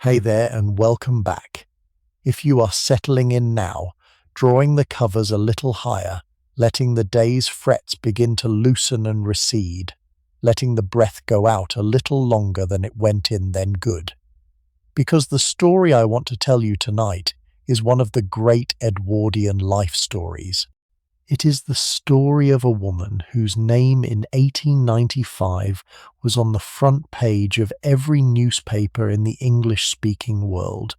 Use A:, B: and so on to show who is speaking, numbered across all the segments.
A: Hey there and welcome back. If you are settling in now, drawing the covers a little higher, letting the day's frets begin to loosen and recede, letting the breath go out a little longer than it went in, then good. Because the story I want to tell you tonight is one of the great Edwardian life stories. It is the story of a woman whose name in 1895 was on the front page of every newspaper in the English-speaking world,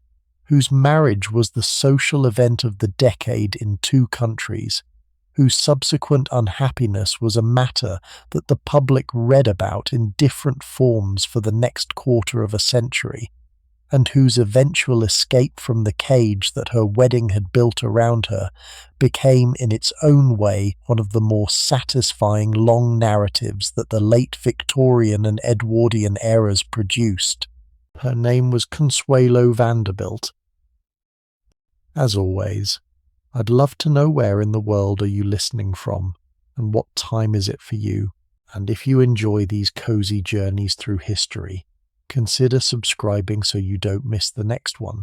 A: whose marriage was the social event of the decade in two countries, whose subsequent unhappiness was a matter that the public read about in different forms for the next quarter of a century, and whose eventual escape from the cage that her wedding had built around her became in its own way one of the more satisfying long narratives that the late Victorian and Edwardian eras produced. Her name was Consuelo Vanderbilt. As always, I'd love to know where in the world are you listening from, and what time is it for you, and if you enjoy these cozy journeys through history, consider subscribing so you don't miss the next one.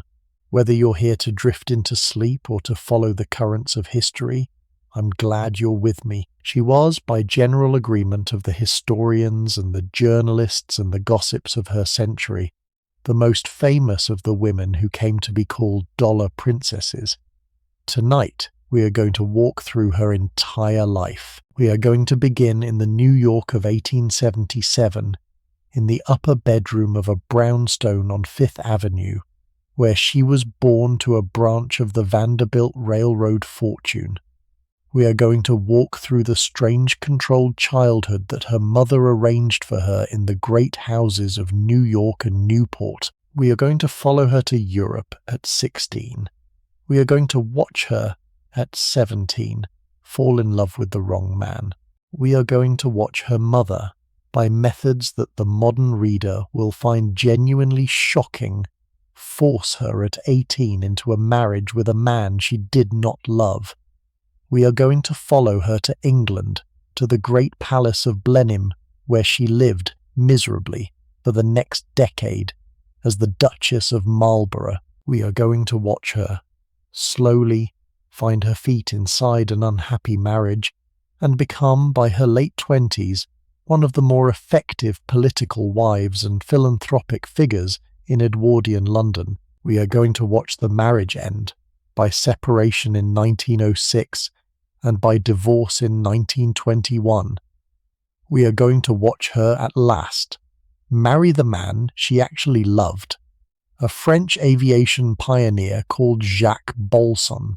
A: Whether you're here to drift into sleep or to follow the currents of history, I'm glad you're with me. She was, by general agreement of the historians and the journalists and the gossips of her century, the most famous of the women who came to be called dollar princesses. Tonight, we are going to walk through her entire life. We are going to begin in the New York of 1877, in the upper bedroom of a brownstone on Fifth Avenue, where she was born to a branch of the Vanderbilt Railroad fortune. We are going to walk through the strange controlled childhood that her mother arranged for her in the great houses of New York and Newport. We are going to follow her to Europe at 16. We are going to watch her at 17 fall in love with the wrong man. We are going to watch her mother, by methods that the modern reader will find genuinely shocking, force her at 18 into a marriage with a man she did not love. We are going to follow her to England, to the great palace of Blenheim, where she lived miserably for the next decade as the Duchess of Marlborough. We are going to watch her slowly find her feet inside an unhappy marriage and become, by her late 20s, one of the more effective political wives and philanthropic figures in Edwardian London. We are going to watch the marriage end, by separation in 1906 and by divorce in 1921. We are going to watch her at last marry the man she actually loved, a French aviation pioneer called Jacques Balsan,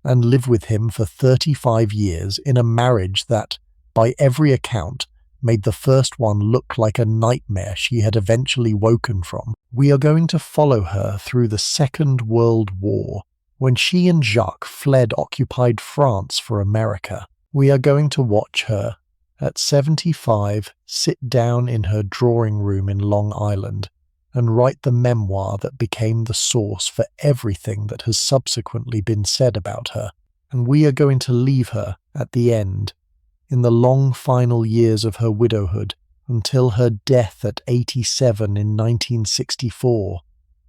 A: and live with him for 35 years in a marriage that, by every account, made the first one look like a nightmare she had eventually woken from. We are going to follow her through the Second World War, when she and Jacques fled occupied France for America. We are going to watch her, at 75, sit down in her drawing room in Long Island and write the memoir that became the source for everything that has subsequently been said about her. And we are going to leave her, at the end, in the long final years of her widowhood, until her death at 87 in 1964,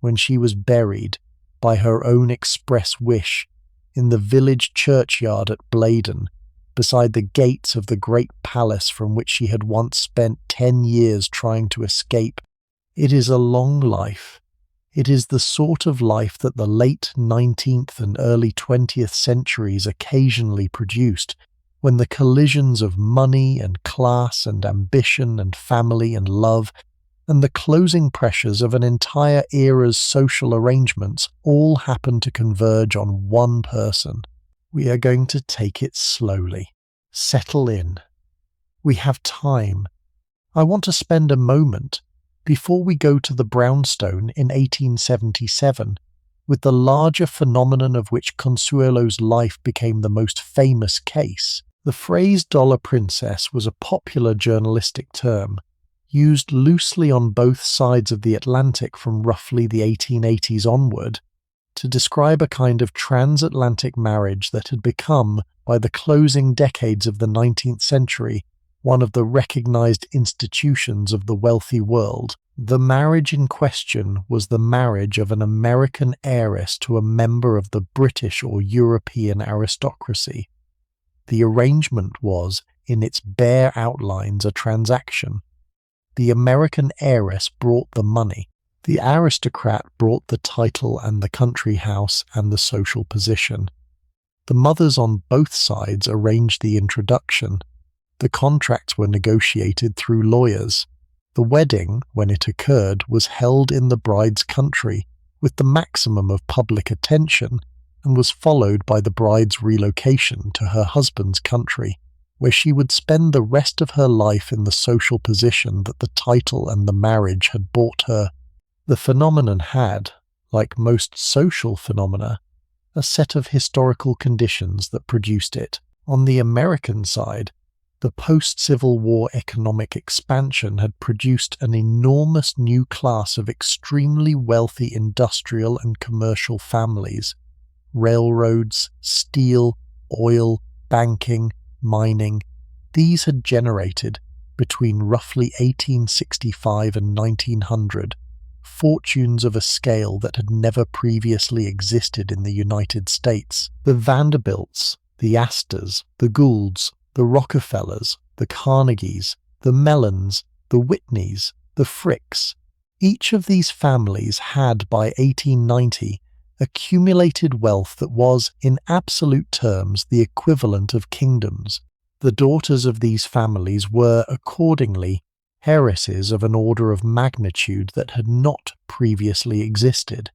A: when she was buried, by her own express wish, in the village churchyard at Blenheim, beside the gates of the great palace from which she had once spent 10 years trying to escape. It is a long life. It is the sort of life that the late 19th and early 20th centuries occasionally produced, when the collisions of money and class and ambition and family and love and the closing pressures of an entire era's social arrangements all happen to converge on one person. We are going to take it slowly. Settle in. We have time. I want to spend a moment, before we go to the brownstone in 1877, with the larger phenomenon of which Consuelo's life became the most famous case. The phrase dollar princess was a popular journalistic term, used loosely on both sides of the Atlantic from roughly the 1880s onward, to describe a kind of transatlantic marriage that had become, by the closing decades of the 19th century, one of the recognized institutions of the wealthy world. The marriage in question was the marriage of an American heiress to a member of the British or European aristocracy. The arrangement was, in its bare outlines, a transaction. The American heiress brought the money. The aristocrat brought the title and the country house and the social position. The mothers on both sides arranged the introduction. The contracts were negotiated through lawyers. The wedding, when it occurred, was held in the bride's country, with the maximum of public attention, and was followed by the bride's relocation to her husband's country, where she would spend the rest of her life in the social position that the title and the marriage had bought her. The phenomenon had, like most social phenomena, a set of historical conditions that produced it. On the American side, the post-Civil War economic expansion had produced an enormous new class of extremely wealthy industrial and commercial families. Railroads, steel, oil, banking, mining, these had generated, between roughly 1865 and 1900, fortunes of a scale that had never previously existed in the United States. The Vanderbilts, the Astors, the Goulds, the Rockefellers, the Carnegies, the Mellons, the Whitneys, the Fricks, each of these families had by 1890 accumulated wealth that was, in absolute terms, the equivalent of kingdoms. The daughters of these families were, accordingly, heiresses of an order of magnitude that had not previously existed.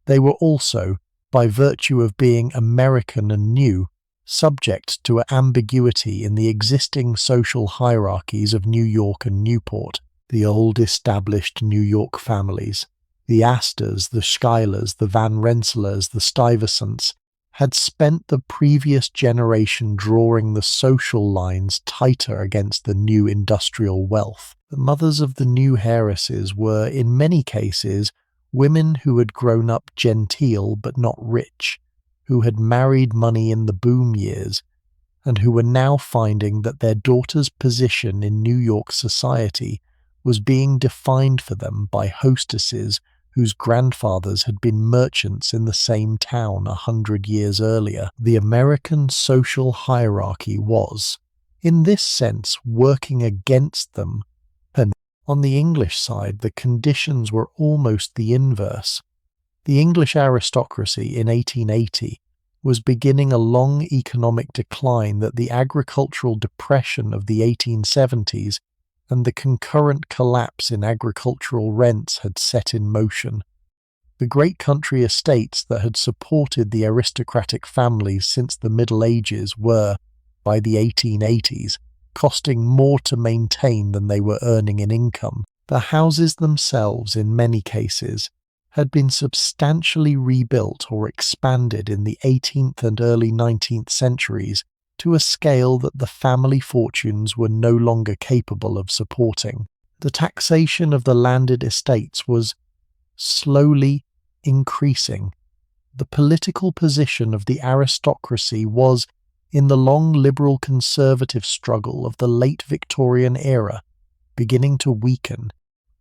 A: They were also, by virtue of being American and new, subject to ambiguity in the existing social hierarchies of New York and Newport, the old established New York families. The Astors, the Schuylers, the Van Rensselaers, the Stuyvesants had spent the previous generation drawing the social lines tighter against the new industrial wealth. The mothers of the new heiresses were, in many cases, women who had grown up genteel but not rich, who had married money in the boom years, and who were now finding that their daughter's position in New York society was being defined for them by hostesses whose grandfathers had been merchants in the same town 100 years earlier. The American social hierarchy was, in this sense, working against them, and on the English side the conditions were almost the inverse. The English aristocracy in 1880 was beginning a long economic decline that the agricultural depression of the 1870s and the concurrent collapse in agricultural rents had set in motion. The great country estates that had supported the aristocratic families since the Middle Ages were, by the 1880s, costing more to maintain than they were earning in income. The houses themselves, in many cases, had been substantially rebuilt or expanded in the 18th and early 19th centuries to a scale that the family fortunes were no longer capable of supporting. The taxation of the landed estates was slowly increasing. The political position of the aristocracy was, in the long liberal conservative struggle of the late Victorian era, beginning to weaken.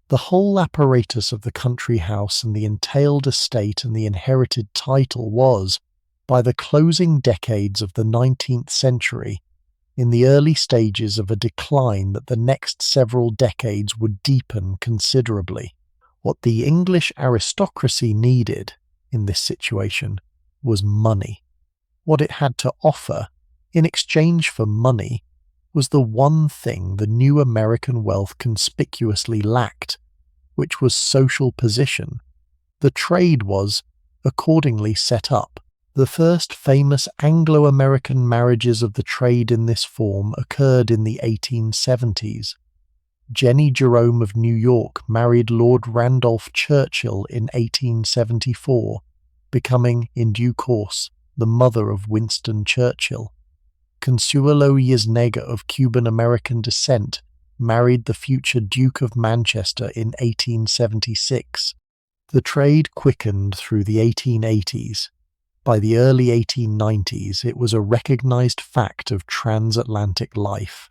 A: The whole apparatus of the country house and the entailed estate and the inherited title was, by the closing decades of the 19th century, in the early stages of a decline that the next several decades would deepen considerably. What the English aristocracy needed in this situation was money. What it had to offer, in exchange for money, was the one thing the new American wealth conspicuously lacked, which was social position. The trade was, accordingly, set up. The first famous Anglo-American marriages of the trade in this form occurred in the 1870s. Jenny Jerome of New York married Lord Randolph Churchill in 1874, becoming, in due course, the mother of Winston Churchill. Consuelo Yznega of Cuban-American descent married the future Duke of Manchester in 1876. The trade quickened through the 1880s. By the early 1890s, it was a recognized fact of transatlantic life.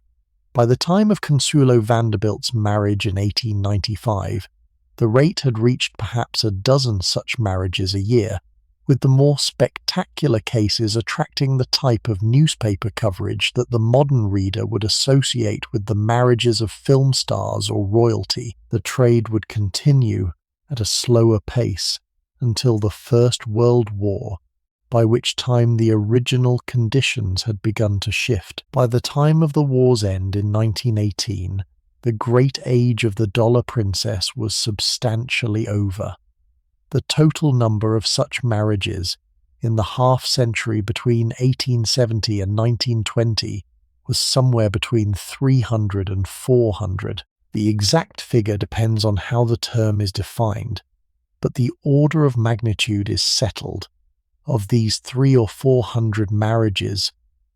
A: By the time of Consuelo Vanderbilt's marriage in 1895, the rate had reached perhaps a dozen such marriages a year, with the more spectacular cases attracting the type of newspaper coverage that the modern reader would associate with the marriages of film stars or royalty. The trade would continue at a slower pace until the First World War, by which time the original conditions had begun to shift. By the time of the war's end in 1918, the great age of the dollar princess was substantially over. The total number of such marriages in the half-century between 1870 and 1920 was somewhere between 300 and 400. The exact figure depends on how the term is defined, but the order of magnitude is settled. Of these 300 or 400 marriages,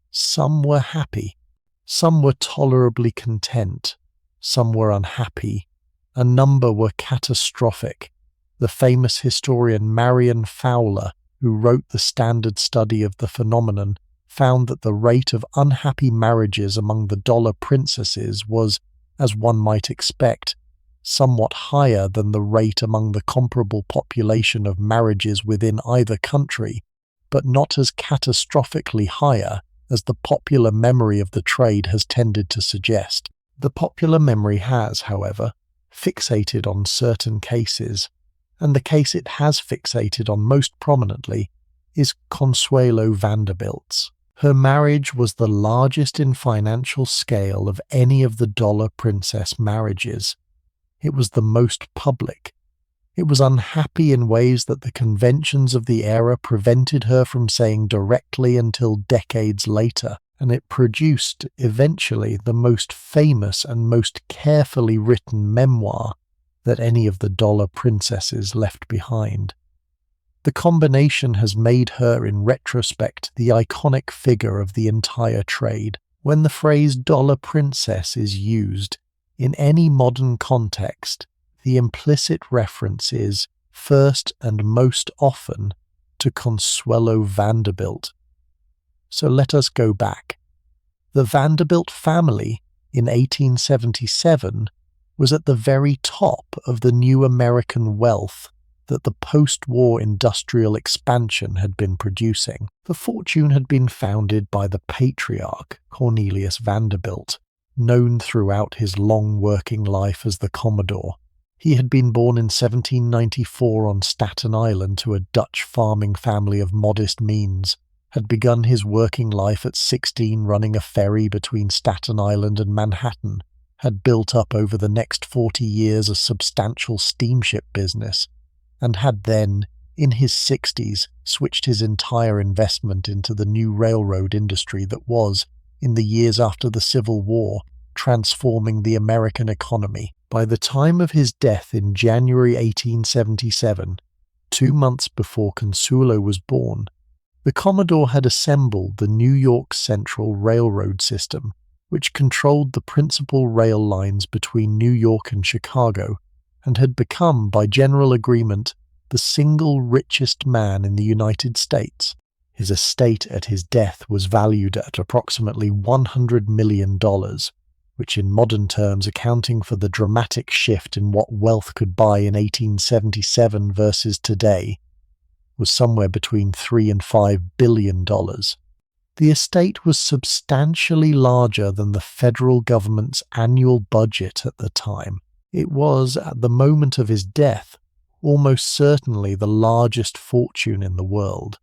A: some were happy, some were tolerably content, some were unhappy, a number were catastrophic. The famous historian Marion Fowler, who wrote the standard study of the phenomenon, found that the rate of unhappy marriages among the dollar princesses was, as one might expect, somewhat higher than the rate among the comparable population of marriages within either country, but not as catastrophically higher as the popular memory of the trade has tended to suggest. The popular memory has, however, fixated on certain cases, and the case it has fixated on most prominently is Consuelo Vanderbilt's. Her marriage was the largest in financial scale of any of the dollar princess marriages. It was the most public. It was unhappy in ways that the conventions of the era prevented her from saying directly until decades later, and it produced, eventually, the most famous and most carefully written memoir that any of the dollar princesses left behind. The combination has made her, in retrospect, the iconic figure of the entire trade. When the phrase dollar princess is used, in any modern context, the implicit reference is, first and most often, to Consuelo Vanderbilt. So let us go back. The Vanderbilt family, in 1877, was at the very top of the new American wealth that the post-war industrial expansion had been producing. The fortune had been founded by the patriarch, Cornelius Vanderbilt, known throughout his long working life as the Commodore. He had been born in 1794 on Staten Island to a Dutch farming family of modest means, had begun his working life at 16 running a ferry between Staten Island and Manhattan, had built up over the next 40 years a substantial steamship business, and had then, in his 60s, switched his entire investment into the new railroad industry that was, in the years after the Civil War, transforming the American economy. By the time of his death in January 1877, 2 months before Consuelo was born, the Commodore had assembled the New York Central Railroad system, which controlled the principal rail lines between New York and Chicago, and had become, by general agreement, the single richest man in the United States. His estate at his death was valued at approximately $100 million, which in modern terms, accounting for the dramatic shift in what wealth could buy in 1877 versus today, was somewhere between $3 and $5 billion. The estate was substantially larger than the federal government's annual budget at the time. It was, at the moment of his death, almost certainly the largest fortune in the world.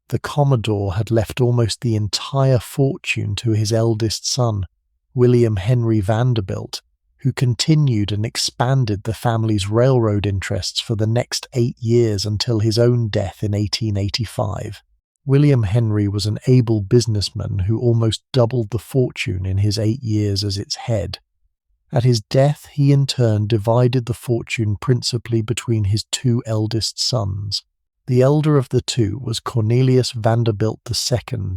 A: The Commodore had left almost the entire fortune to his eldest son, William Henry Vanderbilt, who continued and expanded the family's railroad interests for the next 8 years until his own death in 1885. William Henry was an able businessman who almost doubled the fortune in his 8 years as its head. At his death, he in turn divided the fortune principally between his 2 eldest sons. The elder of the 2 was Cornelius Vanderbilt II,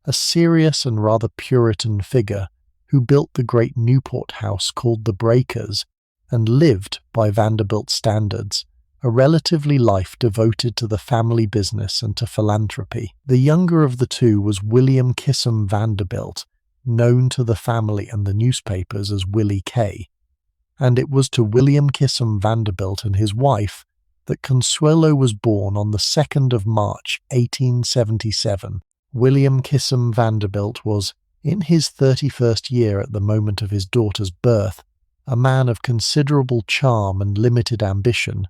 A: a serious and rather Puritan figure who built the great Newport house called the Breakers and lived, by Vanderbilt standards, a relatively life devoted to the family business and to philanthropy. The younger of the 2 was William Kissam Vanderbilt, known to the family and the newspapers as Willie K. And it was to William Kissam Vanderbilt and his wife that Consuelo was born on the 2nd of March, 1877. William Kissam Vanderbilt was, in his 31st year at the moment of his daughter's birth, a man of considerable charm and limited ambition.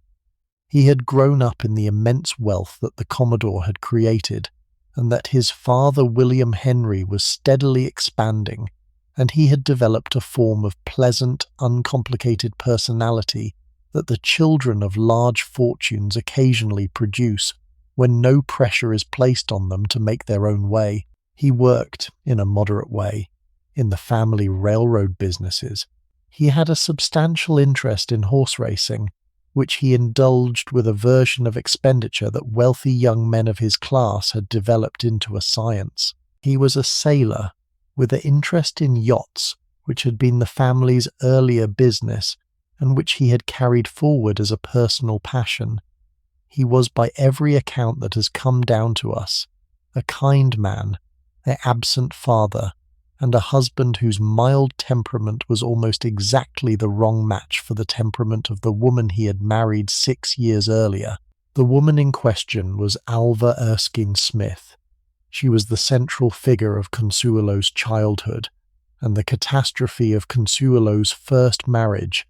A: He had grown up in the immense wealth that the Commodore had created, and that his father William Henry was steadily expanding, and he had developed a form of pleasant, uncomplicated personality that the children of large fortunes occasionally produce when no pressure is placed on them to make their own way. He worked, in a moderate way, in the family railroad businesses. He had a substantial interest in horse racing, which he indulged with a version of expenditure that wealthy young men of his class had developed into a science. He was a sailor, with an interest in yachts, which had been the family's earlier business, and which he had carried forward as a personal passion. He was, by every account that has come down to us, a kind man, an absent father, and a husband whose mild temperament was almost exactly the wrong match for the temperament of the woman he had married 6 years earlier. The woman in question was Alva Erskine Smith. She was the central figure of Consuelo's childhood, and the catastrophe of Consuelo's first marriage,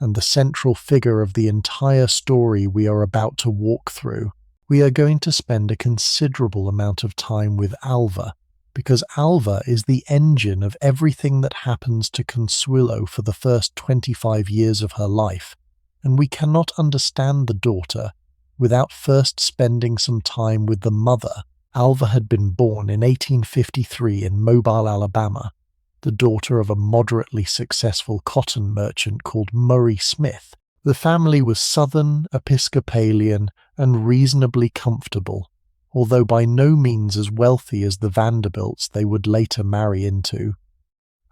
A: and the central figure of the entire story we are about to walk through. We are going to spend a considerable amount of time with Alva, because Alva is the engine of everything that happens to Consuelo for the first 25 years of her life, and we cannot understand the daughter without first spending some time with the mother. Alva had been born in 1853 in Mobile, Alabama, the daughter of a moderately successful cotton merchant called Murray Smith. The family was Southern, Episcopalian, and reasonably comfortable, although by no means as wealthy as the Vanderbilts they would later marry into.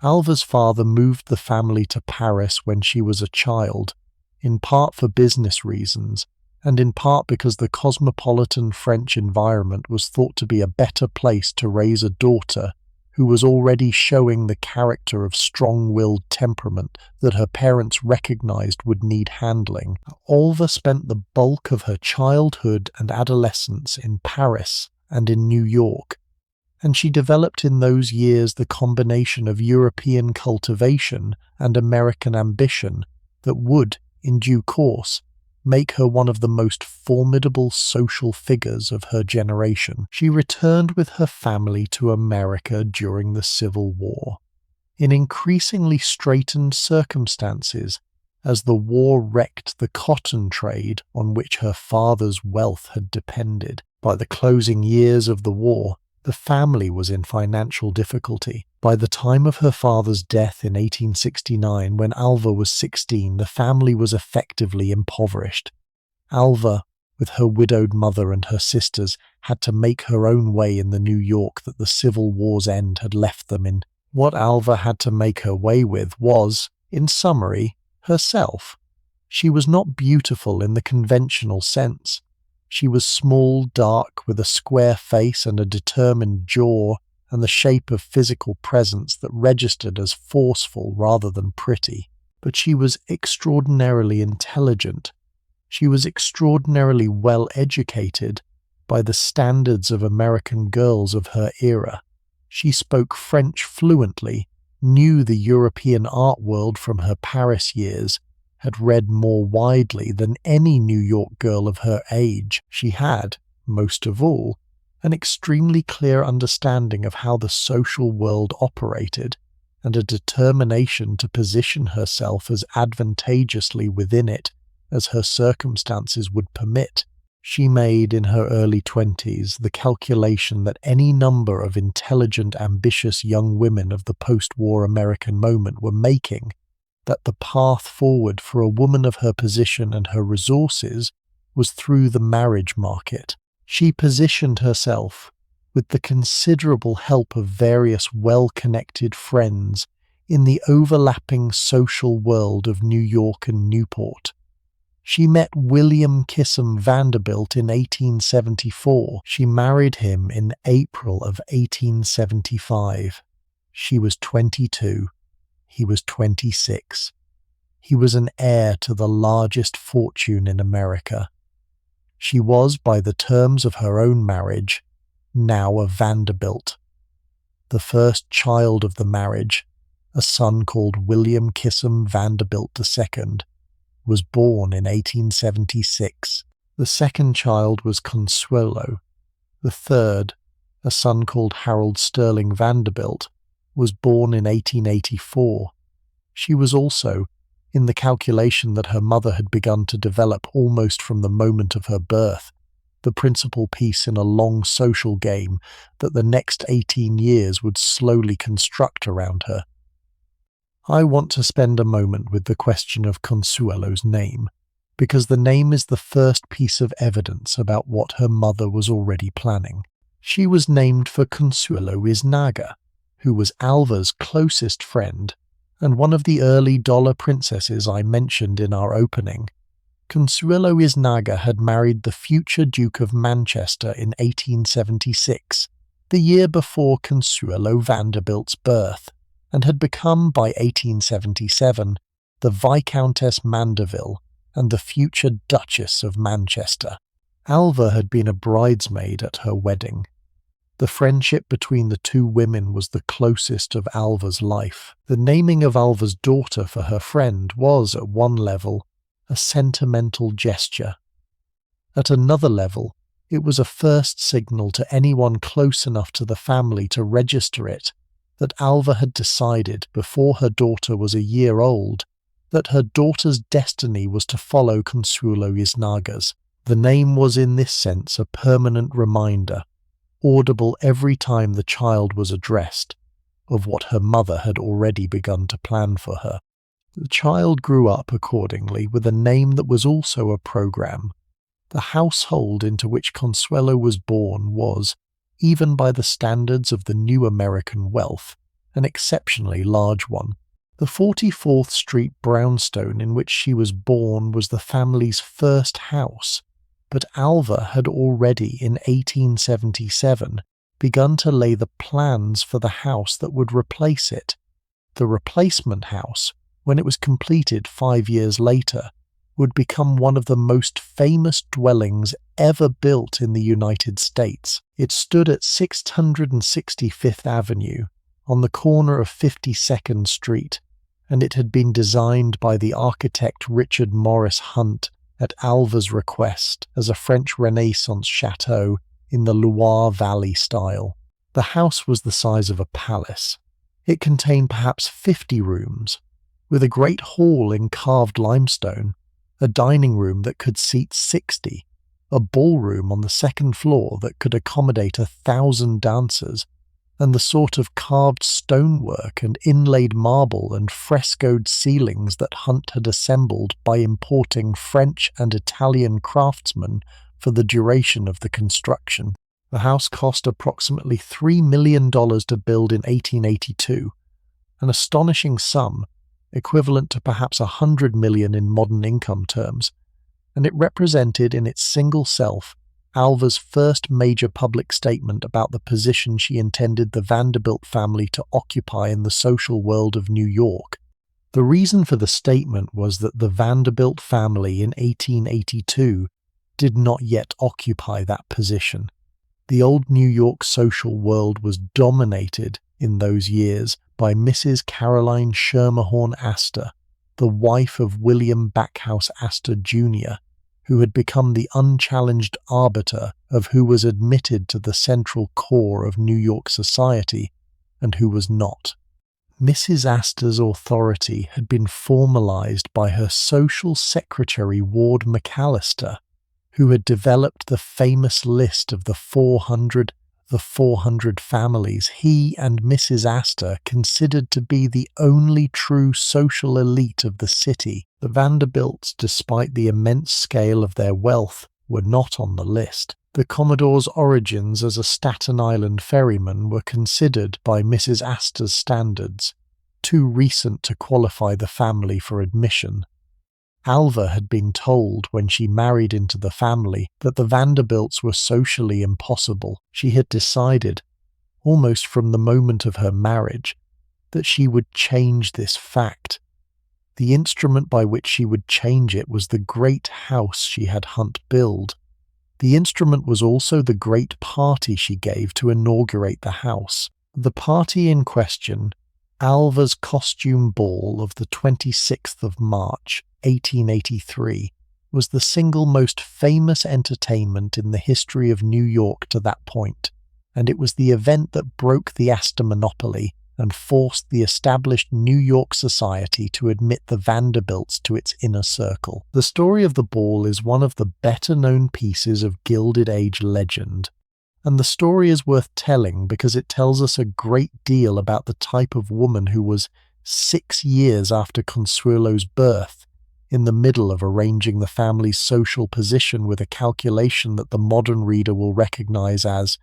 A: Alva's father moved the family to Paris when she was a child, in part for business reasons, and in part because the cosmopolitan French environment was thought to be a better place to raise a daughter who was already showing the character of strong-willed temperament that her parents recognized would need handling. Alva spent the bulk of her childhood and adolescence in Paris and in New York, and she developed in those years the combination of European cultivation and American ambition that would, in due course, make her one of the most formidable social figures of her generation. She returned with her family to America during the Civil War, in increasingly straitened circumstances, as the war wrecked the cotton trade on which her father's wealth had depended. By the closing years of the war, the family was in financial difficulty. By the time of her father's death in 1869, when Alva was 16, the family was effectively impoverished. Alva, with her widowed mother and her sisters, had to make her own way in the New York that the Civil War's end had left them in. What Alva had to make her way with was, in summary, herself. She was not beautiful in the conventional sense. She was small, dark, with a square face and a determined jaw, and the shape of physical presence that registered as forceful rather than pretty. But she was extraordinarily intelligent. She was extraordinarily well educated by the standards of American girls of her era. She spoke French fluently, knew the European art world from her Paris years, had read more widely than any New York girl of her age. She had, most of all, an extremely clear understanding of how the social world operated, and a determination to position herself as advantageously within it as her circumstances would permit. She made, in her early 20s, the calculation that any number of intelligent, ambitious young women of the post-war American moment were making, that the path forward for a woman of her position and her resources was through the marriage market. She positioned herself, with the considerable help of various well-connected friends, in the overlapping social world of New York and Newport. She met William Kissam Vanderbilt in 1874. She married him in April of 1875. She was 22. He was 26. He was an heir to the largest fortune in America. She was, by the terms of her own marriage, now a Vanderbilt. The first child of the marriage, a son called William Kissam Vanderbilt II, was born in 1876. The second child was Consuelo. The third, a son called Harold Sterling Vanderbilt, was born in 1884. She was also, in the calculation that her mother had begun to develop almost from the moment of her birth, the principal piece in a long social game that the next 18 years would slowly construct around her. I want to spend a moment with the question of Consuelo's name, because the name is the first piece of evidence about what her mother was already planning. She was named for Consuelo Isnaga, who was Alva's closest friend and one of the early dollar princesses I mentioned in our opening. Consuelo Isnaga had married the future Duke of Manchester in 1876, the year before Consuelo Vanderbilt's birth, and had become, by 1877, the Viscountess Mandeville and the future Duchess of Manchester. Alva had been a bridesmaid at her wedding. The friendship between the two women was the closest of Alva's life. The naming of Alva's daughter for her friend was, at one level, a sentimental gesture. At another level, it was a first signal to anyone close enough to the family to register it that Alva had decided, before her daughter was a year old, that her daughter's destiny was to follow Consuelo Isnaga's. The name was in this sense a permanent reminder, audible every time the child was addressed, of what her mother had already begun to plan for her. The child grew up accordingly with a name that was also a program. The household into which Consuelo was born was, even by the standards of the new American wealth, an exceptionally large one. The 44th Street brownstone in which she was born was the family's first house, but Alva had already, in 1877, begun to lay the plans for the house that would replace it. The replacement house, when it was completed 5 years later, would become one of the most famous dwellings ever built in the United States. It stood at 660 Fifth Avenue, on the corner of 52nd Street, and it had been designed by the architect Richard Morris Hunt at Alva's request as a French Renaissance chateau in the Loire Valley style. The house was the size of a palace. It contained perhaps 50 rooms, with a great hall in carved limestone, a dining room that could seat 60, a ballroom on the second floor that could accommodate 1,000 dancers, and the sort of carved stonework and inlaid marble and frescoed ceilings that Hunt had assembled by importing French and Italian craftsmen for the duration of the construction. The house cost approximately $3 million to build in 1882, an astonishing sum, equivalent to perhaps $100 million in modern income terms, and it represented in its single self Alva's first major public statement about the position she intended the Vanderbilt family to occupy in the social world of New York. The reason for the statement was that the Vanderbilt family in 1882 did not yet occupy that position. The old New York social world was dominated in those years by Mrs. Caroline Schermerhorn Astor, the wife of William Backhouse Astor Jr., who had become the unchallenged arbiter of who was admitted to the central core of New York society and who was not. Mrs. Astor's authority had been formalized by her social secretary Ward McAllister, who had developed the famous list of the 400 families he and Mrs. Astor considered to be the only true social elite of the city. The Vanderbilts, despite the immense scale of their wealth, were not on the list. The Commodore's origins as a Staten Island ferryman were considered, by Mrs. Astor's standards, too recent to qualify the family for admission. Alva had been told when she married into the family that the Vanderbilts were socially impossible. She had decided, almost from the moment of her marriage, that she would change this fact. The instrument by which she would change it was the great house she had Hunt build. The instrument was also the great party she gave to inaugurate the house. The party in question, Alva's costume ball of the 26th of March, 1883, was the single most famous entertainment in the history of New York to that point, and it was the event that broke the Astor monopoly and forced the established New York society to admit the Vanderbilts to its inner circle. The story of the ball is one of the better-known pieces of Gilded Age legend, and the story is worth telling because it tells us a great deal about the type of woman who was 6 years after Consuelo's birth, in the middle of arranging the family's social position with a calculation that the modern reader will recognize as,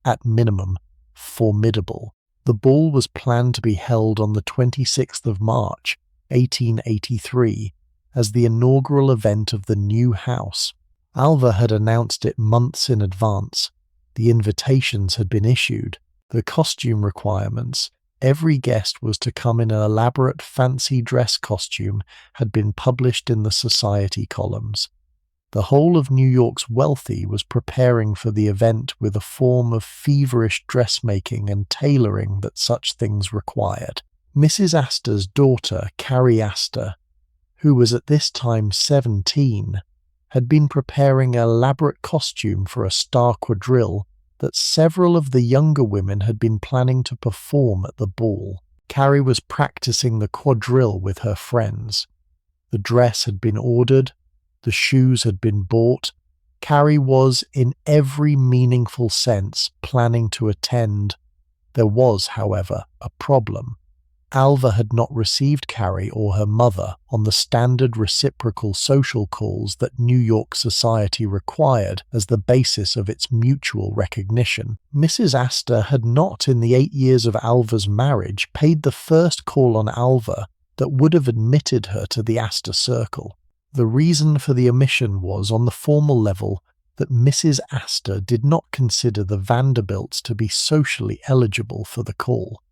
A: at minimum, formidable. The ball was planned to be held on the 26th of March, 1883, as the inaugural event of the new house. Alva had announced it months in advance. The invitations had been issued. The costume requirements, every guest was to come in an elaborate fancy dress costume, had been published in the society columns. The whole of New York's wealthy was preparing for the event with a form of feverish dressmaking and tailoring that such things required. Mrs. Astor's daughter, Carrie Astor, who was at this time 17, had been preparing an elaborate costume for a star quadrille that several of the younger women had been planning to perform at the ball. Carrie was practicing the quadrille with her friends. The dress had been ordered, the shoes had been bought. Carrie was, in every meaningful sense, planning to attend. There was, however, a problem. Alva had not received Carrie or her mother on the standard reciprocal social calls that New York society required as the basis of its mutual recognition. Mrs. Astor had not, in the 8 years of Alva's marriage, paid the first call on Alva that would have admitted her to the Astor circle. The reason for the omission was, on the formal level, that Mrs. Astor did not consider the Vanderbilts to be socially eligible for the call.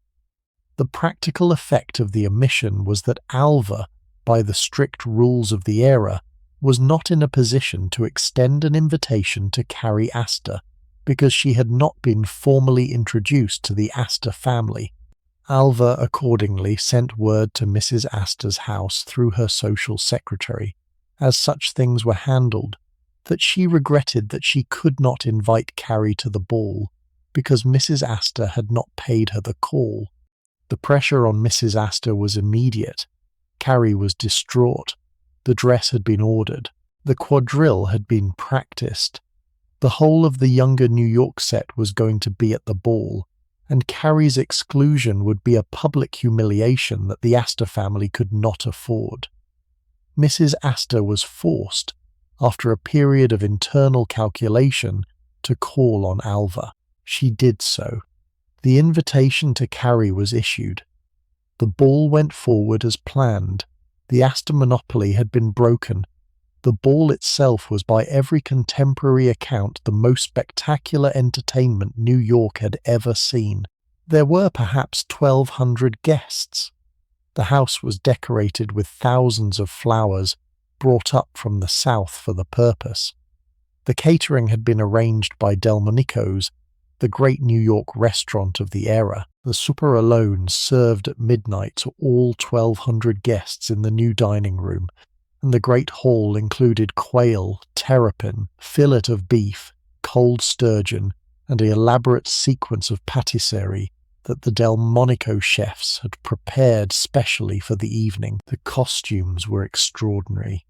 A: The practical effect of the omission was that Alva, by the strict rules of the era, was not in a position to extend an invitation to Carrie Astor because she had not been formally introduced to the Astor family. Alva accordingly sent word to Mrs. Astor's house through her social secretary, as such things were handled, that she regretted that she could not invite Carrie to the ball because Mrs. Astor had not paid her the call. The pressure on Mrs. Astor was immediate. Carrie was distraught. The dress had been ordered. The quadrille had been practiced. The whole of the younger New York set was going to be at the ball, and Carrie's exclusion would be a public humiliation that the Astor family could not afford. Mrs. Astor was forced, after a period of internal calculation, to call on Alva. She did so. The invitation to Carrie was issued. The ball went forward as planned. The Astor monopoly had been broken. The ball itself was by every contemporary account the most spectacular entertainment New York had ever seen. There were perhaps 1,200 guests. The house was decorated with thousands of flowers brought up from the south for the purpose. The catering had been arranged by Delmonico's, the great New York restaurant of the era. The supper alone served at midnight to all 1,200 guests in the new dining room, and the great hall included quail, terrapin, fillet of beef, cold sturgeon, and an elaborate sequence of patisserie that the Delmonico chefs had prepared specially for the evening. The costumes were extraordinary.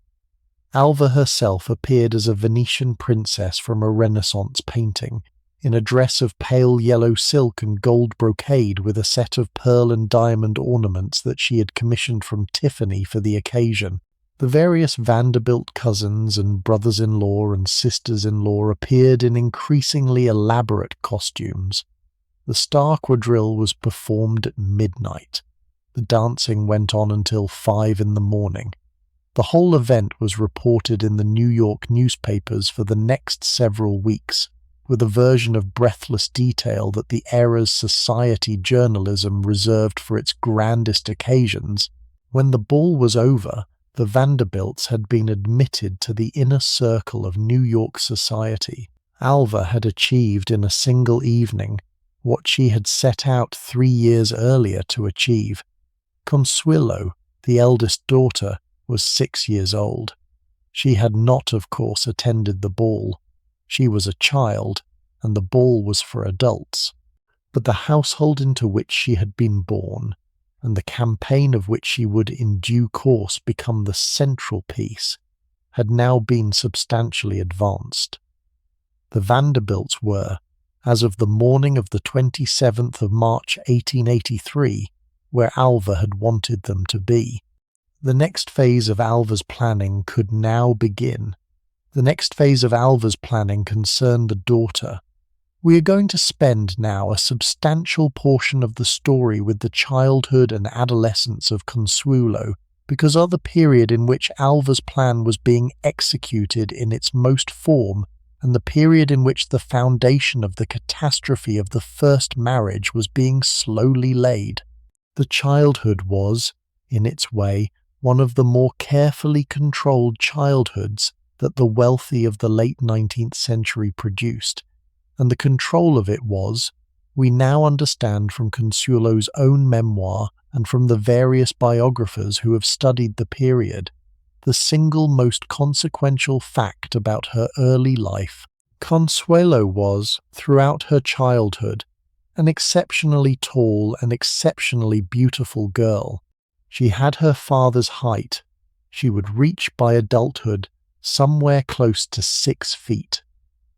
A: Alva herself appeared as a Venetian princess from a Renaissance painting, in a dress of pale yellow silk and gold brocade with a set of pearl and diamond ornaments that she had commissioned from Tiffany for the occasion. The various Vanderbilt cousins and brothers-in-law and sisters-in-law appeared in increasingly elaborate costumes. The star quadrille was performed at midnight. The dancing went on until 5 in the morning. The whole event was reported in the New York newspapers for the next several weeks. with a version of breathless detail that the era's society journalism reserved for its grandest occasions. When the ball was over, the Vanderbilts had been admitted to the inner circle of New York society. Alva had achieved in a single evening what she had set out 3 years earlier to achieve. Consuelo, the eldest daughter, was 6 years old. She had not, of course, attended the ball. She was a child, and the ball was for adults. But the household into which she had been born, and the campaign of which she would in due course become the central piece, had now been substantially advanced. The Vanderbilts were, as of the morning of the 27th of March 1883, where Alva had wanted them to be. The next phase of Alva's planning could now begin. The next phase of Alva's planning concerned the daughter. We are going to spend now a substantial portion of the story with the childhood and adolescence of Consuelo, because of the period in which Alva's plan was being executed in its most form, and the period in which the foundation of the catastrophe of the first marriage was being slowly laid. The childhood was, in its way, one of the more carefully controlled childhoods that the wealthy of the late 19th century produced, and the control of it was, we now understand from Consuelo's own memoir and from the various biographers who have studied the period, the single most consequential fact about her early life. Consuelo was, throughout her childhood, an exceptionally tall and exceptionally beautiful girl. She had her father's height. She would reach by adulthood somewhere close to 6 feet,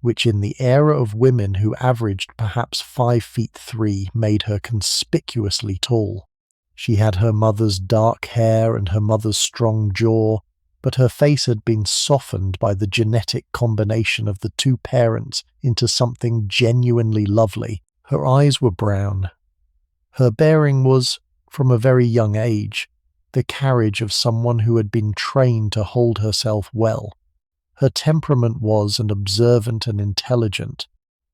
A: which in the era of women who averaged perhaps 5 feet 3 made her conspicuously tall. She had her mother's dark hair and her mother's strong jaw, but her face had been softened by the genetic combination of the two parents into something genuinely lovely. Her eyes were brown. Her bearing was, from a very young age, the carriage of someone who had been trained to hold herself well. Her temperament was an observant and intelligent.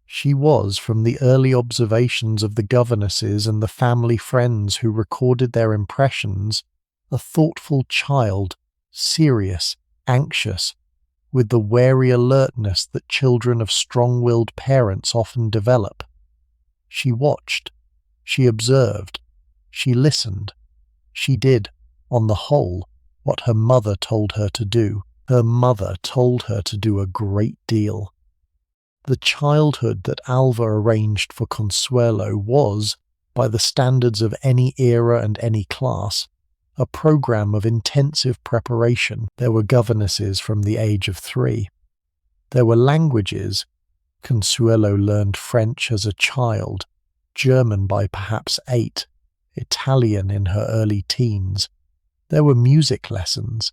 A: She was, from the early observations of the governesses and the family friends who recorded their impressions, a thoughtful child, serious, anxious, with the wary alertness that children of strong-willed parents often develop. She watched, she observed, she listened. She did, on the whole, what her mother told her to do. Her mother told her to do a great deal. The childhood that Alva arranged for Consuelo was, by the standards of any era and any class, a program of intensive preparation. There were governesses from the age of 3. There were languages. Consuelo learned French as a child, German by perhaps 8, Italian in her early teens. There were music lessons.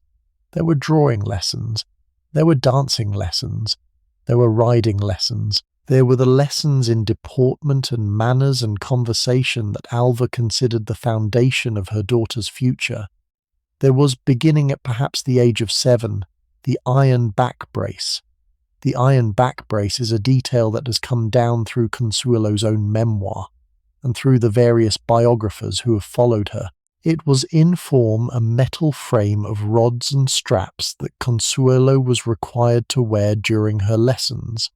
A: There were drawing lessons. There were dancing lessons. There were riding lessons. There were the lessons in deportment and manners and conversation that Alva considered the foundation of her daughter's future. There was, beginning at perhaps the age of 7, the iron back brace. The iron back brace is a detail that has come down through Consuelo's own memoir, and through the various biographers who have followed her. It was in form a metal frame of rods and straps that Consuelo was required to wear during her lessons,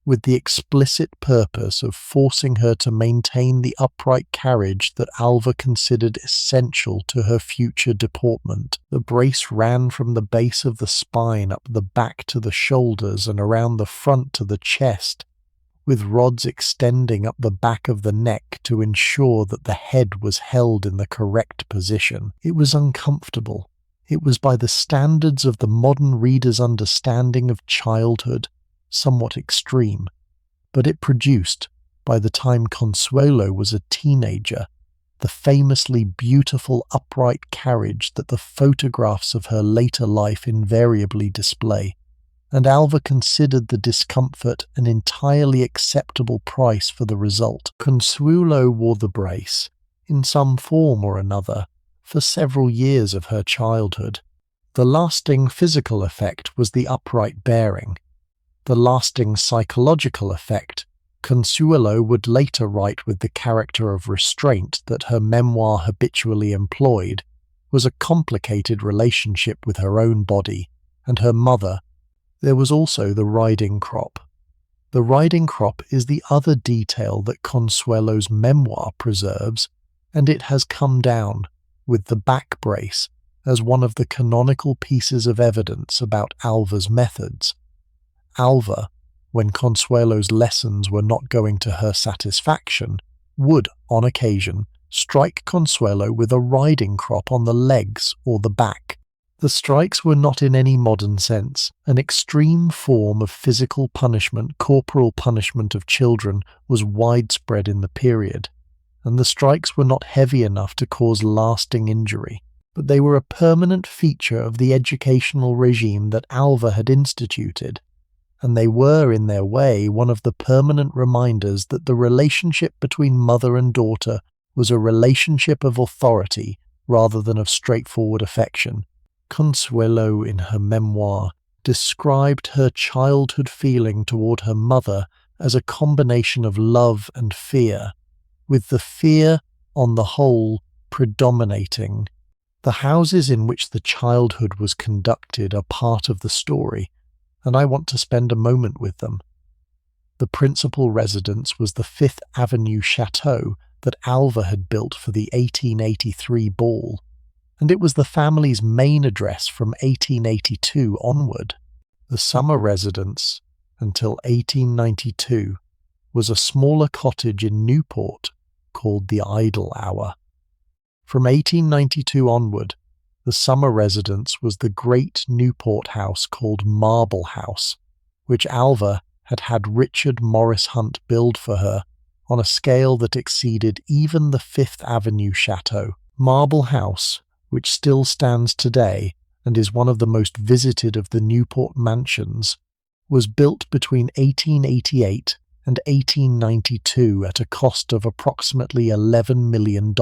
A: with the explicit purpose of forcing her to maintain the upright carriage that Alva considered essential to her future deportment. The brace ran from the base of the spine up the back to the shoulders and around the front to the chest, with rods extending up the back of the neck to ensure that the head was held in the correct position. It was uncomfortable. It was, by the standards of the modern reader's understanding of childhood, somewhat extreme, but it produced, by the time Consuelo was a teenager, the famously beautiful upright carriage that the photographs of her later life invariably display. And Alva considered the discomfort an entirely acceptable price for the result. Consuelo wore the brace, in some form or another, for several years of her childhood. The lasting physical effect was the upright bearing. The lasting psychological effect Consuelo would later write with the character of restraint that her memoir habitually employed was a complicated relationship with her own body and her mother. There was also the riding crop. The riding crop is the other detail that Consuelo's memoir preserves, and it has come down, with the back brace, as one of the canonical pieces of evidence about Alva's methods. Alva, when Consuelo's lessons were not going to her satisfaction, would, on occasion, strike Consuelo with a riding crop on the legs or the back. The strikes were not in any modern sense. An extreme form of physical punishment, corporal punishment of children, was widespread in the period, and the strikes were not heavy enough to cause lasting injury, but they were a permanent feature of the educational regime that Alva had instituted, and they were, in their way, one of the permanent reminders that the relationship between mother and daughter was a relationship of authority rather than of straightforward affection. Consuelo, in her memoir, described her childhood feeling toward her mother as a combination of love and fear, with the fear, on the whole, predominating. The houses in which the childhood was conducted are part of the story, and I want to spend a moment with them. The principal residence was the Fifth Avenue chateau that Alva had built for the 1883 ball, and it was the family's main address from 1882 onward. The summer residence, until 1892, was a smaller cottage in Newport called the Idle Hour. From 1892 onward, the summer residence was the great Newport house called Marble House, which Alva had had Richard Morris Hunt build for her on a scale that exceeded even the Fifth Avenue chateau. Marble House, which still stands today and is one of the most visited of the Newport mansions, was built between 1888 and 1892 at a cost of approximately $11 million,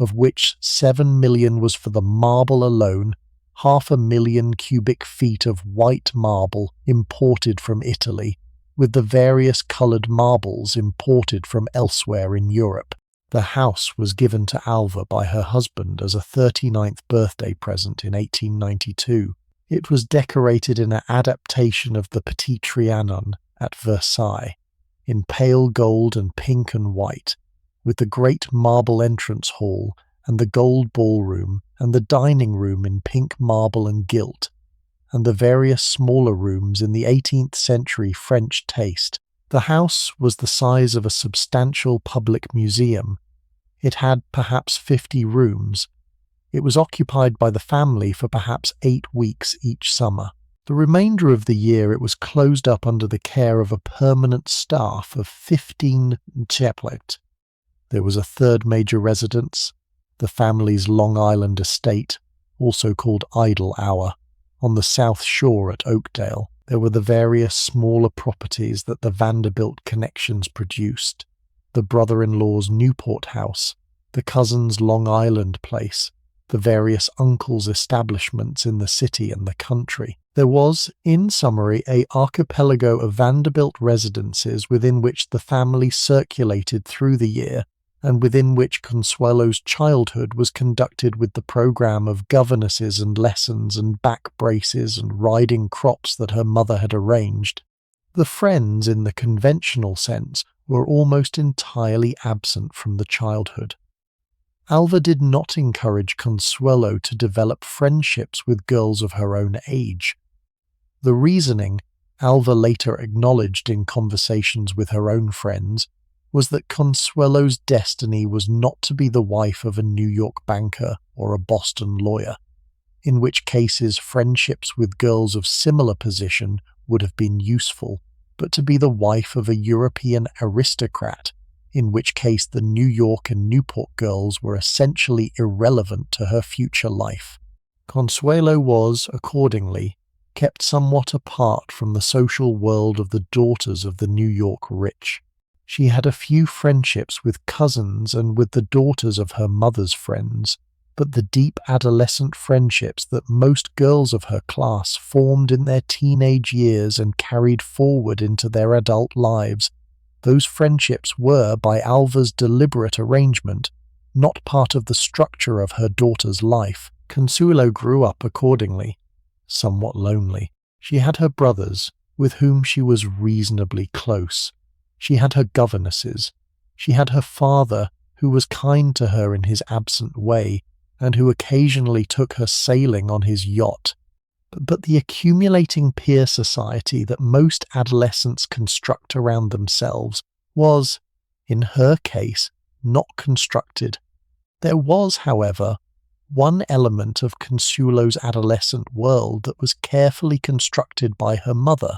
A: of which $7 million was for the marble alone, 500,000 cubic feet of white marble imported from Italy, with the various coloured marbles imported from elsewhere in Europe. The house was given to Alva by her husband as a 39th birthday present in 1892. It was decorated in an adaptation of the Petit Trianon at Versailles, in pale gold and pink and white, with the great marble entrance hall and the gold ballroom and the dining room in pink marble and gilt, and the various smaller rooms in the 18th century French taste. The house was the size of a substantial public museum. It had perhaps 50 rooms. It was occupied by the family for perhaps 8 weeks each summer. The remainder of the year it was closed up under the care of a permanent staff of 15 chaplets. There was a third major residence, the family's Long Island estate, also called Idle Hour, on the south shore at Oakdale. There were the various smaller properties that the Vanderbilt connections produced, the brother-in-law's Newport house, the cousin's Long Island place, the various uncles' establishments in the city and the country. There was, in summary, an archipelago of Vanderbilt residences within which the family circulated through the year, and within which Consuelo's childhood was conducted with the program of governesses and lessons and back braces and riding crops that her mother had arranged. The friends, in the conventional sense, were almost entirely absent from the childhood. Alva did not encourage Consuelo to develop friendships with girls of her own age. The reasoning, Alva later acknowledged in conversations with her own friends, was that Consuelo's destiny was not to be the wife of a New York banker or a Boston lawyer, in which cases friendships with girls of similar position would have been useful, but to be the wife of a European aristocrat, in which case the New York and Newport girls were essentially irrelevant to her future life. Consuelo was, accordingly, kept somewhat apart from the social world of the daughters of the New York rich. She had a few friendships with cousins and with the daughters of her mother's friends, but the deep adolescent friendships that most girls of her class formed in their teenage years and carried forward into their adult lives Those friendships were, by Alva's deliberate arrangement, not part of the structure of her daughter's life. Consuelo grew up accordingly, somewhat lonely. She had her brothers, with whom she was reasonably close. She had her governesses. She had her father, who was kind to her in his absent way, and who occasionally took her sailing on his yacht. But the accumulating peer society that most adolescents construct around themselves was, in her case, not constructed. There was, however, one element of Consuelo's adolescent world that was carefully constructed by her mother,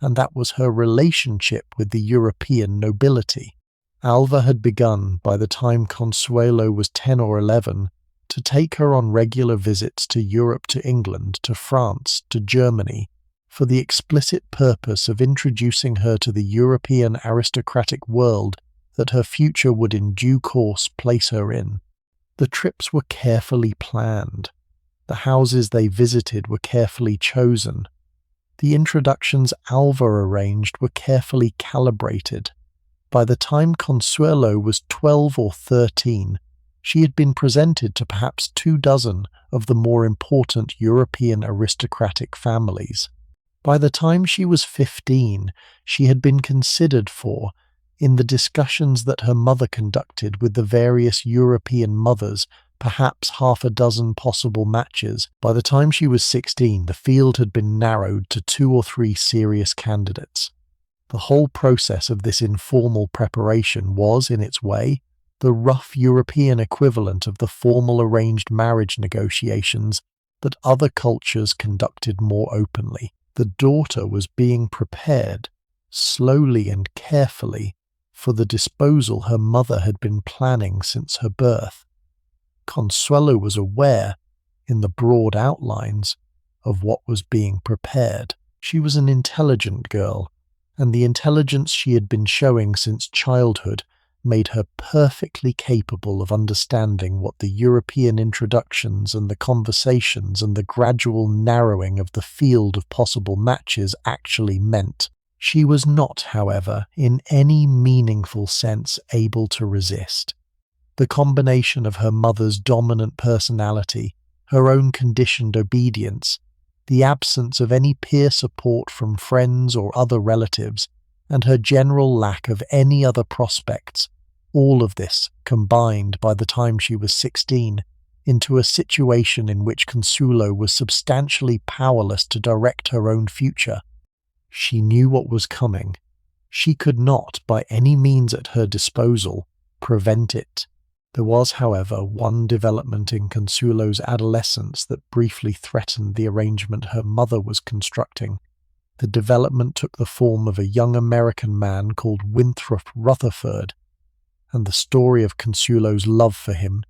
A: and that was her relationship with the European nobility. Alva had begun, by the time Consuelo was 10 or 11, to take her on regular visits to Europe, to England, to France, to Germany, for the explicit purpose of introducing her to the European aristocratic world that her future would in due course place her in. The trips were carefully planned. The houses they visited were carefully chosen. The introductions Alva arranged were carefully calibrated. By the time Consuelo was 12 or 13, she had been presented to perhaps 24 of the more important European aristocratic families. By the time she was 15, she had been considered for, in the discussions that her mother conducted with the various European mothers, perhaps 6 possible matches. By the time she was 16, the field had been narrowed to 2 or 3 serious candidates. The whole process of this informal preparation was, in its way, the rough European equivalent of the formal arranged marriage negotiations that other cultures conducted more openly. The daughter was being prepared, slowly and carefully, for the disposal her mother had been planning since her birth. Consuelo was aware, in the broad outlines, of what was being prepared. She was an intelligent girl, and the intelligence she had been showing since childhood made her perfectly capable of understanding what the European introductions and the conversations and the gradual narrowing of the field of possible matches actually meant. She was not, however, in any meaningful sense able to resist. The combination of her mother's dominant personality, her own conditioned obedience, the absence of any peer support from friends or other relatives, and her general lack of any other prospects, all of this combined by the time she was 16 into a situation in which Consuelo was substantially powerless to direct her own future. She knew what was coming. She could not, by any means at her disposal, prevent it. There was, however, one development in Consuelo's adolescence that briefly threatened the arrangement her mother was constructing. The development took the form of a young American man called Winthrop Rutherford, and the story of Consuelo's love for him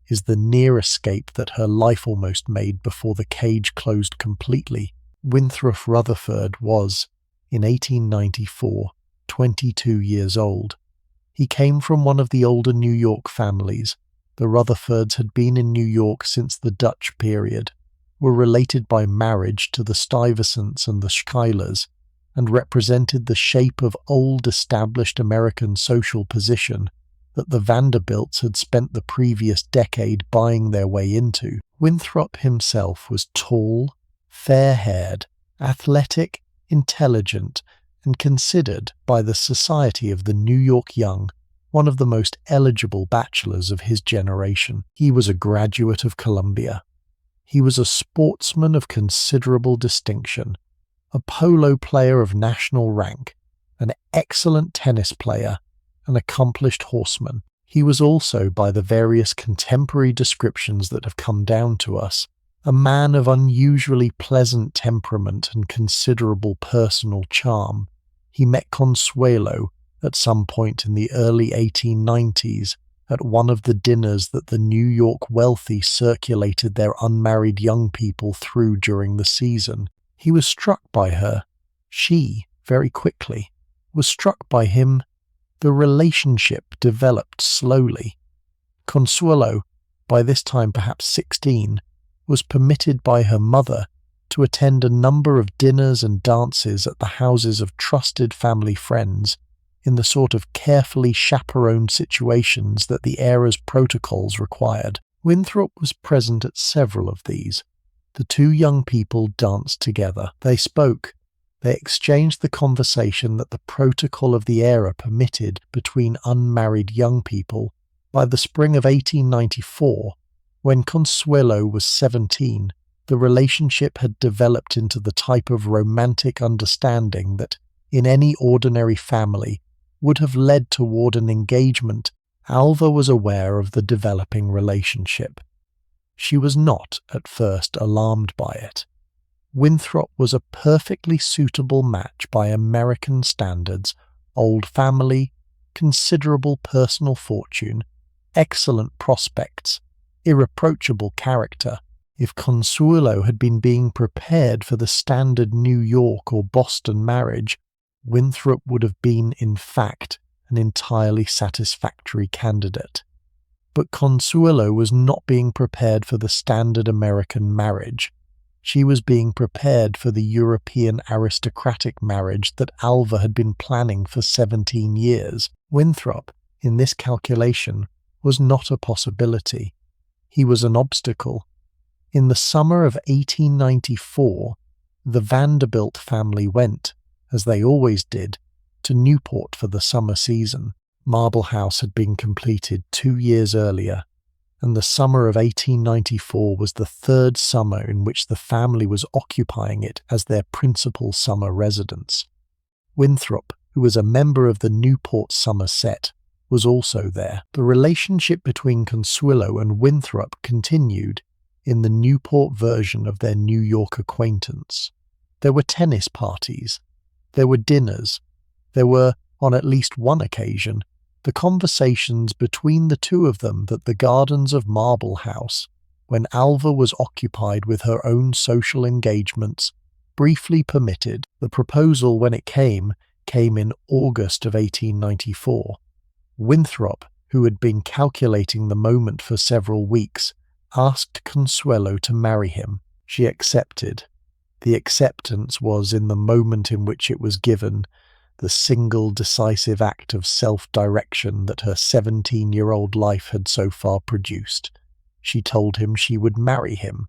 A: is the near escape that her life almost made before the cage closed completely. Winthrop Rutherford was, in 1894, 22 years old. He came from one of the older New York families. The Rutherfords had been in New York since the Dutch period, were related by marriage to the Stuyvesants and the Schuylers, and represented the shape of old established American social position that the Vanderbilts had spent the previous decade buying their way into. Winthrop himself was tall, fair-haired, athletic, intelligent, and considered by the Society of the New York Young one of the most eligible bachelors of his generation. He was a graduate of Columbia. He was a sportsman of considerable distinction, a polo player of national rank, an excellent tennis player, an accomplished horseman. He was also, by the various contemporary descriptions that have come down to us, a man of unusually pleasant temperament and considerable personal charm. He met Consuelo at some point in the early 1890s at one of the dinners that the New York wealthy circulated their unmarried young people through during the season. He was struck by her. She, very quickly, was struck by him. The relationship developed slowly. Consuelo, by this time perhaps 16, was permitted by her mother to attend a number of dinners and dances at the houses of trusted family friends, in the sort of carefully chaperoned situations that the era's protocols required. Winthrop was present at several of these. The two young people danced together. They spoke. They exchanged the conversation that the protocol of the era permitted between unmarried young people. By the spring of 1894, when Consuelo was 17, the relationship had developed into the type of romantic understanding that, in any ordinary family, would have led toward an engagement. Alva was aware of the developing relationship. She was not, at first, alarmed by it. Winthrop was a perfectly suitable match by American standards, old family, considerable personal fortune, excellent prospects, irreproachable character. If Consuelo had been being prepared for the standard New York or Boston marriage, Winthrop would have been, in fact, an entirely satisfactory candidate. But Consuelo was not being prepared for the standard American marriage. She was being prepared for the European aristocratic marriage that Alva had been planning for 17 years. Winthrop, in this calculation, was not a possibility. He was an obstacle. In the summer of 1894, the Vanderbilt family went, as they always did, to Newport for the summer season. Marble House had been completed 2 years earlier, and the summer of 1894 was the third summer in which the family was occupying it as their principal summer residence. Winthrop, who was a member of the Newport summer set, was also there. The relationship between Consuelo and Winthrop continued in the Newport version of their New York acquaintance. There were tennis parties. There were dinners. There were, on at least one occasion, the conversations between the two of them that the gardens of Marble House, when Alva was occupied with her own social engagements, briefly permitted. The proposal, when it came in August of 1894. Winthrop, who had been calculating the moment for several weeks, asked Consuelo to marry him. She accepted. The acceptance was, in the moment in which it was given, the single decisive act of self-direction that her 17-year-old life had so far produced. She told him she would marry him.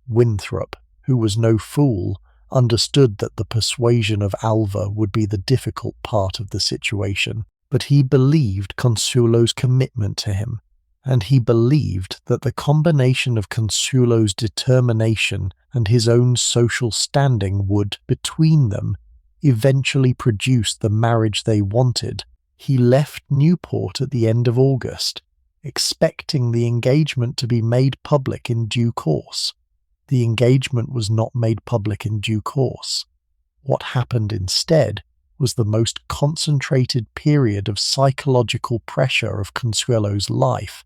A: Winthrop, who was no fool, understood that the persuasion of Alva would be the difficult part of the situation, but he believed Consuelo's commitment to him, and he believed that the combination of Consuelo's determination and his own social standing would, between them, eventually produce the marriage they wanted. He left Newport at the end of August, expecting the engagement to be made public in due course. The engagement was not made public in due course. What happened instead was the most concentrated period of psychological pressure of Consuelo's life,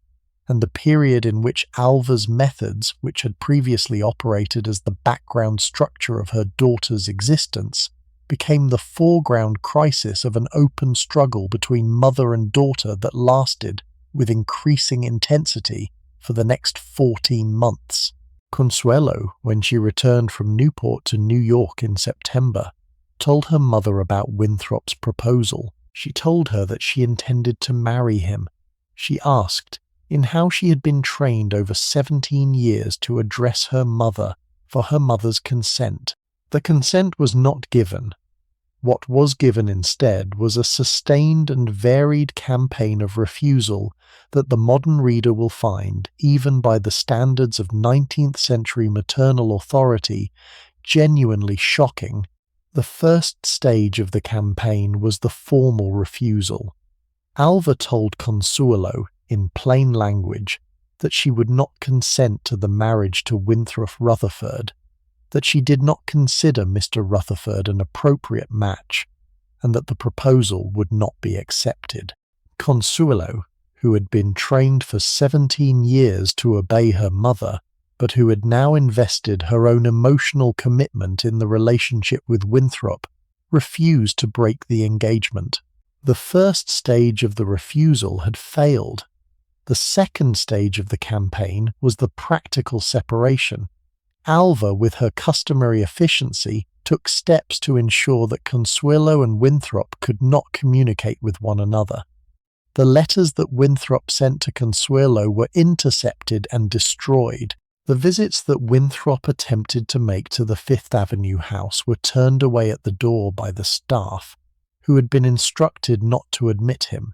A: and the period in which Alva's methods, which had previously operated as the background structure of her daughter's existence, became the foreground crisis of an open struggle between mother and daughter that lasted, with increasing intensity, for the next 14 months. Consuelo, when she returned from Newport to New York in September, told her mother about Winthrop's proposal. She told her that she intended to marry him. She asked, in how she had been trained over 17 years to address her mother, for her mother's consent. The consent was not given. What was given instead was a sustained and varied campaign of refusal that the modern reader will find, even by the standards of 19th century maternal authority, genuinely shocking. The first stage of the campaign was the formal refusal. Alva told Consuelo, in plain language, that she would not consent to the marriage to Winthrop Rutherford, that she did not consider Mr. Rutherford an appropriate match, and that the proposal would not be accepted. Consuelo, who had been trained for 17 years to obey her mother, but who had now invested her own emotional commitment in the relationship with Winthrop, refused to break the engagement. The first stage of the refusal had failed. The second stage of the campaign was the practical separation. Alva, with her customary efficiency, took steps to ensure that Consuelo and Winthrop could not communicate with one another. The letters that Winthrop sent to Consuelo were intercepted and destroyed. The visits that Winthrop attempted to make to the Fifth Avenue house were turned away at the door by the staff, who had been instructed not to admit him.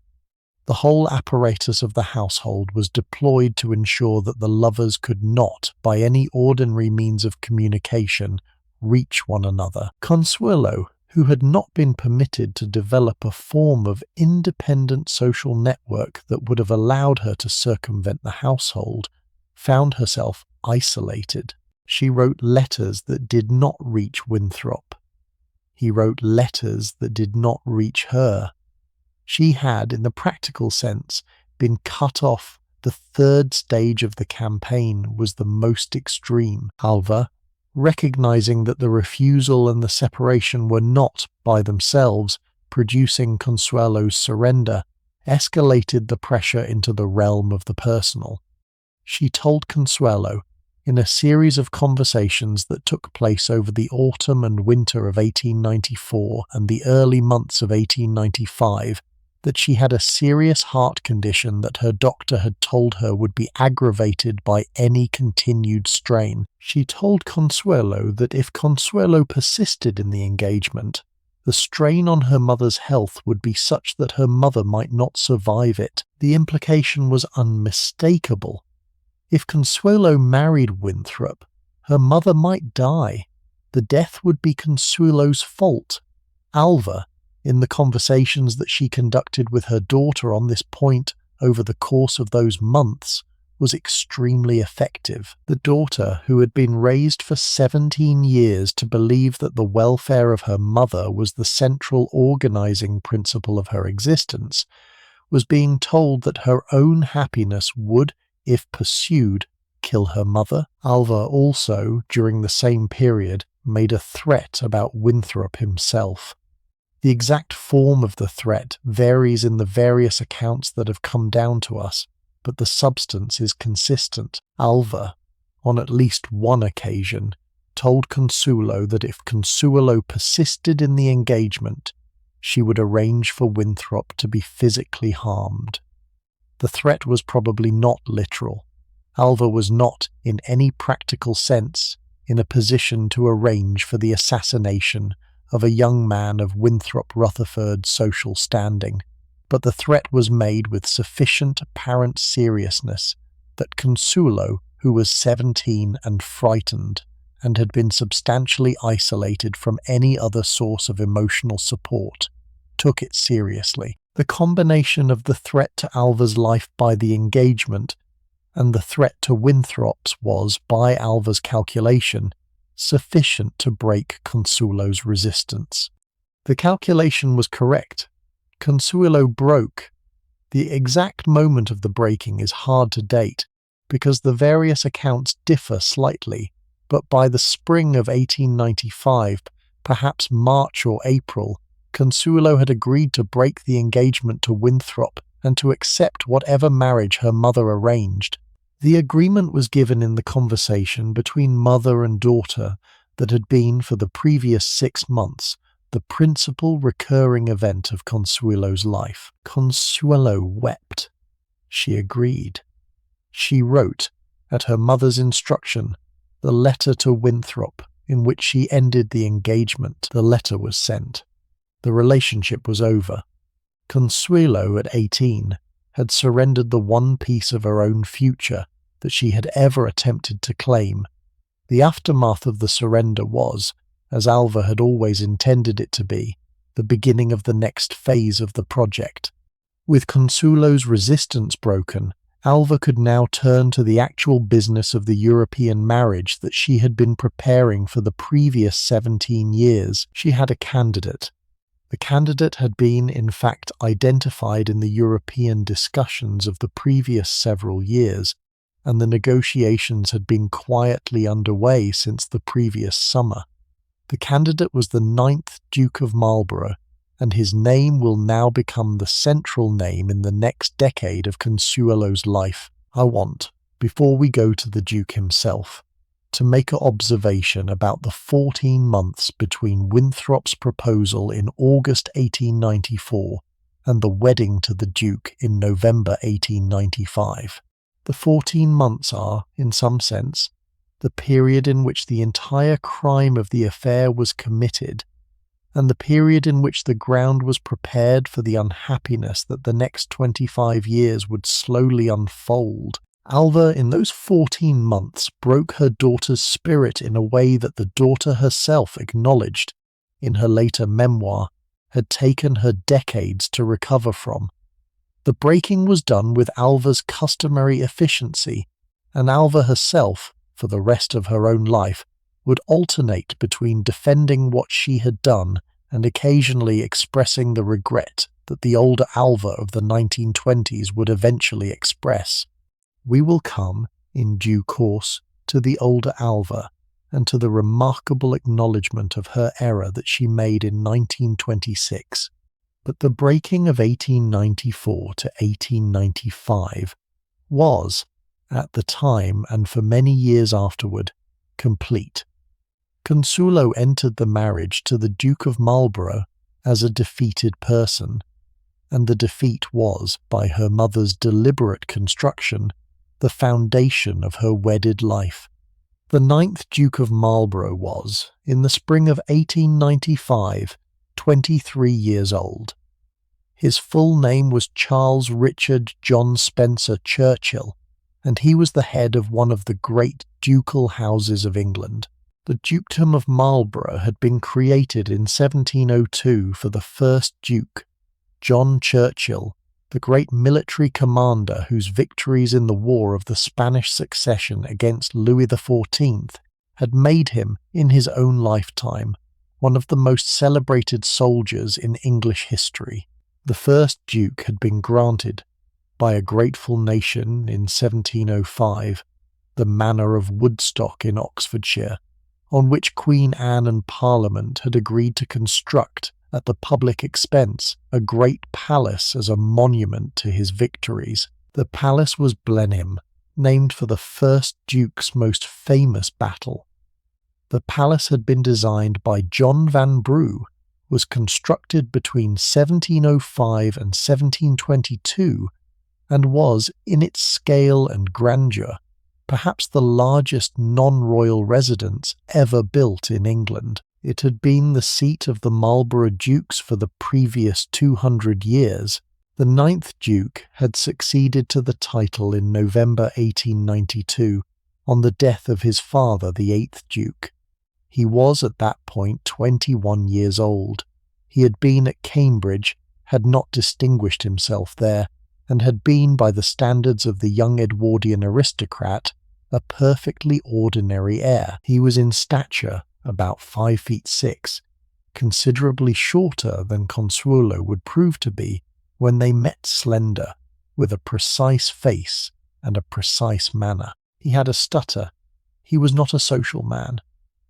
A: The whole apparatus of the household was deployed to ensure that the lovers could not, by any ordinary means of communication, reach one another. Consuelo, who had not been permitted to develop a form of independent social network that would have allowed her to circumvent the household, found herself isolated. She wrote letters that did not reach Winthrop. He wrote letters that did not reach her. She had, in the practical sense, been cut off. The third stage of the campaign was the most extreme. Alva, recognizing that the refusal and the separation were not, by themselves, producing Consuelo's surrender, escalated the pressure into the realm of the personal. She told Consuelo, in a series of conversations that took place over the autumn and winter of 1894 and the early months of 1895, that she had a serious heart condition that her doctor had told her would be aggravated by any continued strain. She told Consuelo that if Consuelo persisted in the engagement, the strain on her mother's health would be such that her mother might not survive it. The implication was unmistakable. If Consuelo married Winthrop, her mother might die. The death would be Consuelo's fault. Alva, in the conversations that she conducted with her daughter on this point over the course of those months, was extremely effective. The daughter, who had been raised for 17 years to believe that the welfare of her mother was the central organizing principle of her existence, was being told that her own happiness would, if pursued, kill her mother. Alva also, during the same period, made a threat about Winthrop himself. The exact form of the threat varies in the various accounts that have come down to us, but the substance is consistent. Alva, on at least one occasion, told Consuelo that if Consuelo persisted in the engagement, she would arrange for Winthrop to be physically harmed. The threat was probably not literal. Alva was not, in any practical sense, in a position to arrange for the assassination of a young man of Winthrop Rutherford's social standing, but the threat was made with sufficient apparent seriousness that Consuelo, who was 17 and frightened, and had been substantially isolated from any other source of emotional support, took it seriously. The combination of the threat to Alva's life by the engagement and the threat to Winthrop's was, by Alva's calculation, sufficient to break Consuelo's resistance. The calculation was correct. Consuelo broke. The exact moment of the breaking is hard to date, because the various accounts differ slightly, but by the spring of 1895, perhaps March or April, Consuelo had agreed to break the engagement to Winthrop and to accept whatever marriage her mother arranged. The agreement was given in the conversation between mother and daughter that had been, for the previous 6 months, the principal recurring event of Consuelo's life. Consuelo wept. She agreed. She wrote, at her mother's instruction, the letter to Winthrop in which she ended the engagement. The letter was sent. The relationship was over. Consuelo, at 18, had surrendered the one piece of her own future that she had ever attempted to claim. The aftermath of the surrender was, as Alva had always intended it to be, the beginning of the next phase of the project. With Consuelo's resistance broken, Alva could now turn to the actual business of the European marriage that she had been preparing for the previous 17 years. She had a candidate. The candidate had been, in fact, identified in the European discussions of the previous several years, and the negotiations had been quietly underway since the previous summer. The candidate was the 9th Duke of Marlborough, and his name will now become the central name in the next decade of Consuelo's life. I want, before we go to the Duke himself, to make an observation about the 14 months between Winthrop's proposal in August 1894 and the wedding to the Duke in November 1895. The 14 months are, in some sense, the period in which the entire crime of the affair was committed, and the period in which the ground was prepared for the unhappiness that the next 25 years would slowly unfold. Alva, in those 14 months, broke her daughter's spirit in a way that the daughter herself acknowledged, in her later memoir, had taken her decades to recover from. The breaking was done with Alva's customary efficiency, and Alva herself, for the rest of her own life, would alternate between defending what she had done and occasionally expressing the regret that the older Alva of the 1920s would eventually express. We will come, in due course, to the older Alva and to the remarkable acknowledgement of her error that she made in 1926. But the breaking of 1894 to 1895 was, at the time and for many years afterward, complete. Consuelo entered the marriage to the Duke of Marlborough as a defeated person, and the defeat was, by her mother's deliberate construction, the foundation of her wedded life. The 9th Duke of Marlborough was, in the spring of 1895, 23 years old. His full name was Charles Richard John Spencer Churchill, and he was the head of one of the great ducal houses of England. The Dukedom of Marlborough had been created in 1702 for the first Duke, John Churchill, the great military commander whose victories in the War of the Spanish Succession against Louis XIV had made him, in his own lifetime, one of the most celebrated soldiers in English history. The first Duke had been granted, by a grateful nation in 1705, the manor of Woodstock in Oxfordshire, on which Queen Anne and Parliament had agreed to construct, at the public expense, a great palace as a monument to his victories. The palace was Blenheim, named for the first Duke's most famous battle. The palace had been designed by John Vanbrugh, was constructed between 1705 and 1722, and was, in its scale and grandeur, perhaps the largest non-royal residence ever built in England. It had been the seat of the Marlborough Dukes for the previous 200 years. The 9th Duke had succeeded to the title in November 1892, on the death of his father, the 8th Duke. He was at that point 21 years old. He had been at Cambridge, had not distinguished himself there, and had been, by the standards of the young Edwardian aristocrat, a perfectly ordinary heir. He was in stature about 5 feet 6, considerably shorter than Consuelo would prove to be when they met slender, with a precise face and a precise manner. He had a stutter. He was not a social man.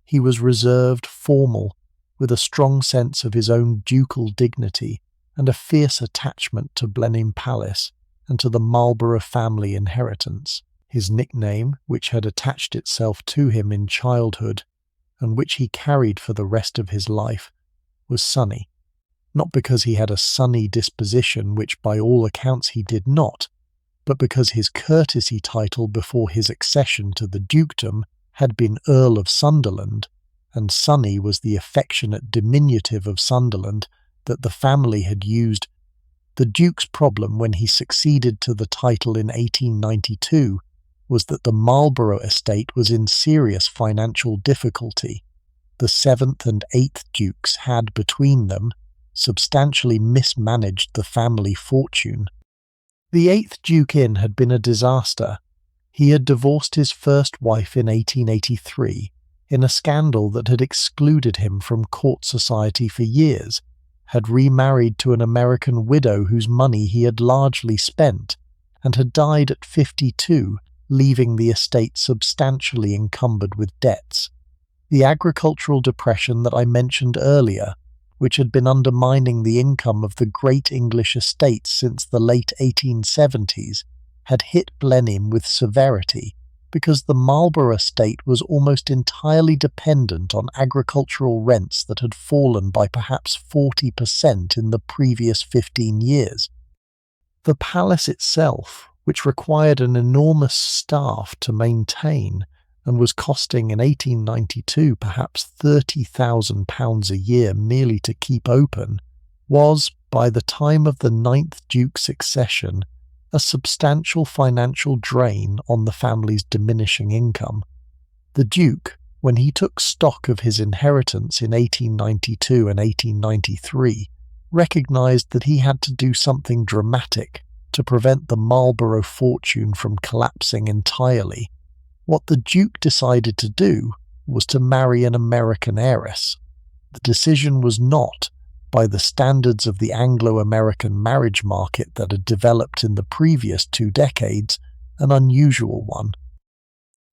A: He was reserved, formal, with a strong sense of his own ducal dignity and a fierce attachment to Blenheim Palace and to the Marlborough family inheritance. His nickname, which had attached itself to him in childhood and which he carried for the rest of his life, was Sunny, not because he had a sunny disposition, which by all accounts he did not, but because his courtesy title before his accession to the dukedom had been Earl of Sunderland, and Sunny was the affectionate diminutive of Sunderland that the family had used. The Duke's problem when he succeeded to the title in 1892 was that the Marlborough estate was in serious financial difficulty. The 7th and 8th Dukes had, between them, substantially mismanaged the family fortune. The 8th Duke Inn had been a disaster. He had divorced his first wife in 1883, in a scandal that had excluded him from court society for years, had remarried to an American widow whose money he had largely spent, and had died at 52, leaving the estate substantially encumbered with debts. The agricultural depression that I mentioned earlier, which had been undermining the income of the great English estates since the late 1870s, had hit Blenheim with severity, because the Marlborough estate was almost entirely dependent on agricultural rents that had fallen by perhaps 40% in the previous 15 years. The palace itself, which required an enormous staff to maintain and was costing in 1892 perhaps £30,000 a year merely to keep open, was, by the time of the 9th Duke's accession, a substantial financial drain on the family's diminishing income. The Duke, when he took stock of his inheritance in 1892 and 1893, recognised that he had to do something dramatic to prevent the Marlborough fortune from collapsing entirely. What the Duke decided to do was to marry an American heiress. The decision was not, by the standards of the Anglo-American marriage market that had developed in the previous 2 decades, an unusual one.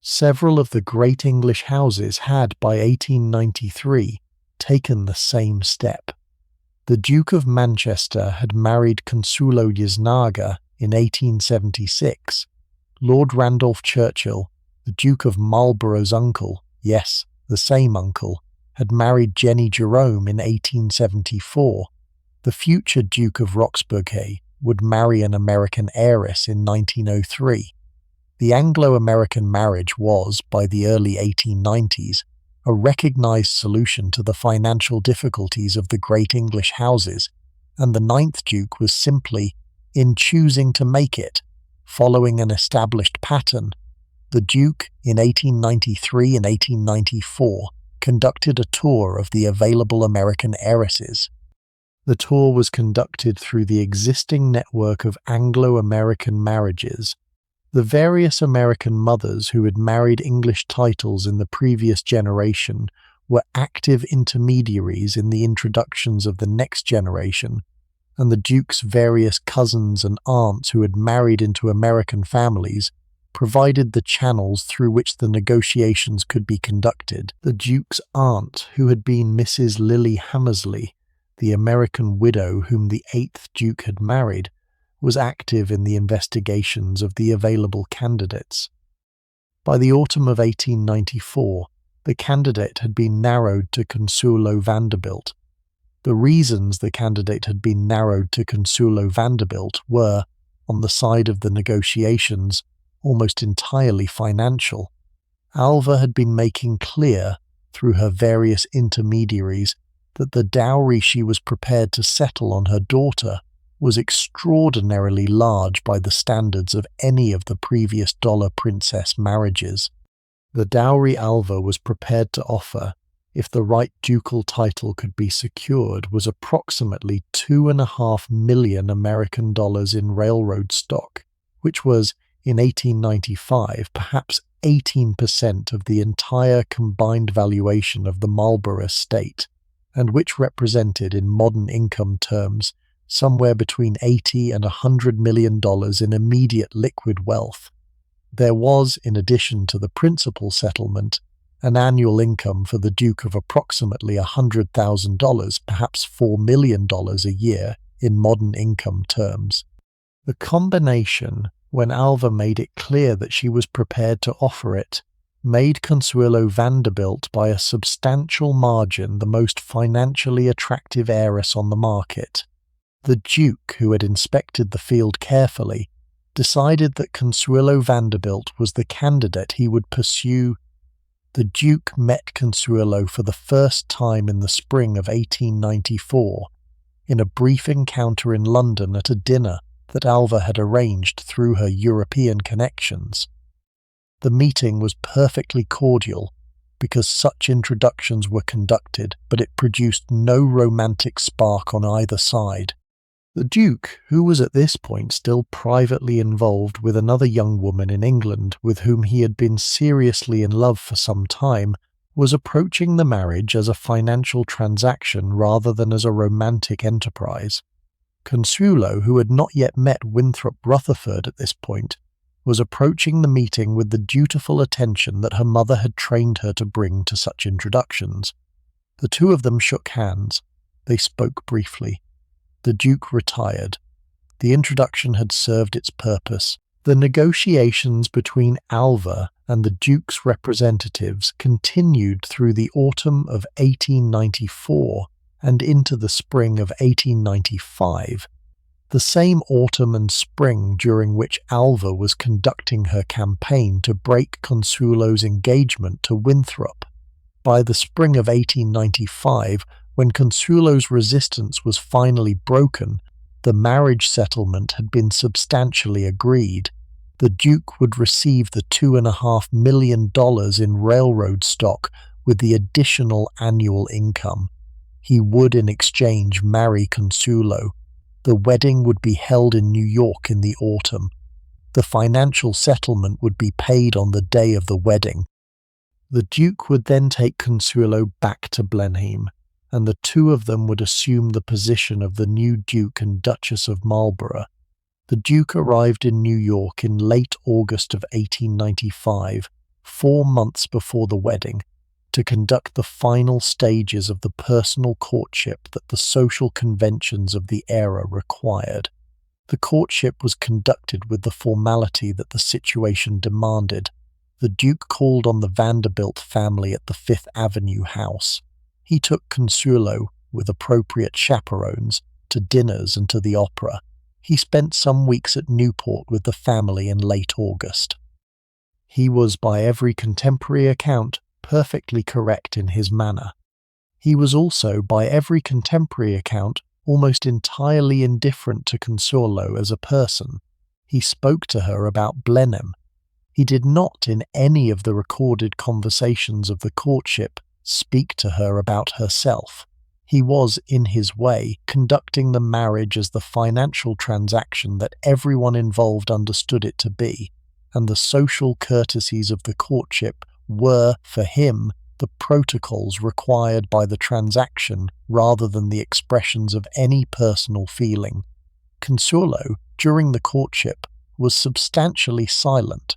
A: Several of the great English houses had, by 1893, taken the same step. The Duke of Manchester had married Consuelo Yznaga in 1876. Lord Randolph Churchill, the Duke of Marlborough's uncle, yes, the same uncle, had married Jenny Jerome in 1874. The future Duke of Roxburghe would marry an American heiress in 1903. The Anglo-American marriage was, by the early 1890s, a recognised solution to the financial difficulties of the great English houses, and the 9th Duke was simply, in choosing to make it, following an established pattern. The Duke, in 1893 and 1894, conducted a tour of the available American heiresses. The tour was conducted through the existing network of Anglo-American marriages. The various American mothers who had married English titles in the previous generation were active intermediaries in the introductions of the next generation, and the Duke's various cousins and aunts who had married into American families provided the channels through which the negotiations could be conducted. The Duke's aunt, who had been Mrs. Lily Hammersley, the American widow whom the 8th Duke had married, was active in the investigations of the available candidates. By the autumn of 1894, the candidate had been narrowed to Consuelo Vanderbilt. The reasons the candidate had been narrowed to Consuelo Vanderbilt were, on the side of the negotiations, almost entirely financial. Alva had been making clear, through her various intermediaries, that the dowry she was prepared to settle on her daughter was extraordinarily large by the standards of any of the previous dollar princess marriages. The dowry Alva was prepared to offer, if the right ducal title could be secured, was approximately $2.5 million American dollars in railroad stock, which was, in 1895, perhaps 18% of the entire combined valuation of the Marlborough estate, and which represented, in modern income terms, somewhere between $80 and $100 million in immediate liquid wealth. There was, in addition to the principal settlement, an annual income for the Duke of approximately $100,000, perhaps $4 million a year in modern income terms. The combination, when Alva made it clear that she was prepared to offer it, made Consuelo Vanderbilt by a substantial margin the most financially attractive heiress on the market. The Duke, who had inspected the field carefully, decided that Consuelo Vanderbilt was the candidate he would pursue. The Duke met Consuelo for the first time in the spring of 1894, in a brief encounter in London at a dinner that Alva had arranged through her European connections. The meeting was perfectly cordial, because such introductions were conducted, but it produced no romantic spark on either side. The Duke, who was at this point still privately involved with another young woman in England with whom he had been seriously in love for some time, was approaching the marriage as a financial transaction rather than as a romantic enterprise. Consuelo, who had not yet met Winthrop Rutherford at this point, was approaching the meeting with the dutiful attention that her mother had trained her to bring to such introductions. The two of them shook hands. They spoke briefly. The Duke retired. The introduction had served its purpose. The negotiations between Alva and the Duke's representatives continued through the autumn of 1894 and into the spring of 1895, the same autumn and spring during which Alva was conducting her campaign to break Consuelo's engagement to Winthrop. By the spring of 1895, when Consuelo's resistance was finally broken, the marriage settlement had been substantially agreed. The Duke would receive the $2.5 million in railroad stock with the additional annual income. He would in exchange marry Consuelo. The wedding would be held in New York in the autumn. The financial settlement would be paid on the day of the wedding. The Duke would then take Consuelo back to Blenheim, and the two of them would assume the position of the new Duke and Duchess of Marlborough. The Duke arrived in New York in late August of 1895, 4 months before the wedding, to conduct the final stages of the personal courtship that the social conventions of the era required. The courtship was conducted with the formality that the situation demanded. The Duke called on the Vanderbilt family at the Fifth Avenue house. He took Consuelo, with appropriate chaperones, to dinners and to the opera. He spent some weeks at Newport with the family in late August. He was, by every contemporary account, perfectly correct in his manner. He was also, by every contemporary account, almost entirely indifferent to Consuelo as a person. He spoke to her about Blenheim. He did not, in any of the recorded conversations of the courtship, speak to her about herself. He was, in his way, conducting the marriage as the financial transaction that everyone involved understood it to be, and the social courtesies of the courtship were, for him, the protocols required by the transaction rather than the expressions of any personal feeling. Consuelo, during the courtship, was substantially silent.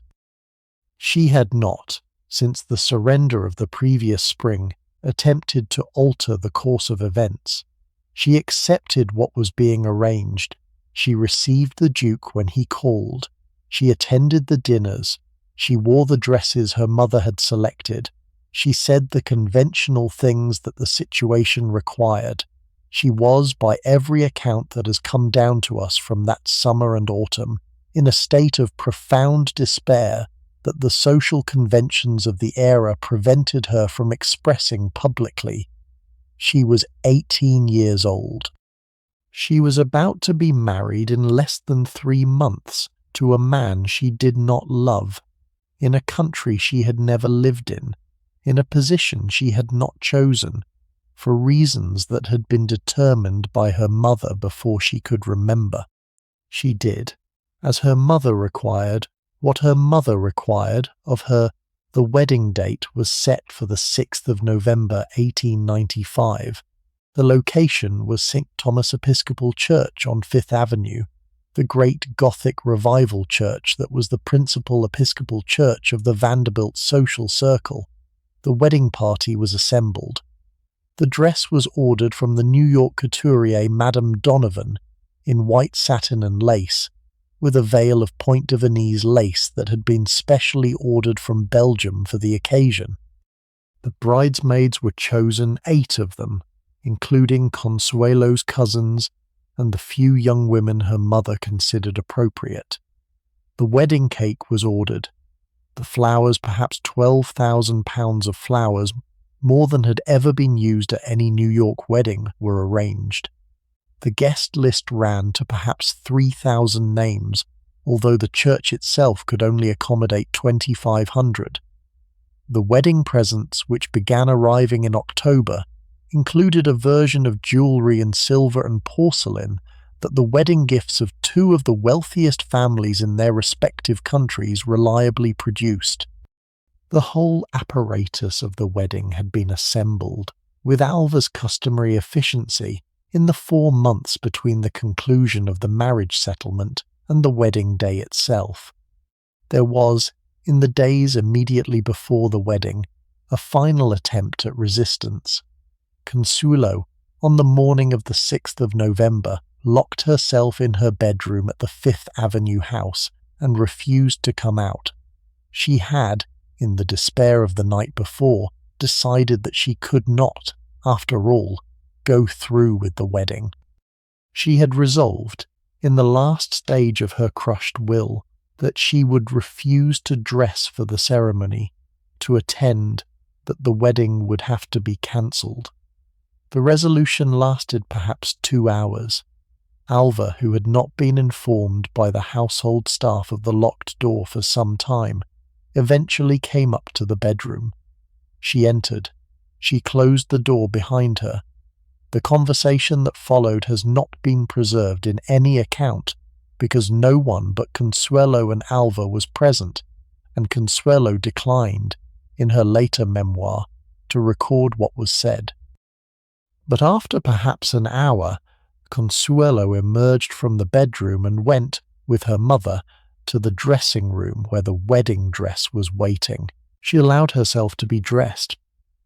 A: She had not, since the surrender of the previous spring, attempted to alter the course of events. She accepted what was being arranged. She received the Duke when he called. She attended the dinners. She wore the dresses her mother had selected. She said the conventional things that the situation required. She was, by every account that has come down to us from that summer and autumn, in a state of profound despair that the social conventions of the era prevented her from expressing publicly. She was 18 years old. She was about to be married in less than 3 months to a man she did not love, in a country she had never lived in a position she had not chosen, for reasons that had been determined by her mother before she could remember. She did, as her mother required, what her mother required of her. The wedding date was set for the 6th of November 1895. The location was St. Thomas Episcopal Church on Fifth Avenue, the great Gothic revival church that was the principal Episcopal church of the Vanderbilt social circle. The wedding party was assembled. The dress was ordered from the New York couturier Madame Donovan, in white satin and lace, with a veil of Point de Venise lace that had been specially ordered from Belgium for the occasion. The bridesmaids were chosen, 8 of them, including Consuelo's cousins and the few young women her mother considered appropriate. The wedding cake was ordered. The flowers, perhaps 12,000 pounds of flowers, more than had ever been used at any New York wedding, were arranged. The guest list ran to perhaps 3,000 names, although the church itself could only accommodate 2,500. The wedding presents, which began arriving in October, included a version of jewellery in silver and porcelain that the wedding gifts of 2 of the wealthiest families in their respective countries reliably produced. The whole apparatus of the wedding had been assembled, with Alva's customary efficiency, in the 4 months between the conclusion of the marriage settlement and the wedding day itself. There was, in the days immediately before the wedding, a final attempt at resistance. Consuelo, on the morning of the 6th of November, locked herself in her bedroom at the Fifth Avenue house and refused to come out. She had, in the despair of the night before, decided that she could not, after all, go through with the wedding. She had resolved, in the last stage of her crushed will, that she would refuse to dress for the ceremony, to attend, that the wedding would have to be cancelled. The resolution lasted perhaps 2 hours. Alva, who had not been informed by the household staff of the locked door for some time, eventually came up to the bedroom. She entered. She closed the door behind her. The conversation that followed has not been preserved in any account because no one but Consuelo and Alva was present, and Consuelo declined, in her later memoir, to record what was said. But after perhaps an hour, Consuelo emerged from the bedroom and went, with her mother, to the dressing room where the wedding dress was waiting. She allowed herself to be dressed.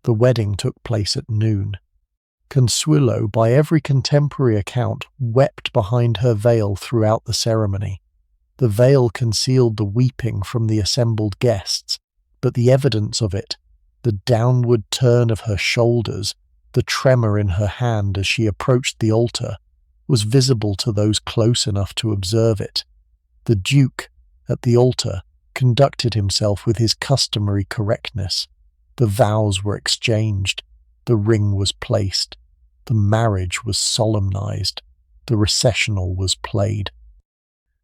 A: The wedding took place at noon. Consuelo, by every contemporary account, wept behind her veil throughout the ceremony. The veil concealed the weeping from the assembled guests, but the evidence of it, the downward turn of her shoulders, the tremor in her hand as she approached the altar, was visible to those close enough to observe it. The Duke, at the altar, conducted himself with his customary correctness. The vows were exchanged. The ring was placed. The marriage was solemnized. The recessional was played.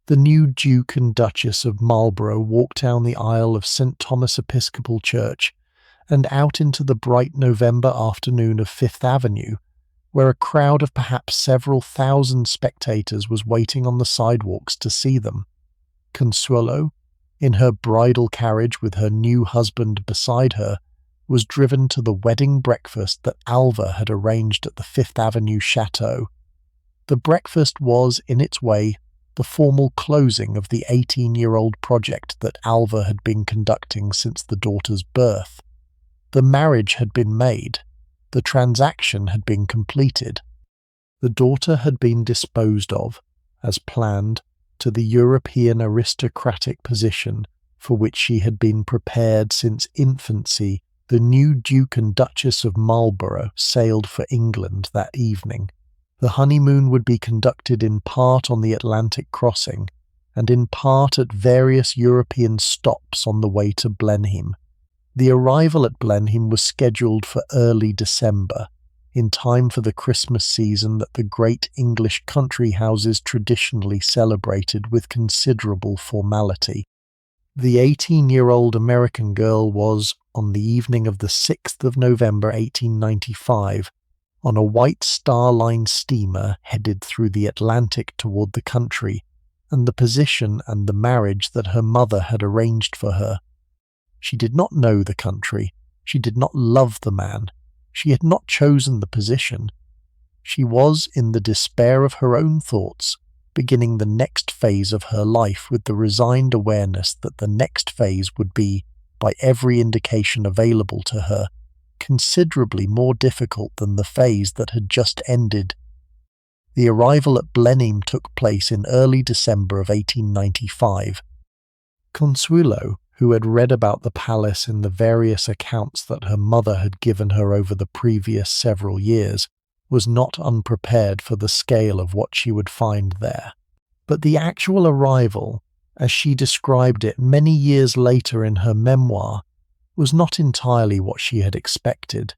A: The new Duke and Duchess of Marlborough walked down the aisle of St. Thomas Episcopal Church and out into the bright November afternoon of Fifth Avenue, where a crowd of perhaps several thousand spectators was waiting on the sidewalks to see them. Consuelo, in her bridal carriage with her new husband beside her, was driven to the wedding breakfast that Alva had arranged at the Fifth Avenue chateau. The breakfast was, in its way, the formal closing of the 18-year-old project that Alva had been conducting since the daughter's birth. The marriage had been made. The transaction had been completed. The daughter had been disposed of, as planned, to the European aristocratic position for which she had been prepared since infancy. The new Duke and Duchess of Marlborough sailed for England that evening. The honeymoon would be conducted in part on the Atlantic crossing, and in part at various European stops on the way to Blenheim. The arrival at Blenheim was scheduled for early December, in time for the Christmas season that the great English country houses traditionally celebrated with considerable formality. The 18-year-old American girl was, on the evening of the 6th of November 1895, on a White Star Line steamer headed through the Atlantic toward the country, and the position and the marriage that her mother had arranged for her. She did not know the country. She did not love the man. She had not chosen the position. She was, in the despair of her own thoughts, beginning the next phase of her life with the resigned awareness that the next phase would be, by every indication available to her, considerably more difficult than the phase that had just ended. The arrival at Blenheim took place in early December of 1895. Consuelo, who had read about the palace in the various accounts that her mother had given her over the previous several years, was not unprepared for the scale of what she would find there. But the actual arrival, as she described it many years later in her memoir, was not entirely what she had expected.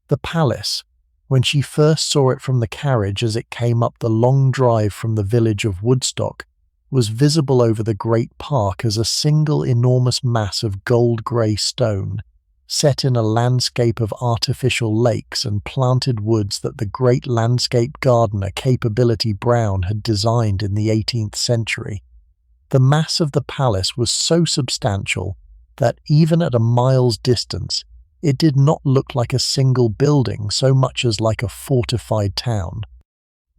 A: The palace, when she first saw it from the carriage as it came up the long drive from the village of Woodstock, was visible over the great park as a single enormous mass of gold-grey stone, set in a landscape of artificial lakes and planted woods that the great landscape gardener Capability Brown had designed in the 18th century. The mass of the palace was so substantial that even at a mile's distance, it did not look like a single building so much as like a fortified town.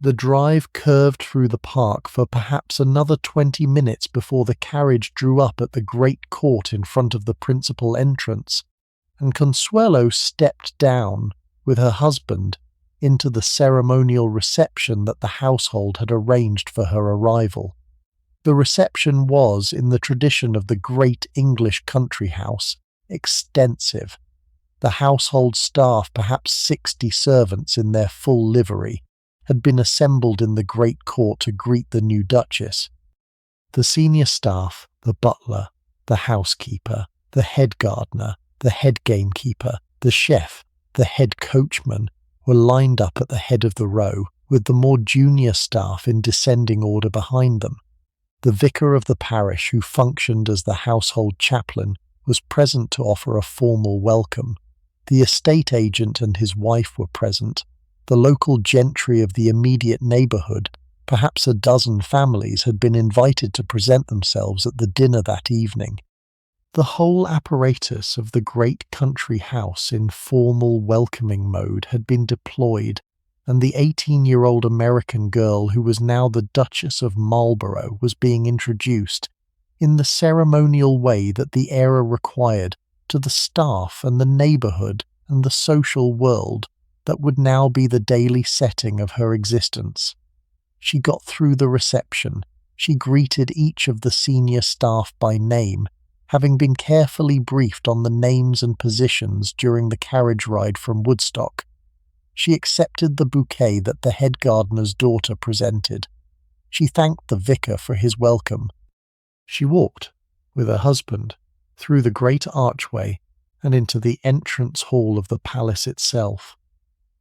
A: The drive curved through the park for perhaps another 20 minutes before the carriage drew up at the great court in front of the principal entrance, and Consuelo stepped down, with her husband, into the ceremonial reception that the household had arranged for her arrival. The reception was, in the tradition of the great English country house, extensive. The household staff, perhaps 60 servants in their full livery, had been assembled in the great court to greet the new duchess. The senior staff, the butler, the housekeeper, the head gardener, the head gamekeeper, the chef, the head coachman, were lined up at the head of the row, with the more junior staff in descending order behind them. The vicar of the parish, who functioned as the household chaplain, was present to offer a formal welcome. The estate agent and his wife were present. The local gentry of the immediate neighbourhood, perhaps a dozen families, had been invited to present themselves at the dinner that evening. The whole apparatus of the great country house in formal welcoming mode had been deployed, and the 18-year-old American girl who was now the Duchess of Marlborough was being introduced, in the ceremonial way that the era required, to the staff and the neighbourhood and the social world that would now be the daily setting of her existence. She got through the reception. She greeted each of the senior staff by name, having been carefully briefed on the names and positions during the carriage ride from Woodstock. She accepted the bouquet that the head gardener's daughter presented. She thanked the vicar for his welcome. She walked, with her husband, through the great archway and into the entrance hall of the palace itself.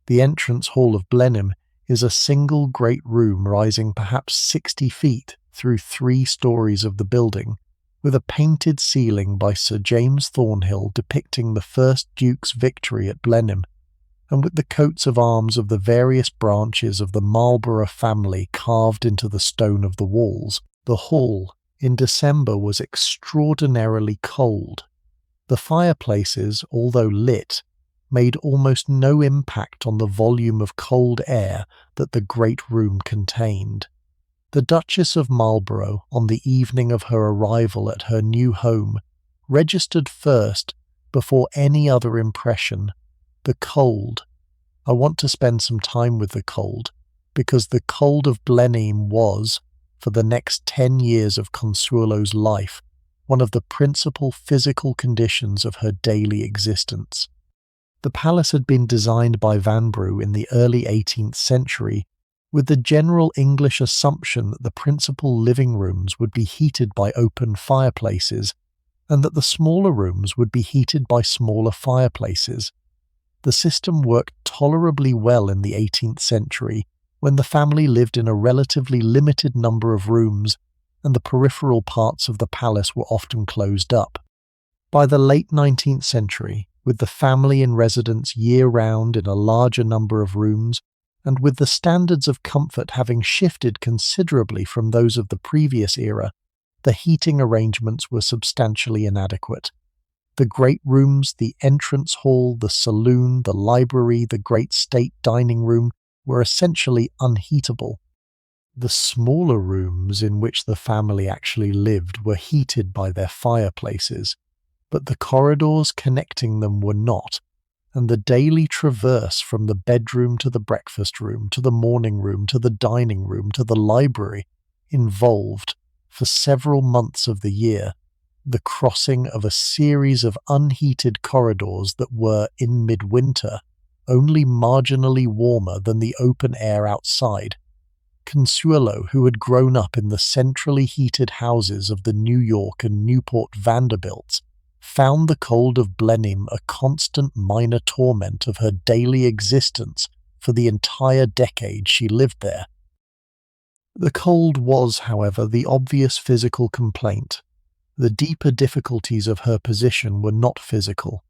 A: The entrance hall of Blenheim is a single great room rising perhaps 60 feet through 3 stories of the building, with a painted ceiling by Sir James Thornhill depicting the first Duke's victory at Blenheim, and with the coats of arms of the various branches of the Marlborough family carved into the stone of the walls. The hall, in December, was extraordinarily cold. The fireplaces, although lit, made almost no impact on the volume of cold air that the great room contained. The Duchess of Marlborough, on the evening of her arrival at her new home, registered first, before any other impression, the cold. I want to spend some time with the cold, because the cold of Blenheim was, for the next 10 years of Consuelo's life, one of the principal physical conditions of her daily existence. The palace had been designed by Vanbrugh in the early 18th century, with the general English assumption that the principal living rooms would be heated by open fireplaces, and that the smaller rooms would be heated by smaller fireplaces. The system worked tolerably well in the 18th century, when the family lived in a relatively limited number of rooms, and the peripheral parts of the palace were often closed up. By the late 19th century, with the family in residence year-round in a larger number of rooms, and with the standards of comfort having shifted considerably from those of the previous era, the heating arrangements were substantially inadequate. The great rooms, the entrance hall, the saloon, the library, the great state dining room were essentially unheatable. The smaller rooms in which the family actually lived were heated by their fireplaces, but the corridors connecting them were not, and the daily traverse from the bedroom to the breakfast room, to the morning room, to the dining room, to the library, involved, for several months of the year, the crossing of a series of unheated corridors that were, in midwinter, only marginally warmer than the open air outside. Consuelo, who had grown up in the centrally heated houses of the New York and Newport Vanderbilts, found the cold of Blenheim a constant minor torment of her daily existence for the entire decade she lived there. The cold was, however, the obvious physical complaint. The deeper difficulties of her position were not physical.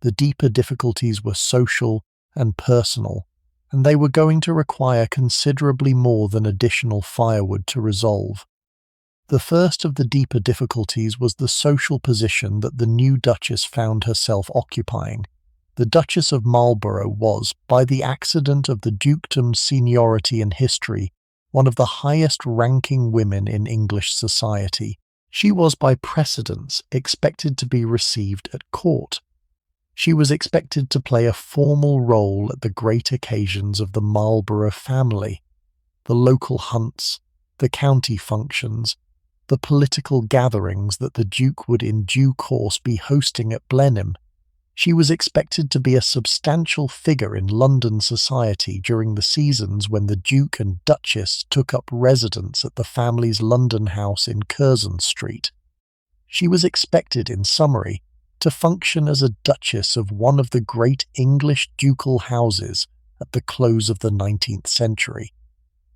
A: The deeper difficulties were social and personal, and they were going to require considerably more than additional firewood to resolve. The first of the deeper difficulties was the social position that the new Duchess found herself occupying. The Duchess of Marlborough was, by the accident of the dukedom's seniority in history, one of the highest-ranking women in English society. She was by precedence expected to be received at court. She was expected to play a formal role at the great occasions of the Marlborough family, the local hunts, the county functions, the political gatherings that the Duke would in due course be hosting at Blenheim. She was expected to be a substantial figure in London society during the seasons when the Duke and Duchess took up residence at the family's London house in Curzon Street. She was expected, in summary, to function as a duchess of one of the great English ducal houses at the close of the 19th century.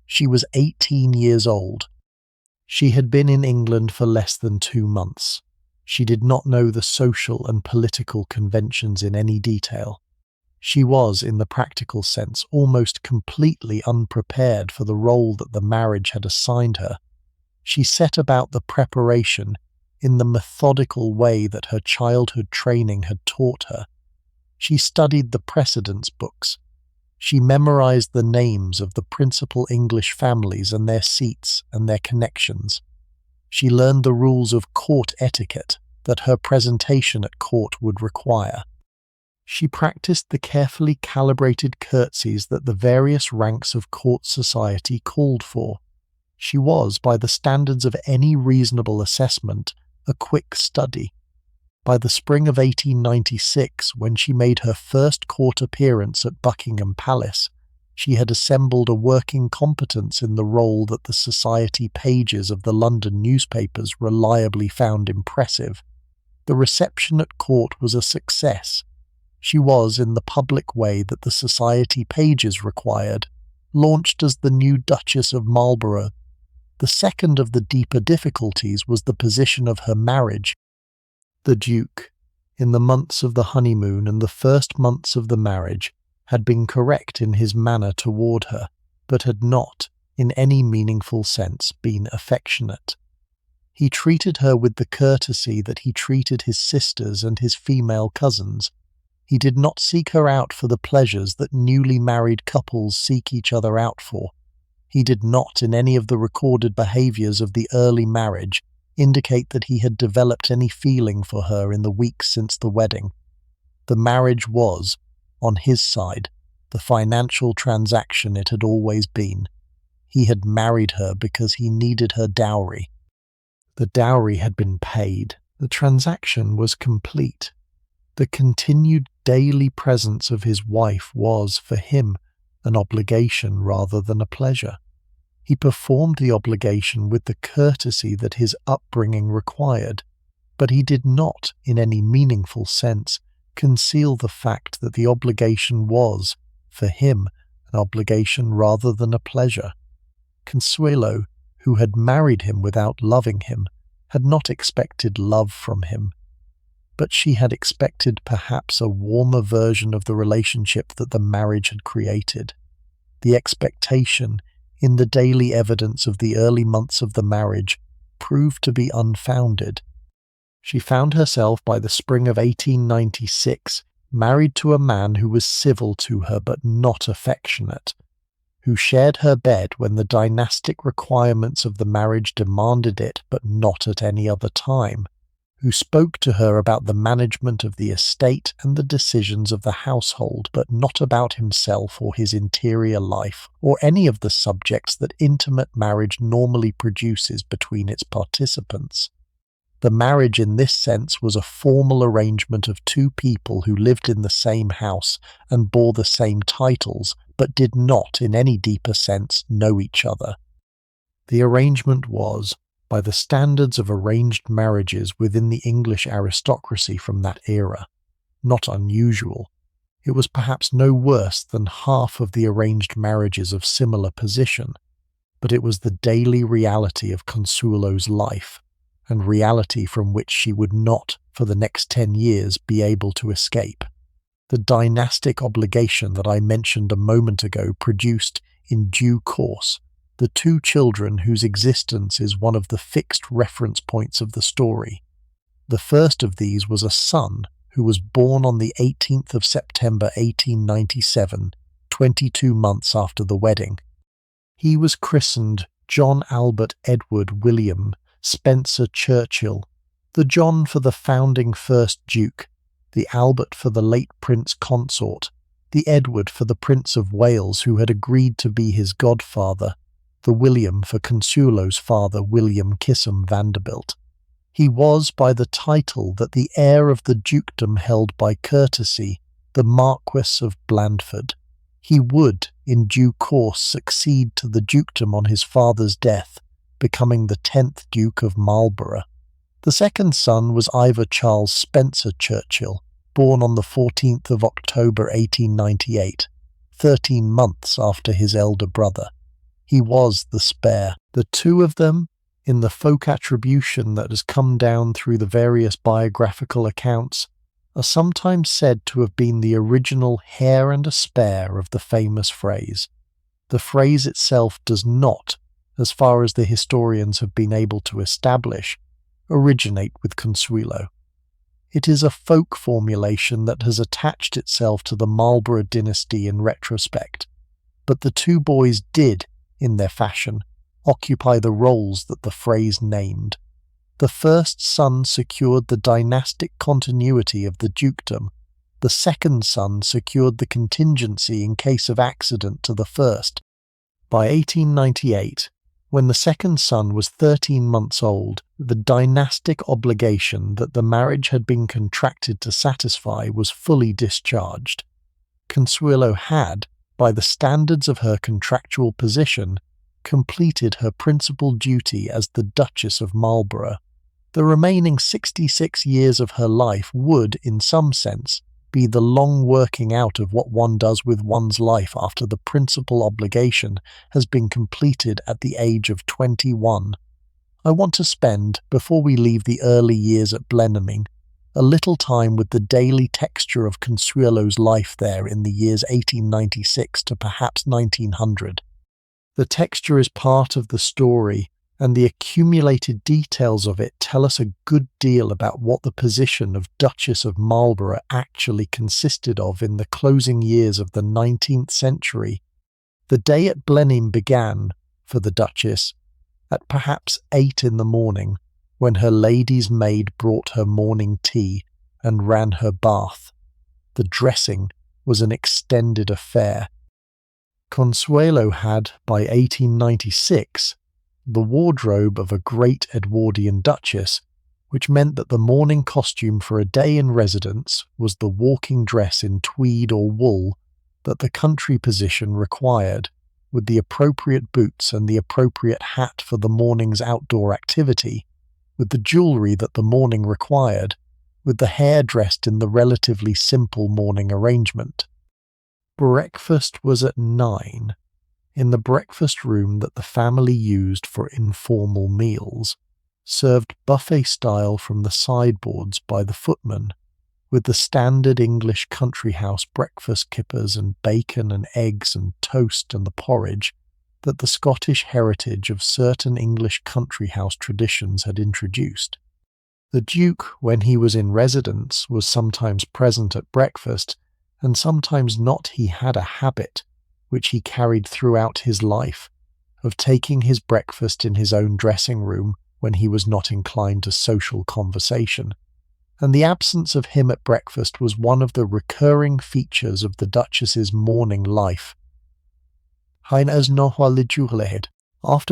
A: She was 18 years old. She had been in England for less than 2 months. She did not know the social and political conventions in any detail. She was, in the practical sense, almost completely unprepared for the role that the marriage had assigned her. She set about the preparation in the methodical way that her childhood training had taught her. She studied the precedence books. She memorized the names of the principal English families and their seats and their connections. She learned the rules of court etiquette that her presentation at court would require. She practiced the carefully calibrated curtsies that the various ranks of court society called for. She was, by the standards of any reasonable assessment, a quick study. By the spring of 1896, when she made her first court appearance at Buckingham Palace, she had assembled a working competence in the role that the society pages of the London newspapers reliably found impressive. The reception at court was a success. She was, in the public way that the society pages required, launched as the new Duchess of Marlborough. The second of the deeper difficulties was the position of her marriage. The Duke, in the months of the honeymoon and the first months of the marriage, had been correct in his manner toward her, but had not, in any meaningful sense, been affectionate. He treated her with the courtesy that he treated his sisters and his female cousins. He did not seek her out for the pleasures that newly married couples seek each other out for. He did not, in any of the recorded behaviours of the early marriage, indicate that he had developed any feeling for her in the weeks since the wedding. The marriage was, on his side, the financial transaction it had always been. He had married her because he needed her dowry. The dowry had been paid. The transaction was complete. The continued daily presence of his wife was, for him, an obligation rather than a pleasure. He performed the obligation with the courtesy that his upbringing required, but he did not, in any meaningful sense, conceal the fact that the obligation was, for him, an obligation rather than a pleasure. Consuelo, who had married him without loving him, had not expected love from him, but she had expected perhaps a warmer version of the relationship that the marriage had created. The expectation, in the daily evidence of the early months of the marriage, proved to be unfounded. She found herself by the spring of 1896 married to a man who was civil to her but not affectionate, who shared her bed when the dynastic requirements of the marriage demanded it but not at any other time, who spoke to her about the management of the estate and the decisions of the household, but not about himself or his interior life, or any of the subjects that intimate marriage normally produces between its participants. The marriage in this sense was a formal arrangement of two people who lived in the same house and bore the same titles, but did not, in any deeper sense, know each other. The arrangement was, by the standards of arranged marriages within the English aristocracy from that era, not unusual. It was perhaps no worse than half of the arranged marriages of similar position, but it was the daily reality of Consuelo's life, and reality from which she would not, for the next 10 years, be able to escape. The dynastic obligation that I mentioned a moment ago produced, in due course, the two children whose existence is one of the fixed reference points of the story. The first of these was a son who was born on the 18th of September 1897, 22 months after the wedding. He was christened John Albert Edward William Spencer Churchill, the John for the founding first Duke, the Albert for the late Prince Consort, the Edward for the Prince of Wales who had agreed to be his godfather, the William for Consuelo's father, William Kissam Vanderbilt. He was, by the title that the heir of the dukedom held by courtesy, the Marquess of Blandford. He would, in due course, succeed to the dukedom on his father's death, becoming the 10th Duke of Marlborough. The second son was Ivor Charles Spencer Churchill, born on the 14th of October 1898, 13 months after his elder brother. He was the spare. The two of them, in the folk attribution that has come down through the various biographical accounts, are sometimes said to have been the original heir and a spare of the famous phrase. The phrase itself does not, as far as the historians have been able to establish, originate with Consuelo. It is a folk formulation that has attached itself to the Marlborough dynasty in retrospect, but the two boys did, in their fashion, occupy the roles that the phrase named. The first son secured the dynastic continuity of the dukedom. The second son secured the contingency in case of accident to the first. By 1898, when the second son was 13 months old, the dynastic obligation that the marriage had been contracted to satisfy was fully discharged. Consuelo had, by the standards of her contractual position, completed her principal duty as the Duchess of Marlborough. The remaining 66 years of her life would, in some sense, be the long working out of what one does with one's life after the principal obligation has been completed at the age of 21. I want to spend, before we leave the early years at Blenheim, a little time with the daily texture of Consuelo's life there in the years 1896 to perhaps 1900. The texture is part of the story, and the accumulated details of it tell us a good deal about what the position of Duchess of Marlborough actually consisted of in the closing years of the 19th century. The day at Blenheim began, for the Duchess, at perhaps 8 in the morning, when her lady's maid brought her morning tea and ran her bath. The dressing was an extended affair. Consuelo had, by 1896, the wardrobe of a great Edwardian duchess, which meant that the morning costume for a day in residence was the walking dress in tweed or wool that the country position required, with the appropriate boots and the appropriate hat for the morning's outdoor activity, with the jewellery that the morning required, with the hair dressed in the relatively simple morning arrangement. Breakfast was at 9, in the breakfast room that the family used for informal meals, served buffet-style from the sideboards by the footman, with the standard English country house breakfast kippers and bacon and eggs and toast and the porridge that the Scottish heritage of certain English country house traditions had introduced. The Duke, when he was in residence, was sometimes present at breakfast, and sometimes not. He had a habit, which he carried throughout his life, of taking his breakfast in his own dressing room when he was not inclined to social conversation, and the absence of him at breakfast was one of the recurring features of the Duchess's morning life. After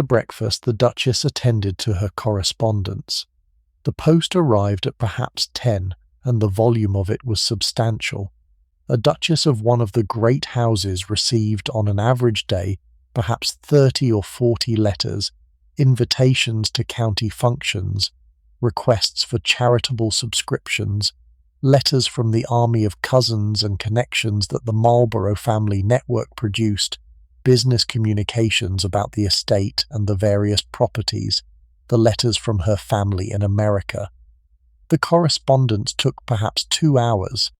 A: breakfast, the Duchess attended to her correspondence. The post arrived at perhaps 10, and the volume of it was substantial. A duchess of one of the great houses received on an average day perhaps 30 or 40 letters, invitations to county functions, requests for charitable subscriptions, letters from the army of cousins and connections that the Marlborough family network produced, business communications about the estate and the various properties, the letters from her family in America. The correspondence took perhaps 2 hours.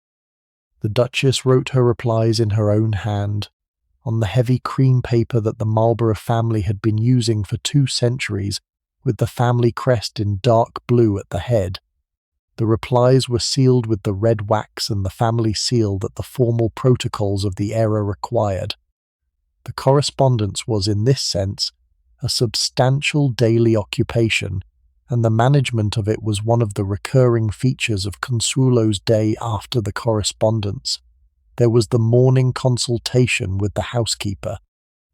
A: The Duchess wrote her replies in her own hand, on the heavy cream paper that the Marlborough family had been using for 2 centuries, with the family crest in dark blue at the head. The replies were sealed with the red wax and the family seal that the formal protocols of the era required. The correspondence was, in this sense, a substantial daily occupation, and the management of it was one of the recurring features of Consuelo's day after the correspondence. There was the morning consultation with the housekeeper,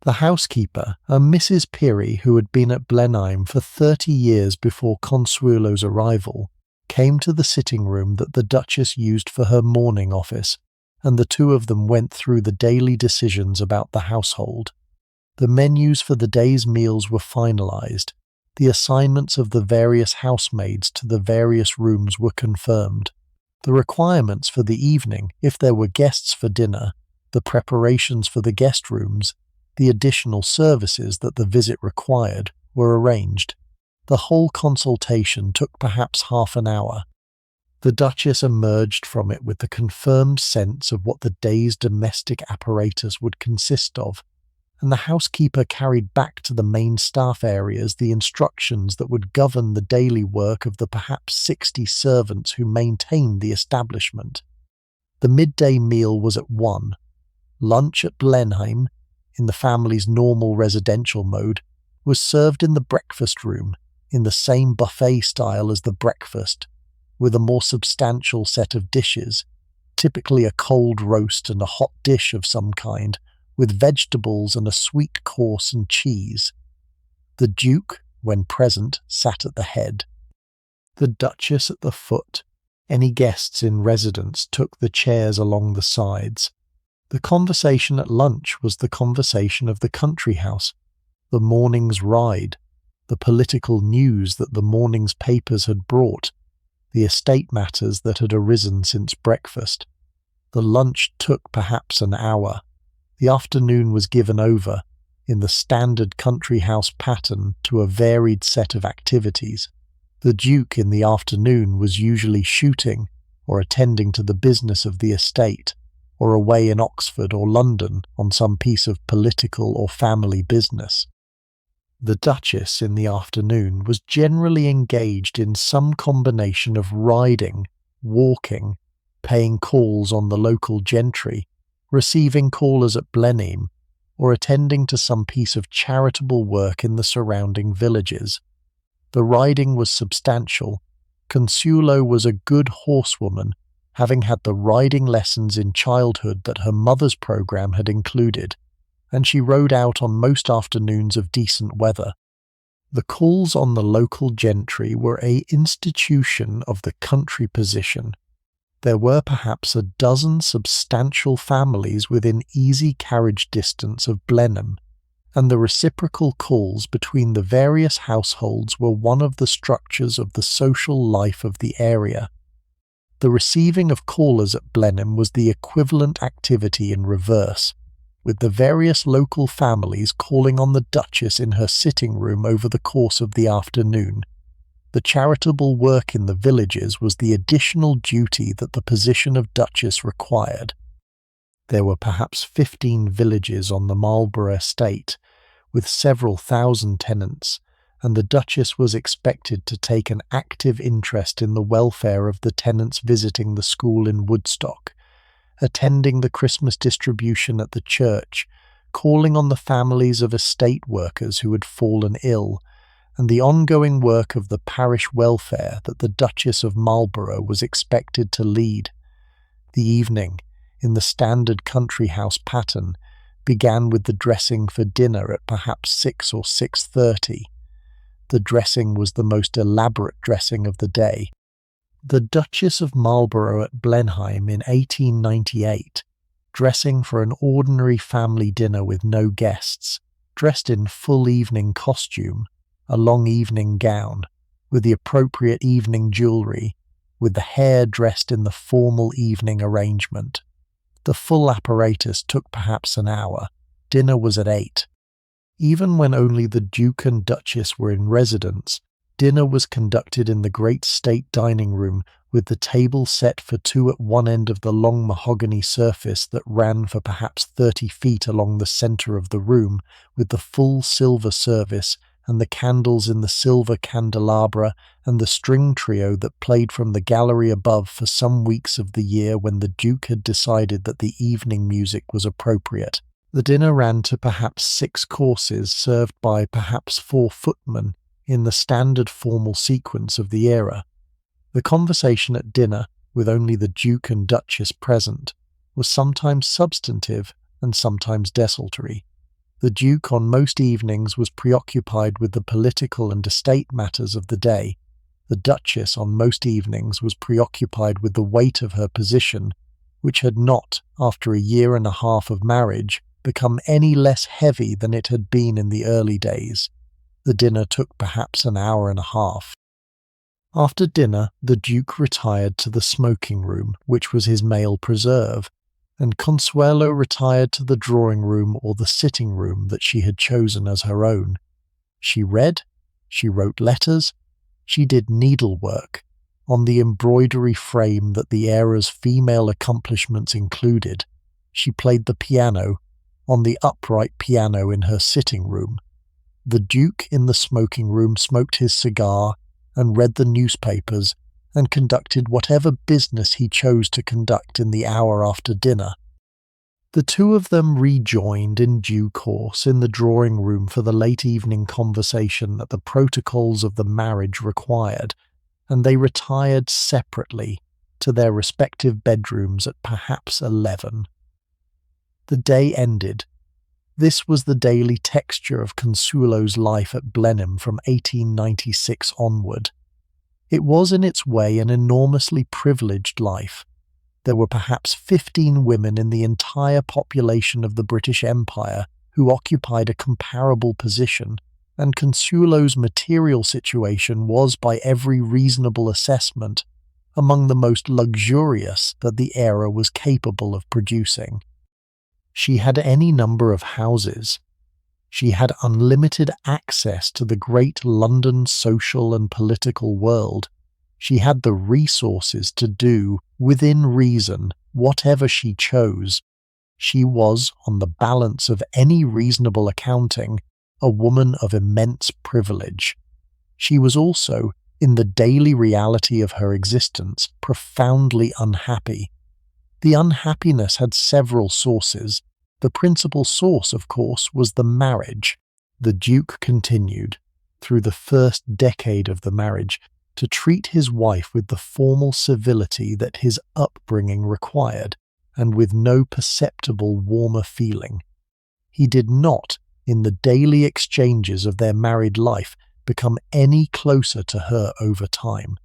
A: The housekeeper, a Mrs. Peary who had been at Blenheim for 30 years before Consuelo's arrival, came to the sitting room that the Duchess used for her morning office, and the two of them went through the daily decisions about the household. The menus for the day's meals were finalised. The assignments of the various housemaids to the various rooms were confirmed. The requirements for the evening, if there were guests for dinner, the preparations for the guest rooms, the additional services that the visit required, were arranged. The whole consultation took perhaps half an hour. The Duchess emerged from it with the confirmed sense of what the day's domestic apparatus would consist of, and the housekeeper carried back to the main staff areas the instructions that would govern the daily work of the perhaps 60 servants who maintained the establishment. The midday meal was at 1. Lunch at Blenheim, in the family's normal residential mode, was served in the breakfast room, in the same buffet style as the breakfast, with a more substantial set of dishes, typically a cold roast and a hot dish of some kind, with vegetables and a sweet course and cheese. The Duke, when present, sat at the head, the Duchess at the foot. Any guests in residence took the chairs along the sides. The conversation at lunch was the conversation of the country house, the morning's ride, the political news that the morning's papers had brought, the estate matters that had arisen since breakfast. The lunch took perhaps an hour. The afternoon was given over, in the standard country house pattern, to a varied set of activities. The Duke in the afternoon was usually shooting, or attending to the business of the estate, or away in Oxford or London on some piece of political or family business. The Duchess in the afternoon was generally engaged in some combination of riding, walking, paying calls on the local gentry, receiving callers at Blenheim, or attending to some piece of charitable work in the surrounding villages. The riding was substantial. Consuelo was a good horsewoman, having had the riding lessons in childhood that her mother's programme had included, and she rode out on most afternoons of decent weather. The calls on the local gentry were an institution of the country position. There were perhaps a dozen substantial families within easy carriage distance of Blenheim, and the reciprocal calls between the various households were one of the structures of the social life of the area. The receiving of callers at Blenheim was the equivalent activity in reverse, with the various local families calling on the Duchess in her sitting room over the course of the afternoon. The charitable work in the villages was the additional duty that the position of Duchess required. There were perhaps 15 villages on the Marlborough estate, with several thousand tenants, and the Duchess was expected to take an active interest in the welfare of the tenants visiting the school in Woodstock, attending the Christmas distribution at the church, calling on the families of estate workers who had fallen ill, and the ongoing work of the parish welfare that the Duchess of Marlborough was expected to lead. The evening, in the standard country house pattern, began with the dressing for dinner at perhaps 6 or 6:30. The dressing was the most elaborate dressing of the day. The Duchess of Marlborough at Blenheim in 1898, dressing for an ordinary family dinner with no guests, dressed in full evening costume, a long evening gown, with the appropriate evening jewellery, with the hair dressed in the formal evening arrangement. The full apparatus took perhaps an hour. Dinner was at 8. Even when only the Duke and Duchess were in residence, dinner was conducted in the great state dining room, with the table set for two at one end of the long mahogany surface that ran for perhaps 30 feet along the centre of the room, with the full silver service and the candles in the silver candelabra and the string trio that played from the gallery above for some weeks of the year when the Duke had decided that the evening music was appropriate. The dinner ran to perhaps 6 courses served by perhaps 4 footmen in the standard formal sequence of the era. The conversation at dinner, with only the Duke and Duchess present, was sometimes substantive and sometimes desultory. The Duke on most evenings was preoccupied with the political and estate matters of the day. The Duchess on most evenings was preoccupied with the weight of her position, which had not, after a year and a half of marriage, become any less heavy than it had been in the early days. The dinner took perhaps an hour and a half. After dinner, the Duke retired to the smoking room, which was his male preserve, and Consuelo retired to the drawing room or the sitting room that she had chosen as her own. She read, she wrote letters, she did needlework on the embroidery frame that the era's female accomplishments included. She played the piano on the upright piano in her sitting room. The Duke in the smoking room smoked his cigar and read the newspapers and conducted whatever business he chose to conduct in the hour after dinner. The two of them rejoined in due course in the drawing room for the late evening conversation that the protocols of the marriage required, and they retired separately to their respective bedrooms at perhaps 11. The day ended. This was the daily texture of Consuelo's life at Blenheim from 1896 onward. It was in its way an enormously privileged life. There were perhaps 15 women in the entire population of the British Empire who occupied a comparable position, and Consuelo's material situation was, by every reasonable assessment, among the most luxurious that the era was capable of producing. She had any number of houses. She had unlimited access to the great London social and political world. She had the resources to do, within reason, whatever she chose. She was, on the balance of any reasonable accounting, a woman of immense privilege. She was also, in the daily reality of her existence, profoundly unhappy. The unhappiness had several sources. The principal source, of course, was the marriage. The Duke continued, through the first decade of the marriage, to treat his wife with the formal civility that his upbringing required, and with no perceptible warmer feeling. He did not, in the daily exchanges of their married life, become any closer to her over time.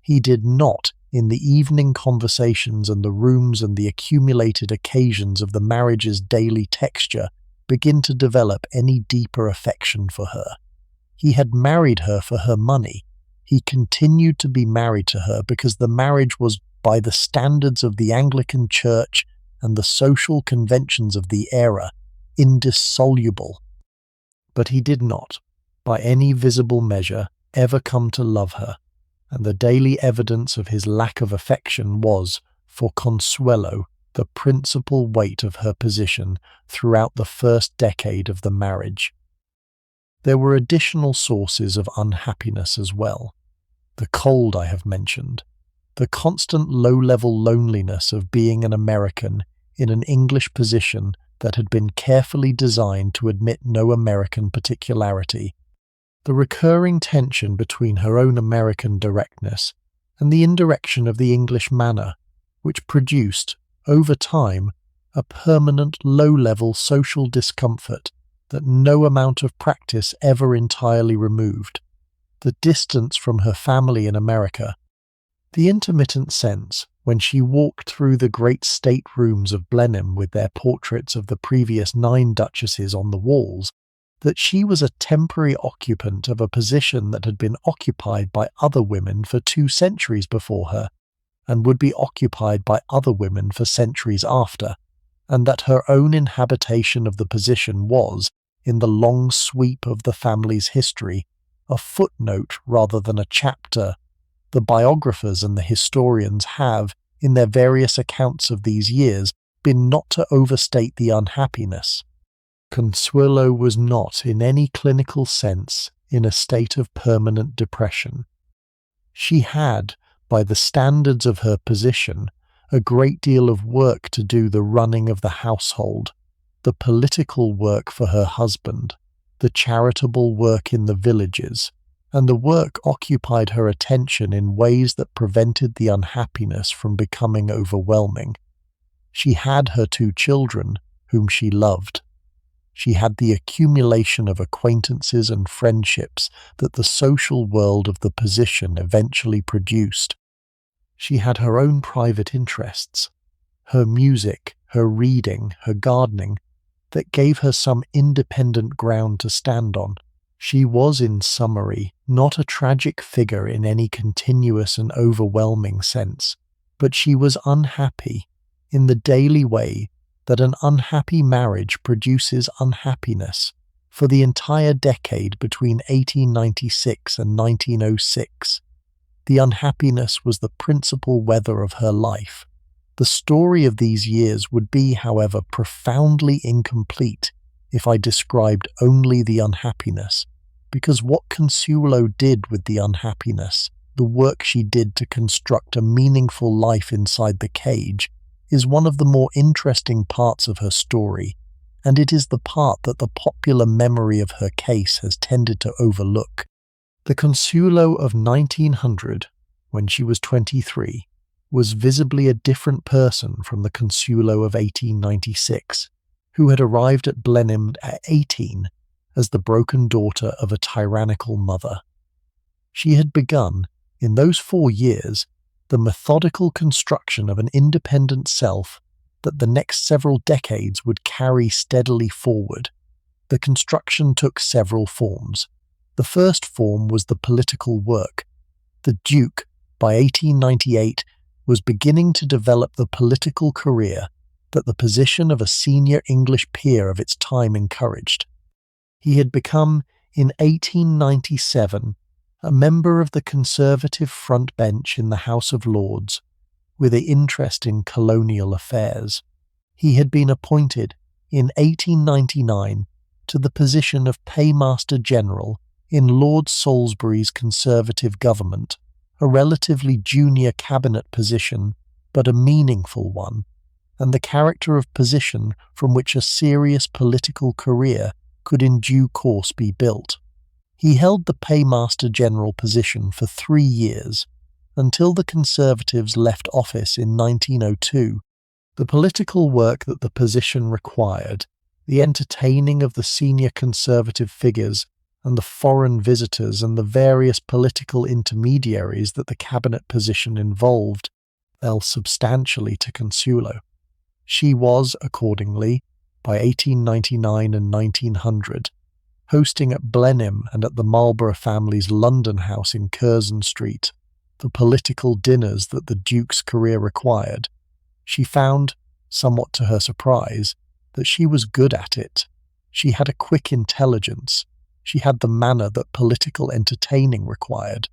A: He did not, in the evening conversations and the rooms and the accumulated occasions of the marriage's daily texture, begin to develop any deeper affection for her. He had married her for her money. He continued to be married to her because the marriage was, by the standards of the Anglican Church and the social conventions of the era, indissoluble. But he did not, by any visible measure, ever come to love her, and the daily evidence of his lack of affection was, for Consuelo, the principal weight of her position throughout the first decade of the marriage. There were additional sources of unhappiness as well. The cold I have mentioned, the constant low-level loneliness of being an American in an English position that had been carefully designed to admit no American particularity, the recurring tension between her own American directness and the indirection of the English manner, which produced, over time, a permanent low-level social discomfort that no amount of practice ever entirely removed, the distance from her family in America, the intermittent sense, when she walked through the great state rooms of Blenheim with their portraits of the previous 9 duchesses on the walls, that she was a temporary occupant of a position that had been occupied by other women for 2 centuries before her, and would be occupied by other women for centuries after, and that her own inhabitation of the position was, in the long sweep of the family's history, a footnote rather than a chapter. The biographers and the historians have, in their various accounts of these years, been not to overstate the unhappiness. Consuelo was not, in any clinical sense, in a state of permanent depression. She had, by the standards of her position, a great deal of work to do, the running of the household, the political work for her husband, the charitable work in the villages, and the work occupied her attention in ways that prevented the unhappiness from becoming overwhelming. She had her 2 children, whom she loved. She had the accumulation of acquaintances and friendships that the social world of the position eventually produced. She had her own private interests, her music, her reading, her gardening, that gave her some independent ground to stand on. She was, in summary, not a tragic figure in any continuous and overwhelming sense, but she was unhappy in the daily way that an unhappy marriage produces unhappiness. For the entire decade between 1896 and 1906, the unhappiness was the principal weather of her life. The story of these years would be, however, profoundly incomplete if I described only the unhappiness, because what Consuelo did with the unhappiness, the work she did to construct a meaningful life inside the cage, is one of the more interesting parts of her story, and it is the part that the popular memory of her case has tended to overlook. The Consuelo of 1900, when she was 23, was visibly a different person from the Consuelo of 1896, who had arrived at Blenheim at 18 as the broken daughter of a tyrannical mother. She had begun, in those 4 years, the methodical construction of an independent self that the next several decades would carry steadily forward. The construction took several forms. The first form was the political work. The Duke, by 1898, was beginning to develop the political career that the position of a senior English peer of its time encouraged. He had become, in 1897, a member of the Conservative front bench in the House of Lords, with an interest in colonial affairs. He had been appointed, in 1899, to the position of Paymaster General in Lord Salisbury's Conservative government, a relatively junior cabinet position, but a meaningful one, and the character of position from which a serious political career could in due course be built. He held the Paymaster General position for 3 years, until the Conservatives left office in 1902. The political work that the position required, the entertaining of the senior Conservative figures, and the foreign visitors and the various political intermediaries that the cabinet position involved, fell substantially to Consuelo. She was, accordingly, by 1899 and 1900, hosting at Blenheim and at the Marlborough family's London house in Curzon Street the political dinners that the Duke's career required. She found, somewhat to her surprise, that she was good at it. She had a quick intelligence. She had the manner that political entertaining required.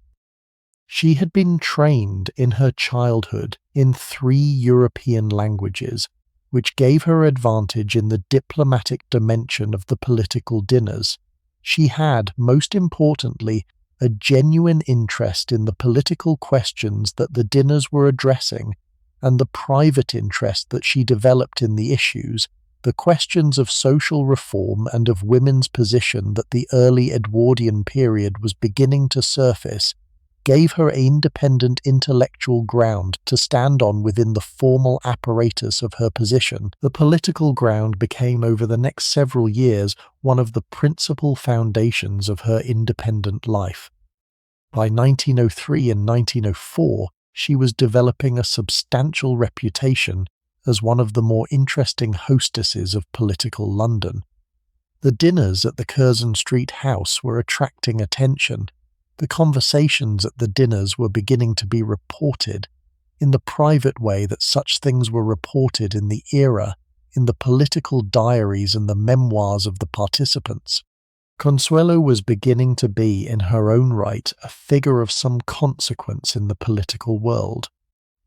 A: She had been trained in her childhood in 3 European languages, which gave her advantage in the diplomatic dimension of the political dinners. She had, most importantly, a genuine interest in the political questions that the dinners were addressing, and the private interest that she developed in the issues, the questions of social reform and of women's position that the early Edwardian period was beginning to surface, gave her independent intellectual ground to stand on within the formal apparatus of her position. The political ground became over the next several years one of the principal foundations of her independent life. By 1903 and 1904, she was developing a substantial reputation as one of the more interesting hostesses of political London. The dinners at the Curzon Street house were attracting attention. The conversations at the dinners were beginning to be reported, in the private way that such things were reported in the era, in the political diaries and the memoirs of the participants. Consuelo was beginning to be, in her own right, a figure of some consequence in the political world.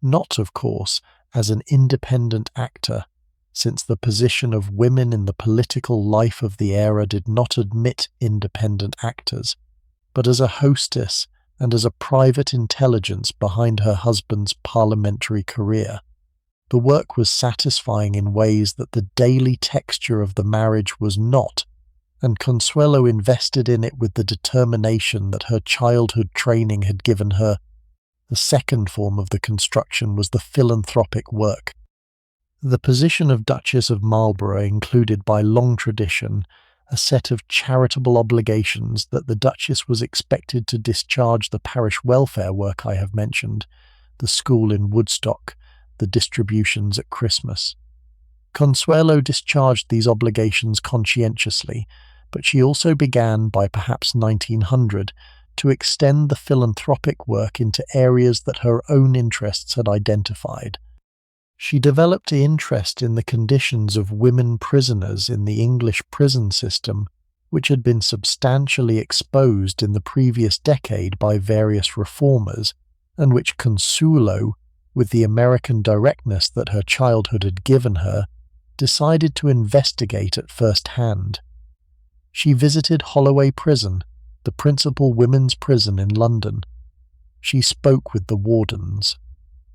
A: Not, of course, as an independent actor, since the position of women in the political life of the era did not admit independent actors, but as a hostess and as a private intelligence behind her husband's parliamentary career. The work was satisfying in ways that the daily texture of the marriage was not, and Consuelo invested in it with the determination that her childhood training had given her. The second form of the construction was the philanthropic work. The position of Duchess of Marlborough included by long tradition a set of charitable obligations that the Duchess was expected to discharge: the parish welfare work I have mentioned, the school in Woodstock, the distributions at Christmas. Consuelo discharged these obligations conscientiously, but she also began, by perhaps 1900, to extend the philanthropic work into areas that her own interests had identified. She developed an interest in the conditions of women prisoners in the English prison system, which had been substantially exposed in the previous decade by various reformers, and which Consuelo, with the American directness that her childhood had given her, decided to investigate at first hand. She visited Holloway Prison, the principal women's prison in London. She spoke with the wardens.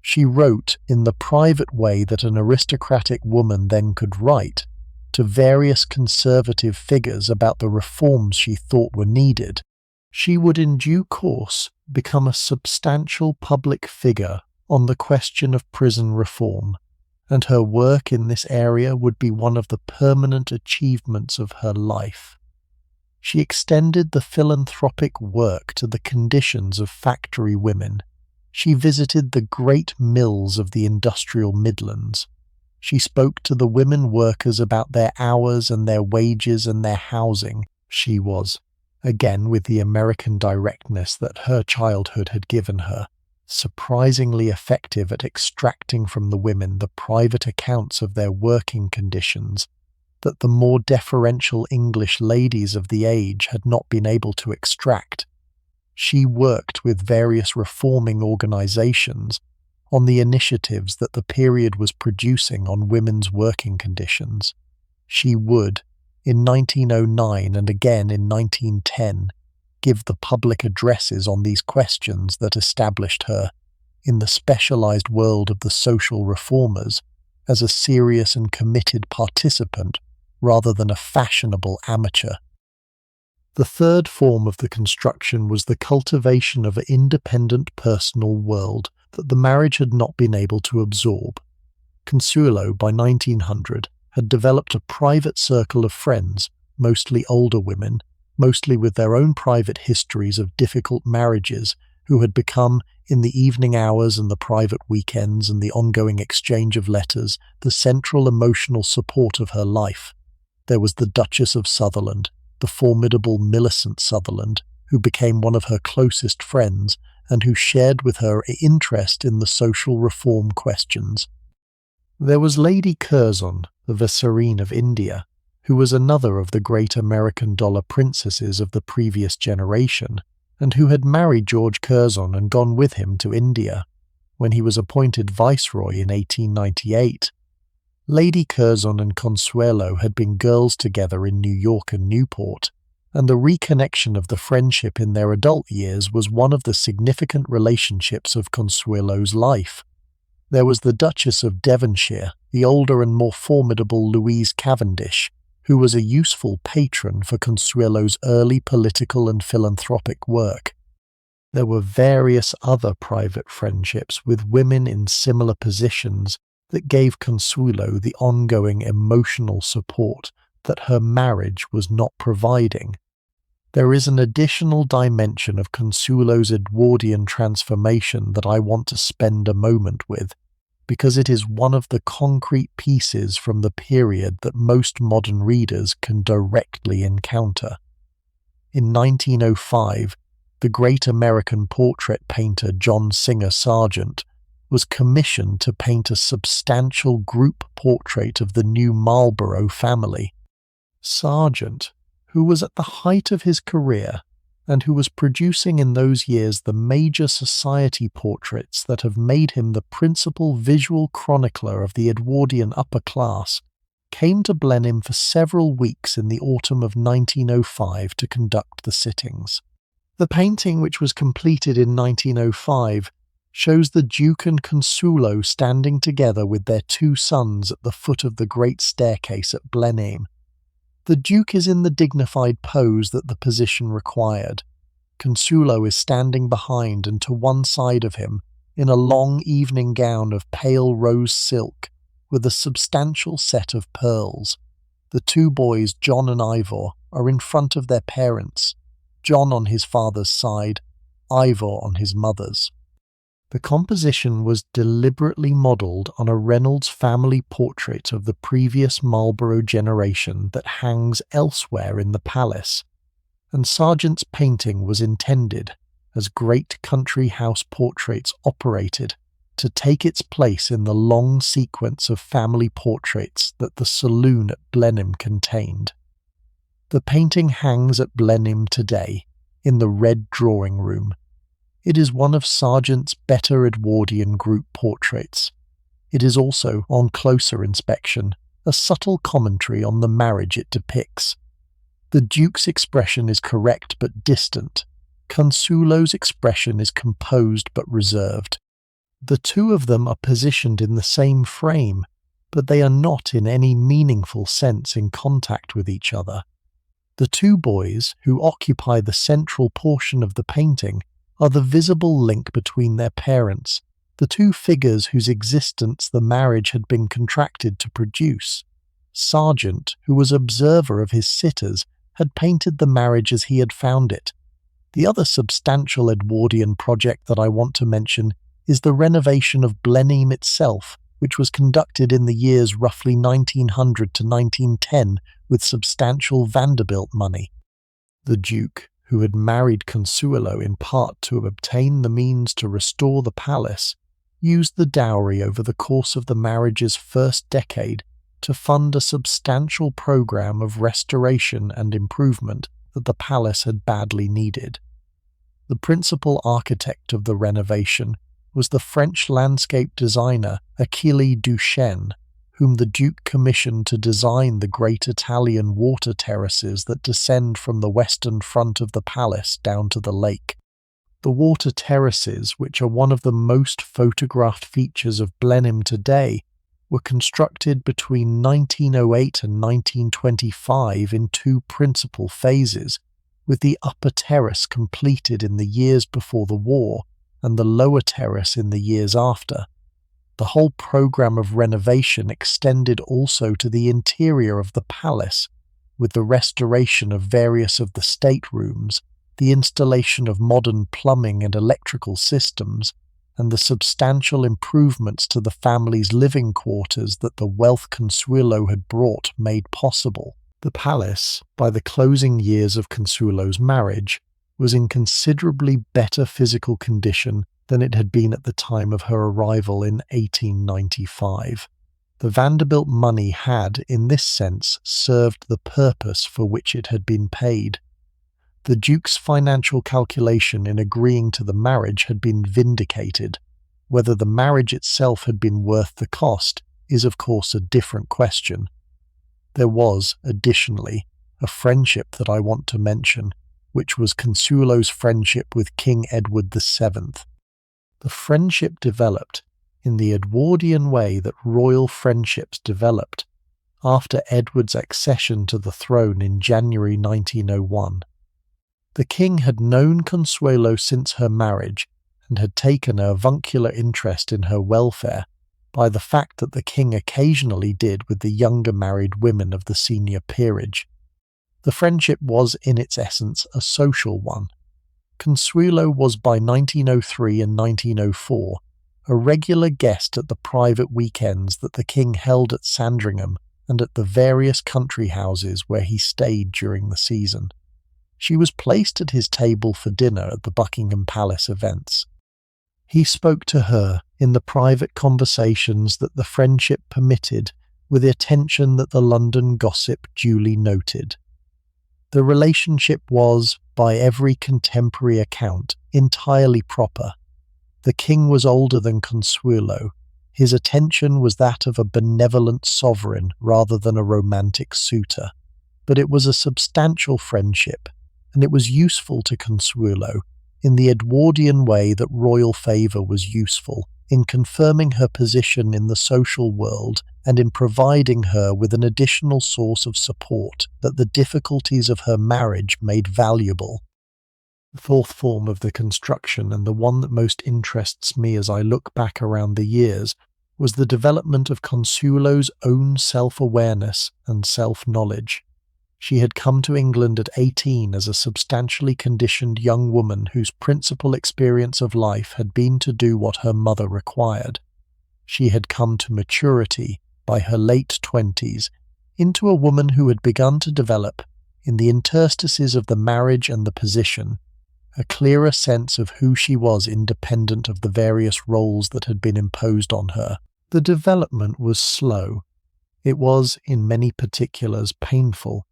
A: She wrote, in the private way that an aristocratic woman then could write, to various conservative figures about the reforms she thought were needed. She would in due course become a substantial public figure on the question of prison reform, and her work in this area would be one of the permanent achievements of her life. She extended the philanthropic work to the conditions of factory women. She visited the great mills of the industrial Midlands. She spoke to the women workers about their hours and their wages and their housing. She was, again with the American directness that her childhood had given her, surprisingly effective at extracting from the women the private accounts of their working conditions that the more deferential English ladies of the age had not been able to extract. She worked with various reforming organizations on the initiatives that the period was producing on women's working conditions. She would, in 1909 and again in 1910, give the public addresses on these questions that established her, in the specialized world of the social reformers, as a serious and committed participant rather than a fashionable amateur. The third form of the construction was the cultivation of an independent personal world that the marriage had not been able to absorb. Consuelo, by 1900, had developed a private circle of friends, mostly older women, mostly with their own private histories of difficult marriages, who had become, in the evening hours and the private weekends and the ongoing exchange of letters, the central emotional support of her life. There was the Duchess of Sutherland, the formidable Millicent Sutherland, who became one of her closest friends and who shared with her an interest in the social reform questions. There was Lady Curzon, the Vicereine of India, who was another of the great American dollar princesses of the previous generation, and who had married George Curzon and gone with him to India, when he was appointed Viceroy in 1898. Lady Curzon and Consuelo had been girls together in New York and Newport, and the reconnection of the friendship in their adult years was one of the significant relationships of Consuelo's life. There was the Duchess of Devonshire, the older and more formidable Louise Cavendish, who was a useful patron for Consuelo's early political and philanthropic work. There were various other private friendships with women in similar positions that gave Consuelo the ongoing emotional support that her marriage was not providing. There is an additional dimension of Consuelo's Edwardian transformation that I want to spend a moment with, because it is one of the concrete pieces from the period that most modern readers can directly encounter. In 1905, the great American portrait painter John Singer Sargent was commissioned to paint a substantial group portrait of the new Marlborough family. Sargent, who was at the height of his career and who was producing in those years the major society portraits that have made him the principal visual chronicler of the Edwardian upper class, came to Blenheim for several weeks in the autumn of 1905 to conduct the sittings. The painting, which was completed in 1905, shows the Duke and Consuelo standing together with their two sons at the foot of the great staircase at Blenheim. The Duke is in the dignified pose that the position required. Consuelo is standing behind and to one side of him, in a long evening gown of pale rose silk, with a substantial set of pearls. The two boys, John and Ivor, are in front of their parents, John on his father's side, Ivor on his mother's. The composition was deliberately modelled on a Reynolds family portrait of the previous Marlborough generation that hangs elsewhere in the palace, and Sargent's painting was intended, as great country house portraits operated, to take its place in the long sequence of family portraits that the saloon at Blenheim contained. The painting hangs at Blenheim today, in the Red Drawing Room. It is one of Sargent's better Edwardian group portraits. It is also, on closer inspection, a subtle commentary on the marriage it depicts. The Duke's expression is correct but distant. Consuelo's expression is composed but reserved. The two of them are positioned in the same frame, but they are not in any meaningful sense in contact with each other. The two boys, who occupy the central portion of the painting, are the visible link between their parents, the two figures whose existence the marriage had been contracted to produce. Sargent, who was observer of his sitters, had painted the marriage as he had found it. The other substantial Edwardian project that I want to mention is the renovation of Blenheim itself, which was conducted in the years roughly 1900 to 1910 with substantial Vanderbilt money. The Duke, who had married Consuelo in part to obtain the means to restore the palace, used the dowry over the course of the marriage's first decade to fund a substantial program of restoration and improvement that the palace had badly needed. The principal architect of the renovation was the French landscape designer Achille Duchenne, whom the Duke commissioned to design the great Italian water terraces that descend from the western front of the palace down to the lake. The water terraces, which are one of the most photographed features of Blenheim today, were constructed between 1908 and 1925 in two principal phases, with the upper terrace completed in the years before the war and the lower terrace in the years after. The whole program of renovation extended also to the interior of the palace, with the restoration of various of the staterooms, the installation of modern plumbing and electrical systems, and the substantial improvements to the family's living quarters that the wealth Consuelo had brought made possible. The palace, by the closing years of Consuelo's marriage, was in considerably better physical condition than it had been at the time of her arrival in 1895. The Vanderbilt money had, in this sense, served the purpose for which it had been paid. The Duke's financial calculation in agreeing to the marriage had been vindicated. Whether the marriage itself had been worth the cost is, of course, a different question. There was, additionally, a friendship that I want to mention, which was Consuelo's friendship with King Edward VII. The friendship developed in the Edwardian way that royal friendships developed after Edward's accession to the throne in January 1901. The king had known Consuelo since her marriage and had taken an avuncular interest in her welfare by the fact that the king occasionally did with the younger married women of the senior peerage. The friendship was, in its essence, a social one. Consuelo was by 1903 and 1904 a regular guest at the private weekends that the king held at Sandringham and at the various country houses where he stayed during the season. She was placed at his table for dinner at the Buckingham Palace events. He spoke to her in the private conversations that the friendship permitted with the attention that the London gossip duly noted. The relationship was, by every contemporary account, entirely proper. The king was older than Consuelo. His attention was that of a benevolent sovereign rather than a romantic suitor. But it was a substantial friendship, and it was useful to Consuelo in the Edwardian way that royal favour was useful, in confirming her position in the social world and in providing her with an additional source of support that the difficulties of her marriage made valuable. The fourth form of the construction, and the one that most interests me as I look back around the years, was the development of Consuelo's own self-awareness and self-knowledge. She had come to England at 18 as a substantially conditioned young woman whose principal experience of life had been to do what her mother required. She had come to maturity by her late 20s into a woman who had begun to develop, in the interstices of the marriage and the position, a clearer sense of who she was independent of the various roles that had been imposed on her. The development was slow. It was, in many particulars, painful,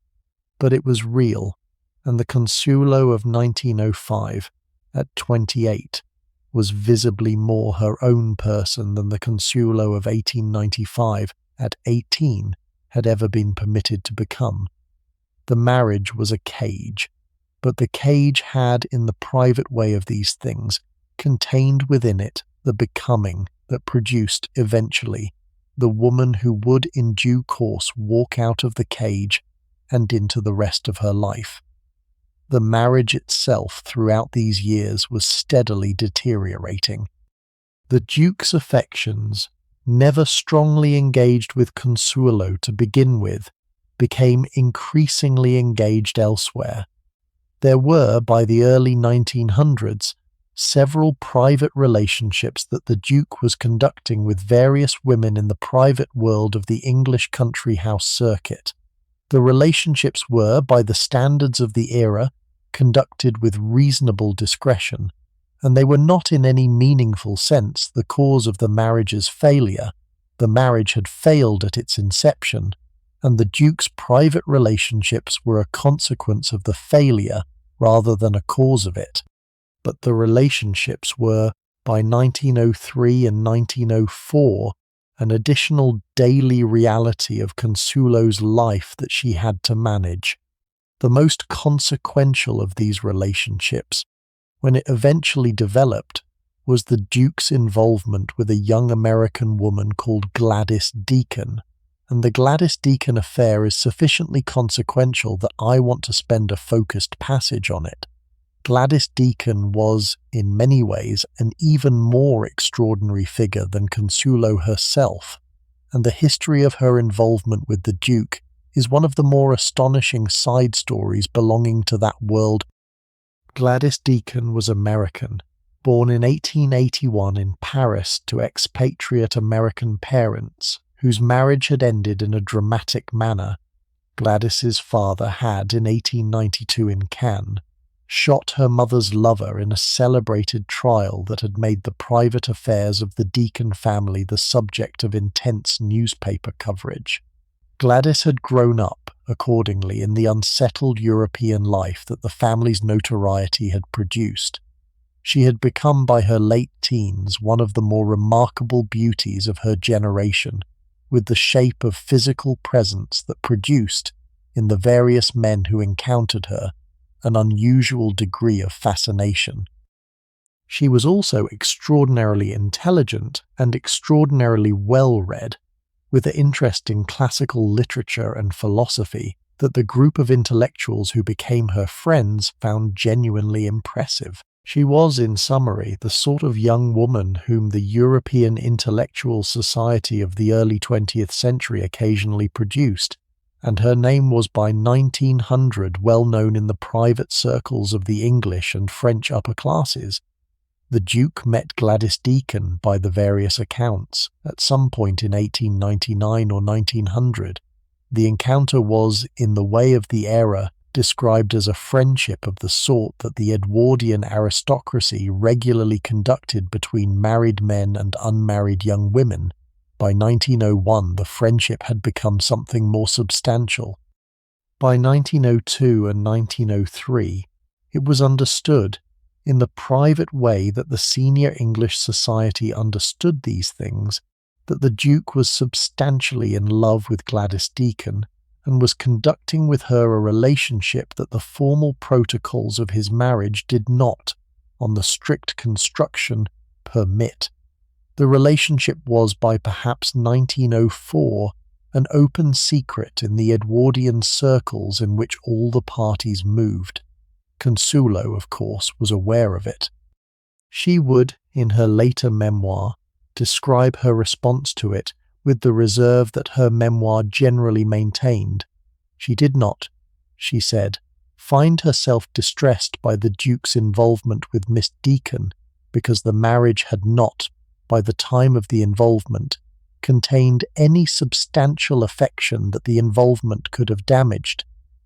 A: but it was real, and the Consuelo of 1905, at 28, was visibly more her own person than the Consuelo of 1895, at 18, had ever been permitted to become. The marriage was a cage, but the cage had, in the private way of these things, contained within it the becoming that produced, eventually, the woman who would in due course walk out of the cage and into the rest of her life. The marriage itself throughout these years was steadily deteriorating. The Duke's affections, never strongly engaged with Consuelo to begin with, became increasingly engaged elsewhere. There were, by the early 1900s, several private relationships that the Duke was conducting with various women in the private world of the English country house circuit. The relationships were, by the standards of the era, conducted with reasonable discretion, and they were not in any meaningful sense the cause of the marriage's failure. The marriage had failed at its inception, and the Duke's private relationships were a consequence of the failure rather than a cause of it. But the relationships were, by 1903 and 1904, an additional daily reality of Consuelo's life that she had to manage. The most consequential of these relationships, when it eventually developed, was the Duke's involvement with a young American woman called Gladys Deacon, and the Gladys Deacon affair is sufficiently consequential that I want to spend a focused passage on it. Gladys Deacon was, in many ways, an even more extraordinary figure than Consuelo herself, and the history of her involvement with the Duke is one of the more astonishing side stories belonging to that world. Gladys Deacon was American, born in 1881 in Paris to expatriate American parents, whose marriage had ended in a dramatic manner. Gladys's father had, in 1892 in Cannes, shot her mother's lover in a celebrated trial that had made the private affairs of the Deacon family the subject of intense newspaper coverage. Gladys had grown up, accordingly, in the unsettled European life that the family's notoriety had produced. She had become by her late teens one of the more remarkable beauties of her generation, with the shape of physical presence that produced, in the various men who encountered her, an unusual degree of fascination. She was also extraordinarily intelligent and extraordinarily well-read, with an interest in classical literature and philosophy that the group of intellectuals who became her friends found genuinely impressive. She was, in summary, the sort of young woman whom the European intellectual society of the early 20th century occasionally produced, and her name was by 1900 well known in the private circles of the English and French upper classes. The Duke met Gladys Deacon, by the various accounts, at some point in 1899 or 1900. The encounter was, in the way of the era, described as a friendship of the sort that the Edwardian aristocracy regularly conducted between married men and unmarried young women. By 1901, the friendship had become something more substantial. By 1902 and 1903, it was understood, in the private way that the senior English society understood these things, that the Duke was substantially in love with Gladys Deacon, and was conducting with her a relationship that the formal protocols of his marriage did not, on the strict construction, permit. The relationship was, by perhaps 1904, an open secret in the Edwardian circles in which all the parties moved. Consuelo, of course, was aware of it. She would, in her later memoir, describe her response to it with the reserve that her memoir generally maintained. She did not, she said, find herself distressed by the Duke's involvement with Miss Deacon, because the marriage had not, by the time of the involvement, contained any substantial affection that the involvement could have damaged.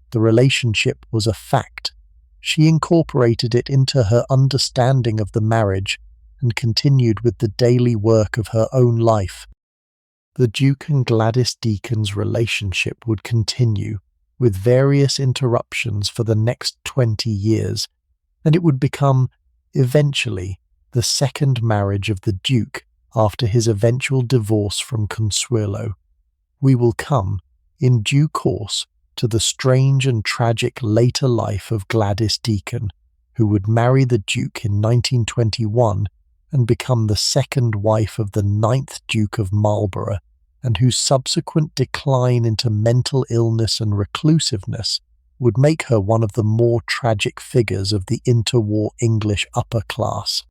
A: The relationship was a fact. She incorporated it into her understanding of the marriage and continued with the daily work of her own life. The Duke and Gladys Deacon's relationship would continue, with various interruptions for the next 20 years, and it would become, eventually, the second marriage of the Duke after his eventual divorce from Consuelo. We will come, in due course, to the strange and tragic later life of Gladys Deacon, who would marry the Duke in 1921 and become the second wife of the 9th Duke of Marlborough, and whose subsequent decline into mental illness and reclusiveness would make her one of the more tragic figures of the interwar English upper class.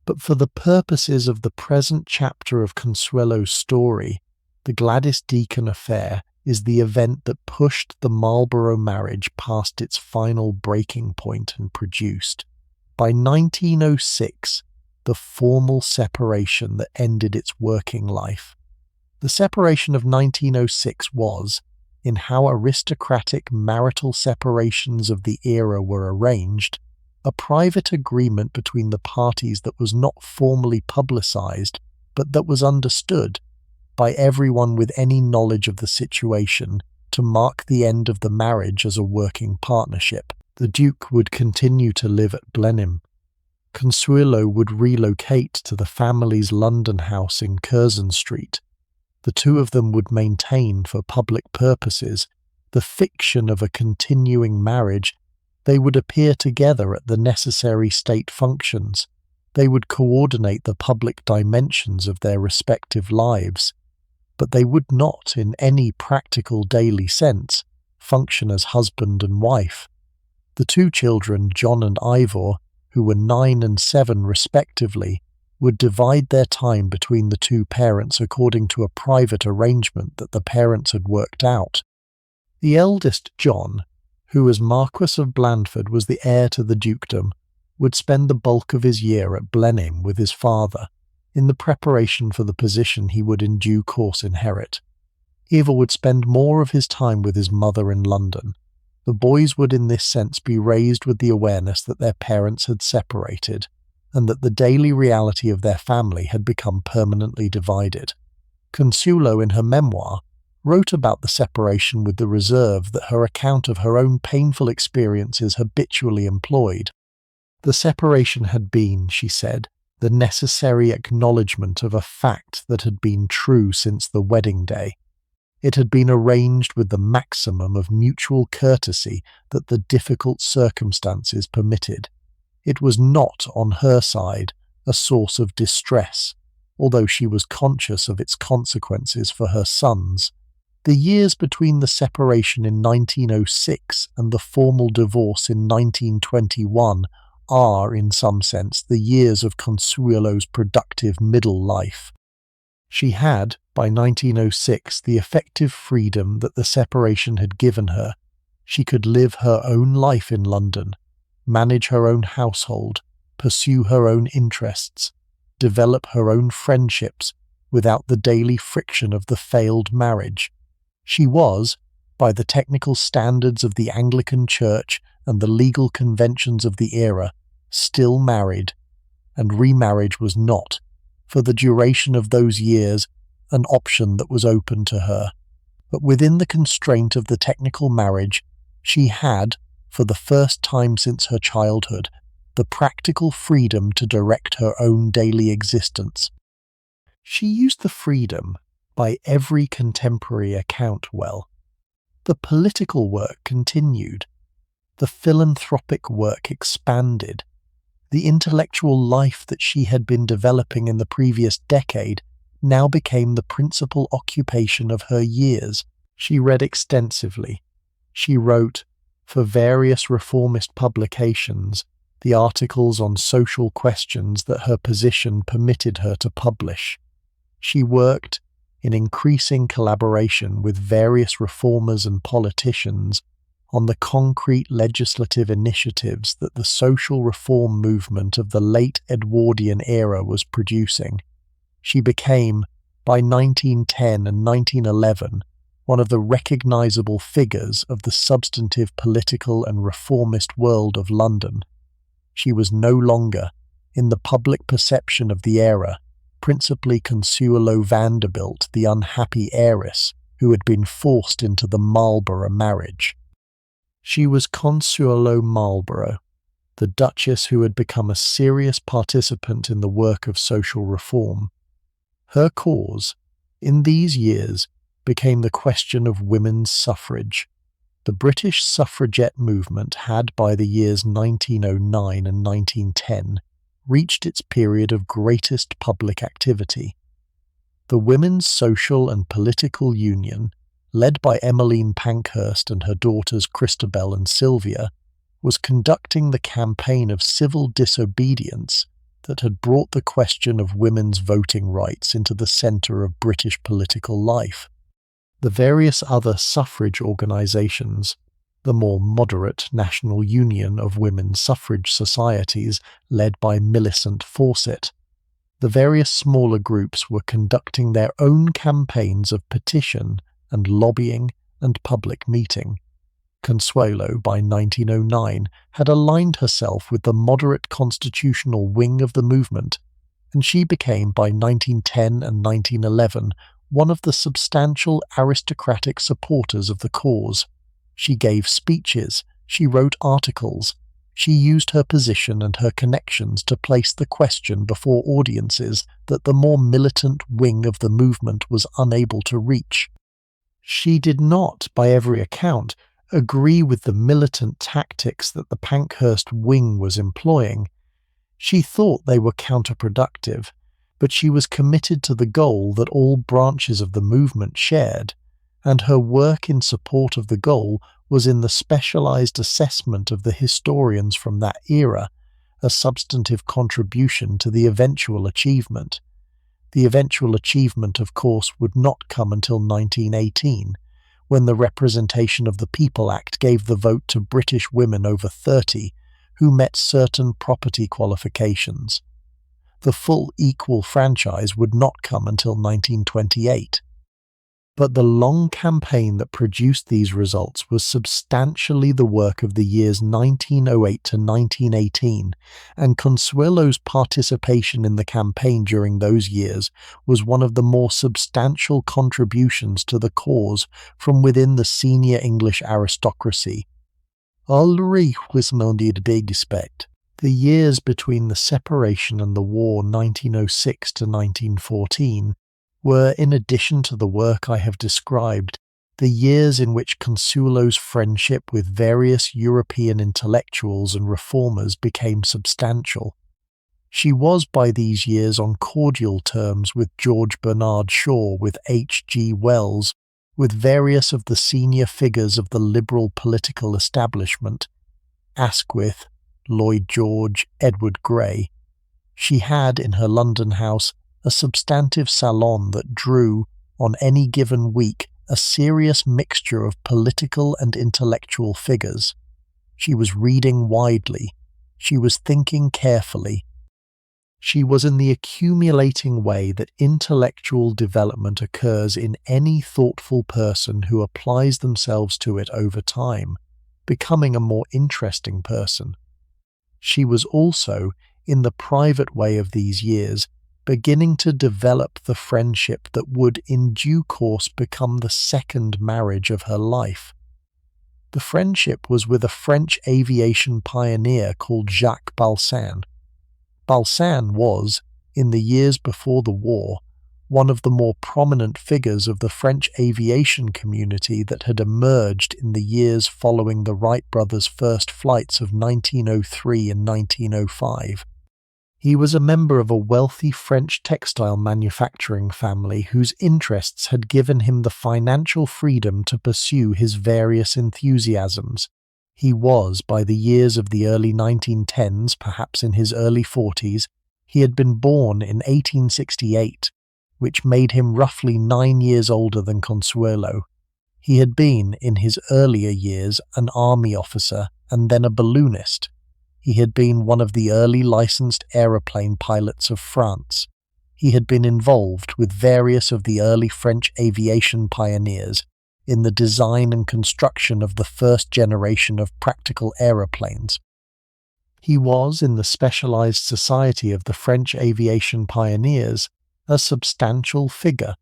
A: But for the purposes of the present chapter of Consuelo's story, the Gladys Deacon affair is the event that pushed the Marlborough marriage past its final breaking point and produced, by 1906, the formal separation that ended its working life. The separation of 1906 was, in how aristocratic marital separations of the era were arranged, a private agreement between the parties that was not formally publicized, but that was understood by everyone with any knowledge of the situation to mark the end of the marriage as a working partnership. The Duke would continue to live at Blenheim. Consuelo would relocate to the family's London house in Curzon Street. The two of them would maintain, for public purposes, the fiction of a continuing marriage. They would appear together at the necessary state functions. They would coordinate the public dimensions of their respective lives. But they would not, in any practical daily sense, function as husband and wife. The two children, John and Ivor, who were 9 and 7 respectively, would divide their time between the two parents according to a private arrangement that the parents had worked out. The eldest, John, who as Marquess of Blandford was the heir to the dukedom, would spend the bulk of his year at Blenheim with his father, in the preparation for the position he would in due course inherit. Ivor would spend more of his time with his mother in London. The boys would in this sense be raised with the awareness that their parents had separated, and that the daily reality of their family had become permanently divided. Consuelo, in her memoir, wrote about the separation with the reserve that her account of her own painful experiences habitually employed. The separation had been, she said, the necessary acknowledgement of a fact that had been true since the wedding day. It had been arranged with the maximum of mutual courtesy that the difficult circumstances permitted. It was not, on her side, a source of distress, although she was conscious of its consequences for her sons. The years between the separation in 1906 and the formal divorce in 1921 are, in some sense, the years of Consuelo's productive middle life. She had, by 1906, the effective freedom that the separation had given her. She could live her own life in London, manage her own household, pursue her own interests, develop her own friendships without the daily friction of the failed marriage. She was, by the technical standards of the Anglican Church and the legal conventions of the era, still married, and remarriage was not, for the duration of those years, an option that was open to her. But within the constraint of the technical marriage, she had, for the first time since her childhood, the practical freedom to direct her own daily existence. She used the freedom, by every contemporary account, well. The political work continued. The philanthropic work expanded. The intellectual life that she had been developing in the previous decade now became the principal occupation of her years. She read extensively. She wrote, for various reformist publications, the articles on social questions that her position permitted her to publish. She worked in increasing collaboration with various reformers and politicians on the concrete legislative initiatives that the social reform movement of the late Edwardian era was producing. She became, by 1910 and 1911, one of the recognizable figures of the substantive political and reformist world of London. She was no longer, in the public perception of the era, principally Consuelo Vanderbilt, the unhappy heiress who had been forced into the Marlborough marriage. She was Consuelo Marlborough, the duchess who had become a serious participant in the work of social reform. Her cause, in these years, became the question of women's suffrage. The British suffragette movement had, by the years 1909 and 1910, reached its period of greatest public activity. The Women's Social and Political Union, led by Emmeline Pankhurst and her daughters Christabel and Sylvia, was conducting the campaign of civil disobedience that had brought the question of women's voting rights into the centre of British political life. The various other suffrage organisations, the more moderate National Union of Women's Suffrage Societies led by Millicent Fawcett, the various smaller groups were conducting their own campaigns of petition and lobbying and public meeting. Consuelo, by 1909, had aligned herself with the moderate constitutional wing of the movement, and she became, by 1910 and 1911, one of the substantial aristocratic supporters of the cause. She gave speeches, she wrote articles, she used her position and her connections to place the question before audiences that the more militant wing of the movement was unable to reach. She did not, by every account, agree with the militant tactics that the Pankhurst wing was employing. She thought they were counterproductive, but she was committed to the goal that all branches of the movement shared, and her work in support of the goal was in the specialized assessment of the historians from that era, a substantive contribution to the eventual achievement. The eventual achievement, of course, would not come until 1918, when the Representation of the People Act gave the vote to British women over 30 who met certain property qualifications. The full equal franchise would not come until 1928. But the long campaign that produced these results was substantially the work of the years 1908 to 1918, and Consuelo's participation in the campaign during those years was one of the more substantial contributions to the cause from within the senior English aristocracy. Ulrich was noted big respect. The years between the separation and the war 1906 to 1914 were, in addition to the work I have described, the years in which Consuelo's friendship with various European intellectuals and reformers became substantial. She was by these years on cordial terms with George Bernard Shaw, with H. G. Wells, with various of the senior figures of the liberal political establishment, Asquith, Lloyd George, Edward Grey. She had, in her London house, a substantive salon that drew, on any given week, a serious mixture of political and intellectual figures. She was reading widely. She was thinking carefully. She was in the accumulating way that intellectual development occurs in any thoughtful person who applies themselves to it over time, becoming a more interesting person. She was also, in the private way of these years, beginning to develop the friendship that would in due course become the second marriage of her life. The friendship was with a French aviation pioneer called Jacques Balsan. Balsan was, in the years before the war, one of the more prominent figures of the French aviation community that had emerged in the years following the Wright brothers' first flights of 1903 and 1905. He was a member of a wealthy French textile manufacturing family whose interests had given him the financial freedom to pursue his various enthusiasms. He was, by the years of the early 1910s, perhaps in his early 40s, he had been born in 1868. which made him roughly 9 years older than Consuelo. He had been, in his earlier years, an army officer and then a balloonist. He had been one of the early licensed aeroplane pilots of France. He had been involved with various of the early French aviation pioneers in the design and construction of the first generation of practical aeroplanes. He was, in the specialized society of the French aviation pioneers, a substantial figure.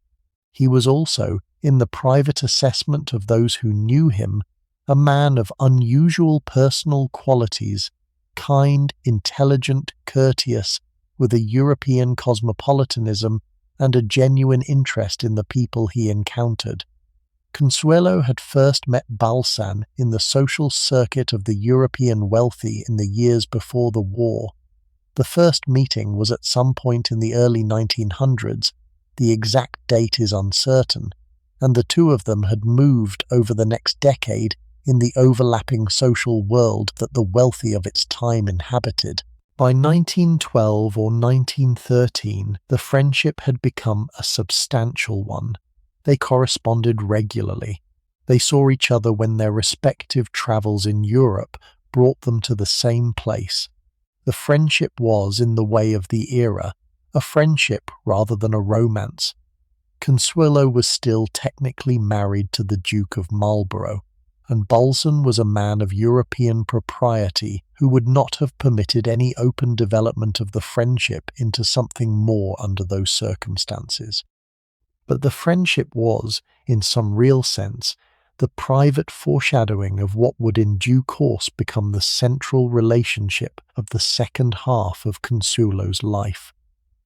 A: He was also, in the private assessment of those who knew him, a man of unusual personal qualities, kind, intelligent, courteous, with a European cosmopolitanism and a genuine interest in the people he encountered. Consuelo had first met Balsan in the social circuit of the European wealthy in the years before the war. The first meeting was at some point in the early 1900s, the exact date is uncertain, and the two of them had moved over the next decade in the overlapping social world that the wealthy of its time inhabited. By 1912 or 1913, the friendship had become a substantial one. They corresponded regularly. They saw each other when their respective travels in Europe brought them to the same place. The friendship was, in the way of the era, a friendship rather than a romance. Consuelo was still technically married to the Duke of Marlborough, and Balsan was a man of European propriety who would not have permitted any open development of the friendship into something more under those circumstances. But the friendship was, in some real sense, the private foreshadowing of what would in due course become the central relationship of the second half of Consuelo's life.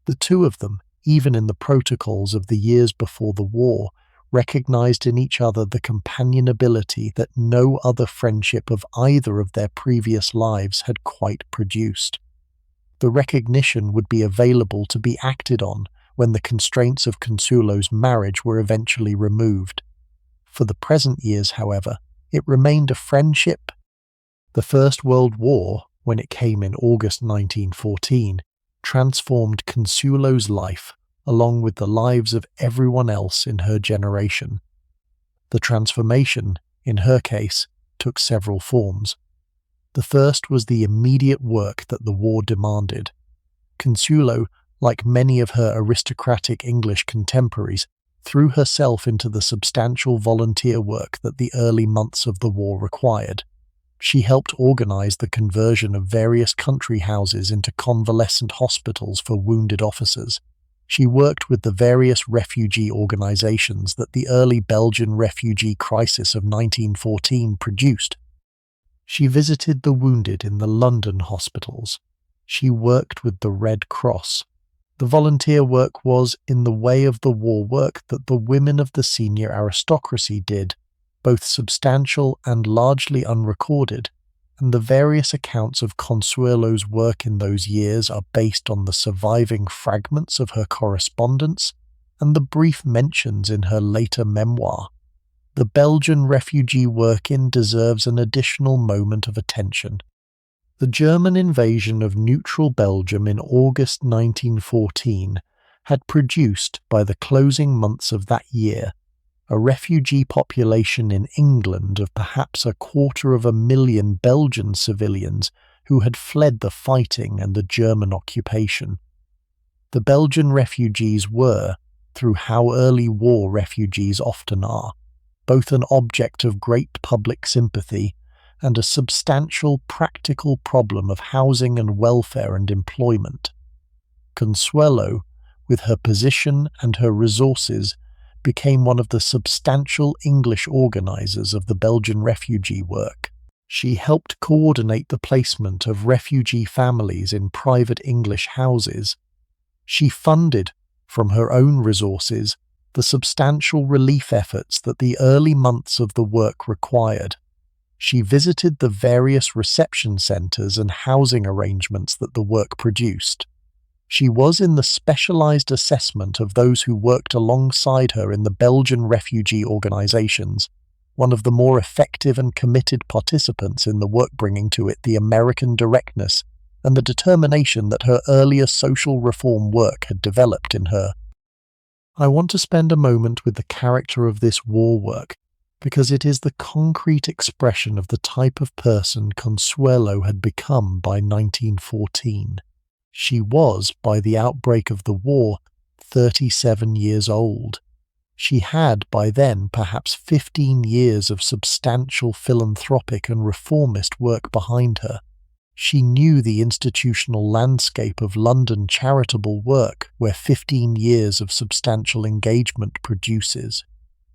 A: The two of them, even in the protocols of the years before the war, recognized in each other the companionability that no other friendship of either of their previous lives had quite produced. The recognition would be available to be acted on when the constraints of Consuelo's marriage were eventually removed. For the present years, however, it remained a friendship. The First World War, when it came in August 1914, transformed Consuelo's life along with the lives of everyone else in her generation. The transformation, in her case, took several forms. The first was the immediate work that the war demanded. Consuelo, like many of her aristocratic English contemporaries, threw herself into the substantial volunteer work that the early months of the war required. She helped organize the conversion of various country houses into convalescent hospitals for wounded officers. She worked with the various refugee organizations that the early Belgian refugee crisis of 1914 produced. She visited the wounded in the London hospitals. She worked with the Red Cross. The volunteer work was in the way of the war work that the women of the senior aristocracy did, both substantial and largely unrecorded, and the various accounts of Consuelo's work in those years are based on the surviving fragments of her correspondence and the brief mentions in her later memoir. The Belgian refugee work-in deserves an additional moment of attention. The German invasion of neutral Belgium in August 1914 had produced, by the closing months of that year, a refugee population in England of perhaps 250,000 Belgian civilians who had fled the fighting and the German occupation. The Belgian refugees were, through how early war refugees often are, both an object of great public sympathy and a substantial practical problem of housing and welfare and employment. Consuelo, with her position and her resources, became one of the substantial English organizers of the Belgian refugee work. She helped coordinate the placement of refugee families in private English houses. She funded, from her own resources, the substantial relief efforts that the early months of the work required. She visited the various reception centres and housing arrangements that the work produced. She was in the specialized assessment of those who worked alongside her in the Belgian refugee organizations, one of the more effective and committed participants in the work, bringing to it the American directness and the determination that her earlier social reform work had developed in her. I want to spend a moment with the character of this war work because it is the concrete expression of the type of person Consuelo had become by 1914. She was, by the outbreak of the war, 37 years old. She had, by then, perhaps 15 years of substantial philanthropic and reformist work behind her. She knew the institutional landscape of London charitable work where 15 years of substantial engagement produces.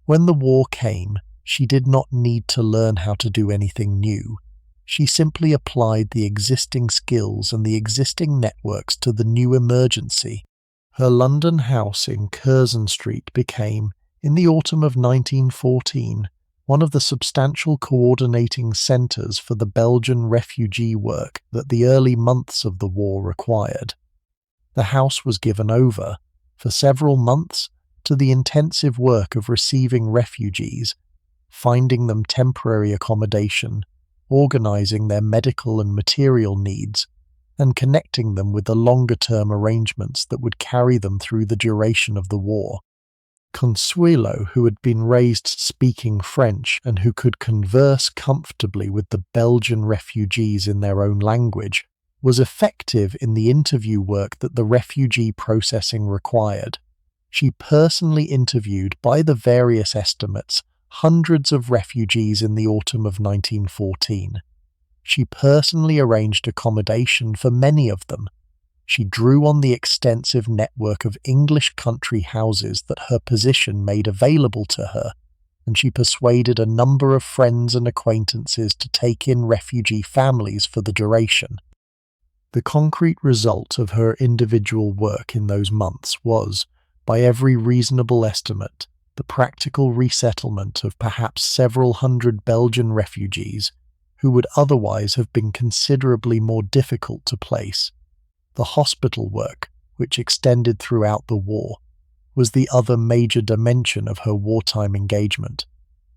A: When the war came, she did not need to learn how to do anything new. She simply applied the existing skills and the existing networks to the new emergency. Her London house in Curzon Street became, in the autumn of 1914, one of the substantial coordinating centres for the Belgian refugee work that the early months of the war required. The house was given over, for several months, to the intensive work of receiving refugees, finding them temporary accommodation, organising their medical and material needs, and connecting them with the longer-term arrangements that would carry them through the duration of the war. Consuelo, who had been raised speaking French and who could converse comfortably with the Belgian refugees in their own language, was effective in the interview work that the refugee processing required. She personally interviewed, by the various estimates, hundreds of refugees in the autumn of 1914. She personally arranged accommodation for many of them. She drew on the extensive network of English country houses that her position made available to her, and she persuaded a number of friends and acquaintances to take in refugee families for the duration. The concrete result of her individual work in those months was, by every reasonable estimate, the practical resettlement of perhaps several hundred Belgian refugees who would otherwise have been considerably more difficult to place. The hospital work, which extended throughout the war, was the other major dimension of her wartime engagement.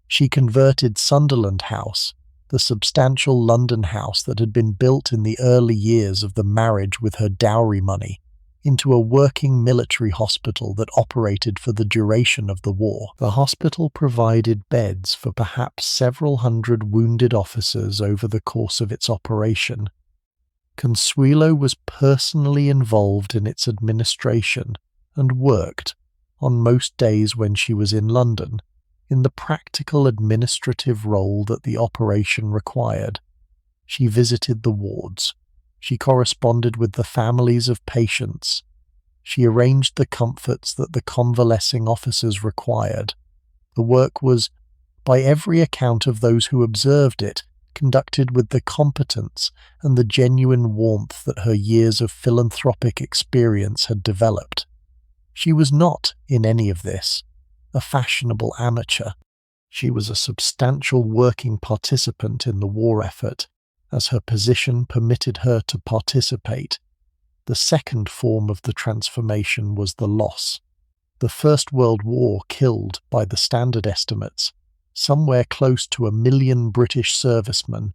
A: She converted Sunderland House, the substantial London house that had been built in the early years of the marriage with her dowry money, into a working military hospital that operated for the duration of the war. The hospital provided beds for perhaps several hundred wounded officers over the course of its operation. Consuelo was personally involved in its administration and worked, on most days when she was in London, in the practical administrative role that the operation required. She visited the wards. She corresponded with the families of patients. She arranged the comforts that the convalescing officers required. The work was, by every account of those who observed it, conducted with the competence and the genuine warmth that her years of philanthropic experience had developed. She was not, in any of this, a fashionable amateur. She was a substantial working participant in the war effort, as her position permitted her to participate. The second form of the transformation was the loss. The First World War killed, by the standard estimates, somewhere close to 1 million British servicemen,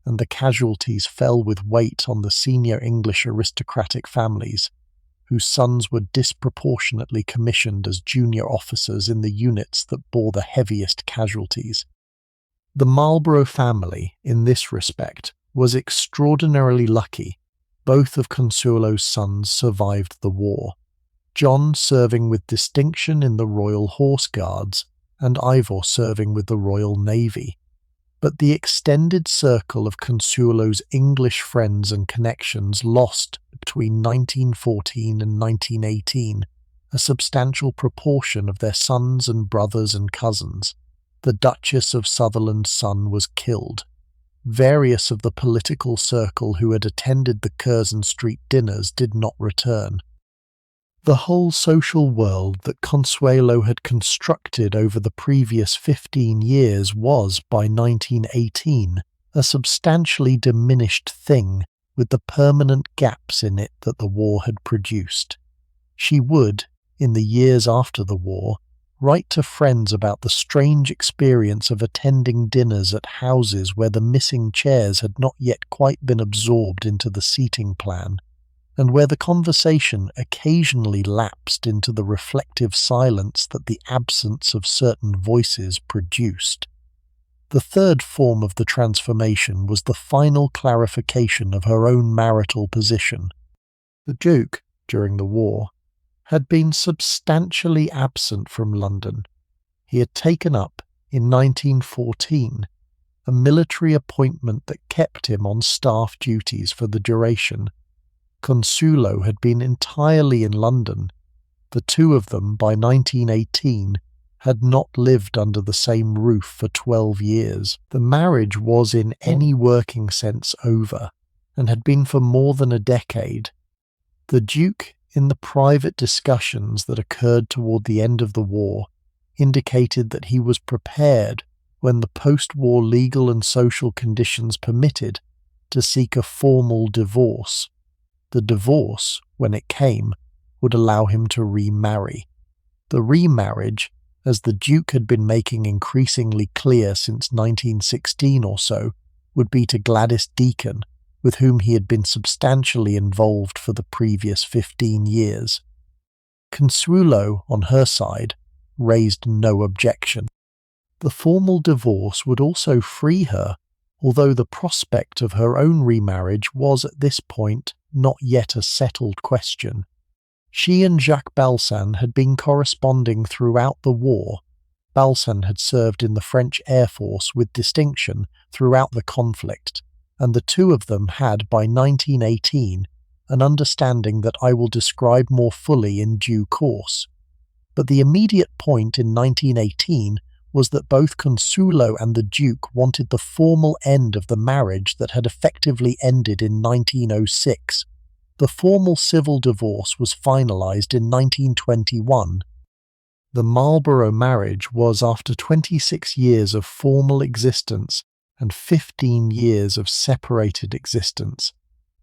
A: and the casualties fell with weight on the senior English aristocratic families, whose sons were disproportionately commissioned as junior officers in the units that bore the heaviest casualties. The Marlborough family, in this respect, was extraordinarily lucky. Both of Consuelo's sons survived the war, John serving with distinction in the Royal Horse Guards, and Ivor serving with the Royal Navy. But the extended circle of Consuelo's English friends and connections lost, between 1914 and 1918, a substantial proportion of their sons and brothers and cousins. The Duchess of Sutherland's son was killed. Various of the political circle who had attended the Curzon Street dinners did not return. The whole social world that Consuelo had constructed over the previous 15 years was, by 1918, a substantially diminished thing, with the permanent gaps in it that the war had produced. She would, in the years after the war, write to friends about the strange experience of attending dinners at houses where the missing chairs had not yet quite been absorbed into the seating plan, and where the conversation occasionally lapsed into the reflective silence that the absence of certain voices produced. The third form of the transformation was the final clarification of her own marital position. The Duke, during the war, had been substantially absent from London. He had taken up, in 1914, a military appointment that kept him on staff duties for the duration. Consuelo had been entirely in London. The two of them, by 1918, had not lived under the same roof for 12 years. The marriage was in any working sense over, and had been for more than a decade. The Duke, in the private discussions that occurred toward the end of the war, indicated that he was prepared, when the post-war legal and social conditions permitted, to seek a formal divorce. The divorce, when it came, would allow him to remarry. The remarriage, as the Duke had been making increasingly clear since 1916 or so, would be to Gladys Deacon, with whom he had been substantially involved for the previous 15 years. Consuelo, on her side, raised no objection. The formal divorce would also free her, although the prospect of her own remarriage was at this point not yet a settled question. She and Jacques Balsan had been corresponding throughout the war. Balsan had served in the French Air Force with distinction throughout the conflict, and the two of them had, by 1918, an understanding that I will describe more fully in due course. But the immediate point in 1918 was that both Consuelo and the Duke wanted the formal end of the marriage that had effectively ended in 1906. The formal civil divorce was finalised in 1921. The Marlborough marriage was, after 26 years of formal existence and 15 years of separated existence,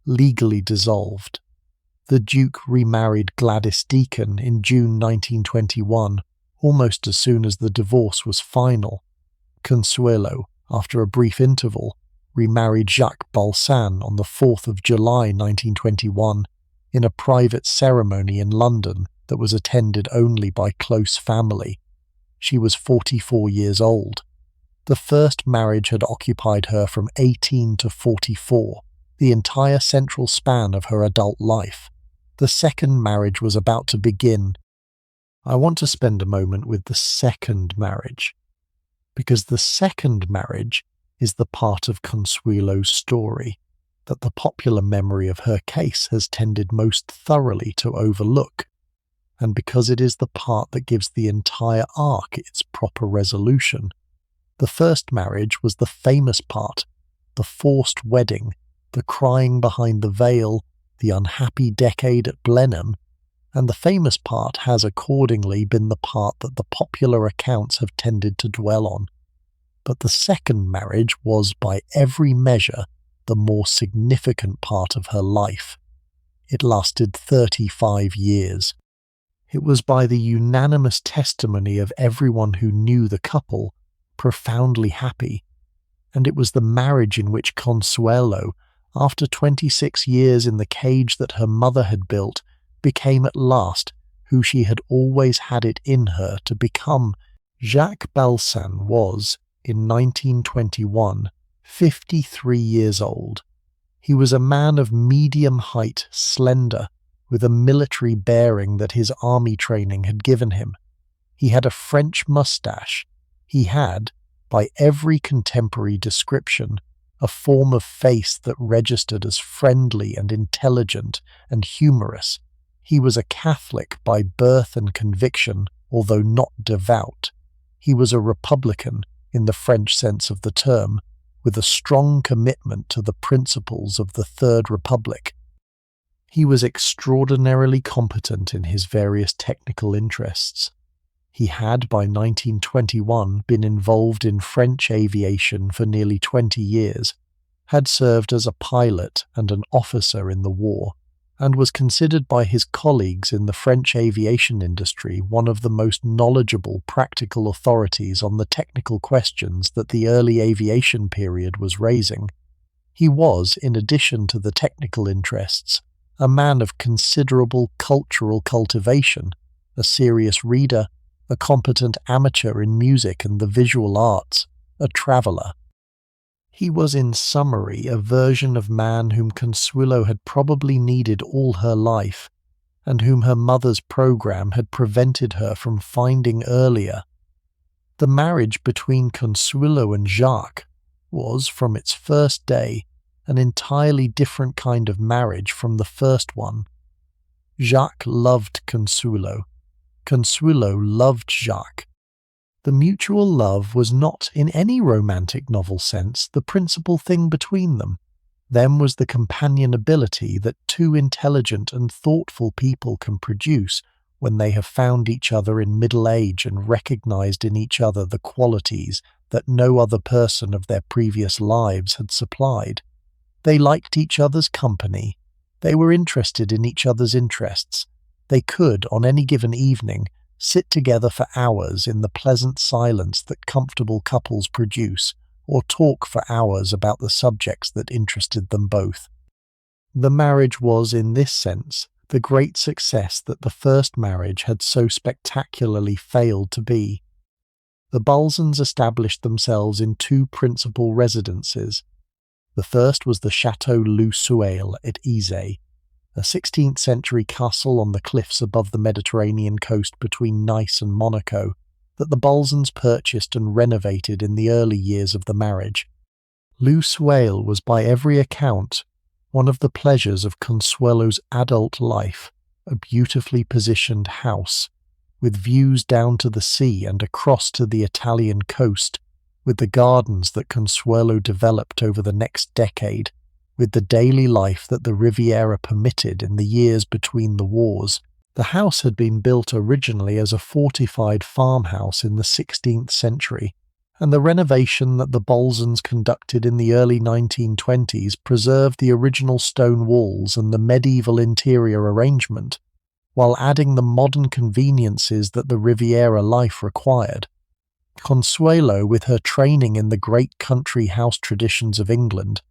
A: legally dissolved. The Duke remarried Gladys Deacon in June 1921, almost as soon as the divorce was final. Consuelo, after a brief interval, remarried Jacques Balsan on the 4th of July 1921 in a private ceremony in London that was attended only by close family. She was 44 years old. The first marriage had occupied her from 18 to 44, the entire central span of her adult life. The second marriage was about to begin. I want to spend a moment with the second marriage, because the second marriage is the part of Consuelo's story that the popular memory of her case has tended most thoroughly to overlook, and because it is the part that gives the entire arc its proper resolution. The first marriage was the famous part, the forced wedding, the crying behind the veil, the unhappy decade at Blenheim, and the famous part has accordingly been the part that the popular accounts have tended to dwell on. But the second marriage was, by every measure, the more significant part of her life. It lasted 35 years. It was, by the unanimous testimony of everyone who knew the couple, profoundly happy, and it was the marriage in which Consuelo, after 26 years in the cage that her mother had built, became at last who she had always had it in her to become. Jacques Balsan was, in 1921, 53 years old. He was a man of medium height, slender, with a military bearing that his army training had given him. He had a French moustache. He had, by every contemporary description, a form of face that registered as friendly and intelligent and humorous. He was a Catholic by birth and conviction, although not devout. He was a Republican, in the French sense of the term, with a strong commitment to the principles of the Third Republic. He was extraordinarily competent in his various technical interests. He had, by 1921, been involved in French aviation for nearly 20 years, had served as a pilot and an officer in the war, and was considered by his colleagues in the French aviation industry one of the most knowledgeable practical authorities on the technical questions that the early aviation period was raising. He was, in addition to the technical interests, a man of considerable cultural cultivation, a serious reader, a competent amateur in music and the visual arts, a traveller. He was in summary a version of man whom Consuelo had probably needed all her life, and whom her mother's programme had prevented her from finding earlier. The marriage between Consuelo and Jacques was, from its first day, an entirely different kind of marriage from the first one. Jacques loved Consuelo. Consuelo loved Jacques. The mutual love was not, in any romantic novel sense, the principal thing between them. Then was the companionability that two intelligent and thoughtful people can produce when they have found each other in middle age and recognized in each other the qualities that no other person of their previous lives had supplied. They liked each other's company. They were interested in each other's interests. They could, on any given evening, sit together for hours in the pleasant silence that comfortable couples produce, or talk for hours about the subjects that interested them both. The marriage was, in this sense, the great success that the first marriage had so spectacularly failed to be. The Balsans established themselves in two principal residences. The first was the Château Le Sueil at Izé, a 16th-century castle on the cliffs above the Mediterranean coast between Nice and Monaco, that the Balsans purchased and renovated in the early years of the marriage. Le Sueil was by every account one of the pleasures of Consuelo's adult life, a beautifully positioned house, with views down to the sea and across to the Italian coast, with the gardens that Consuelo developed over the next decade, with the daily life that the Riviera permitted in the years between the wars. The house had been built originally as a fortified farmhouse in the 16th century, and the renovation that the Balsans conducted in the early 1920s preserved the original stone walls and the medieval interior arrangement, while adding the modern conveniences that the Riviera life required. Consuelo, with her training in the great country house traditions of England,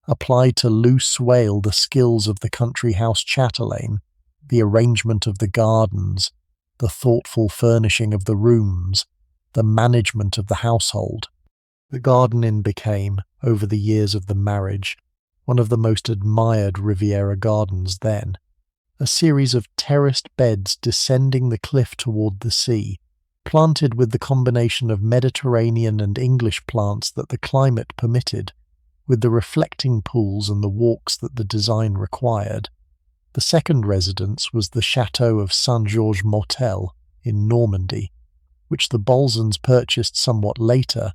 A: applied to Le Sueil the skills of the country house chatelaine, the arrangement of the gardens, the thoughtful furnishing of the rooms, the management of the household. The Garden Inn became, over the years of the marriage, one of the most admired Riviera gardens then, a series of terraced beds descending the cliff toward the sea, planted with the combination of Mediterranean and English plants that the climate permitted, with the reflecting pools and the walks that the design required. The second residence was the Château of Saint-Georges Motel in Normandy, which the Balsans purchased somewhat later,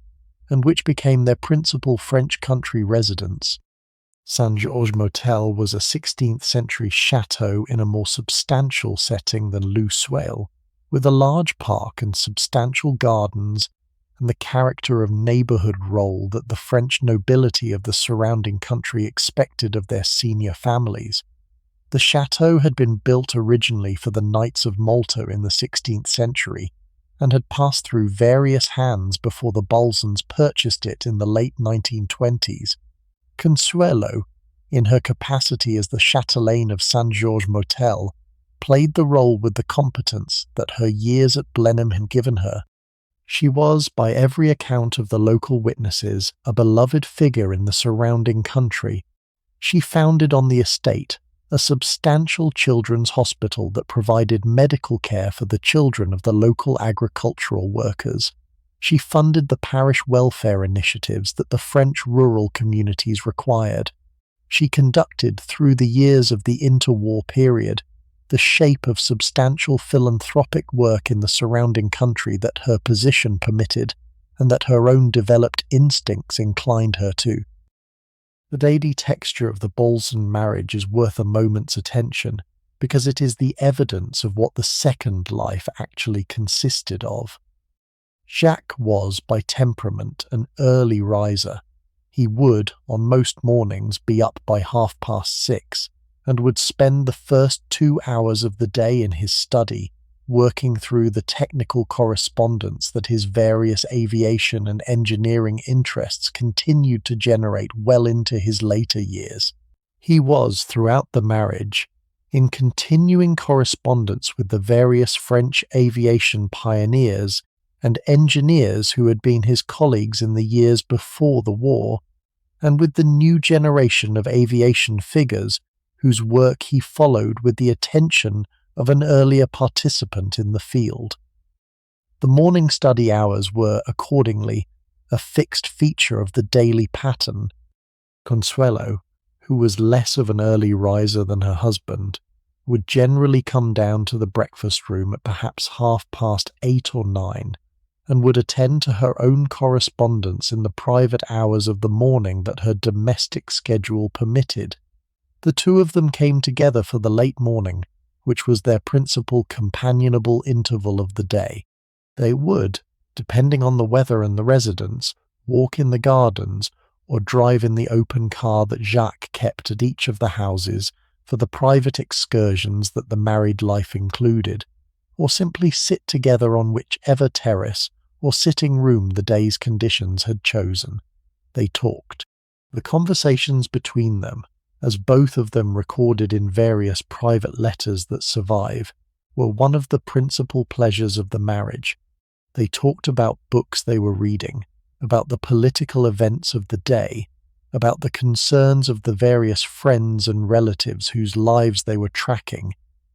A: and which became their principal French country residence. Saint-Georges Motel was a 16th-century chateau in a more substantial setting than Le Sueil, with a large park and substantial gardens, and the character of neighbourhood role that the French nobility of the surrounding country expected of their senior families. The chateau had been built originally for the Knights of Malta in the 16th century, and had passed through various hands before the Balsans purchased it in the late 1920s. Consuelo, in her capacity as the chatelaine of Saint-Georges Motel, played the role with the competence that her years at Blenheim had given her. She was, by every account of the local witnesses, a beloved figure in the surrounding country. She founded on the estate a substantial children's hospital that provided medical care for the children of the local agricultural workers. She funded the parish welfare initiatives that the French rural communities required. She conducted, through the years of the interwar period, the shape of substantial philanthropic work in the surrounding country that her position permitted, and that her own developed instincts inclined her to. The daily texture of the Balsan marriage is worth a moment's attention, because it is the evidence of what the second life actually consisted of. Jacques was, by temperament, an early riser. He would, on most mornings, be up by 6:30, and would spend the first 2 hours of the day in his study, working through the technical correspondence that his various aviation and engineering interests continued to generate well into his later years. He was, throughout the marriage, In continuing correspondence with the various French aviation pioneers and engineers who had been his colleagues in the years before the war, and with the new generation of aviation figures whose work he followed with the attention of an earlier participant in the field. The morning study hours were, accordingly, a fixed feature of the daily pattern. Consuelo, who was less of an early riser than her husband, would generally come down to the breakfast room at perhaps 8:30 or 9, and would attend to her own correspondence in the private hours of the morning that her domestic schedule permitted. The two of them came together for the late morning, which was their principal companionable interval of the day. They would, depending on the weather and the residence, walk in the gardens or drive in the open car that Jacques kept at each of the houses for the private excursions that the married life included, or simply sit together on whichever terrace or sitting room the day's conditions had chosen. They talked. The conversations between them, as both of them recorded in various private letters that survive, were one of the principal pleasures of the marriage. They talked about books they were reading, about the political events of the day, about the concerns of the various friends and relatives whose lives they were tracking,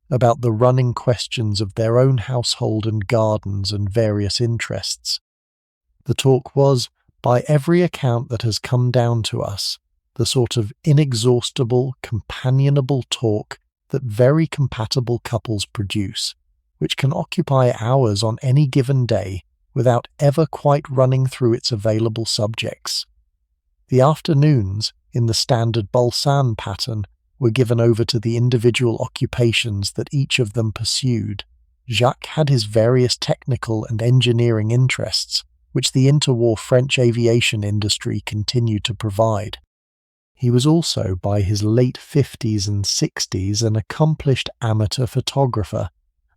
A: about the running questions of their own household and gardens and various interests. The talk was, by every account that has come down to us, the sort of inexhaustible, companionable talk that very compatible couples produce, which can occupy hours on any given day without ever quite running through its available subjects. The afternoons, in the standard Balsan pattern, were given over to the individual occupations that each of them pursued. Jacques had his various technical and engineering interests, which the interwar French aviation industry continued to provide. He was also, by his late 50s and 60s, an accomplished amateur photographer,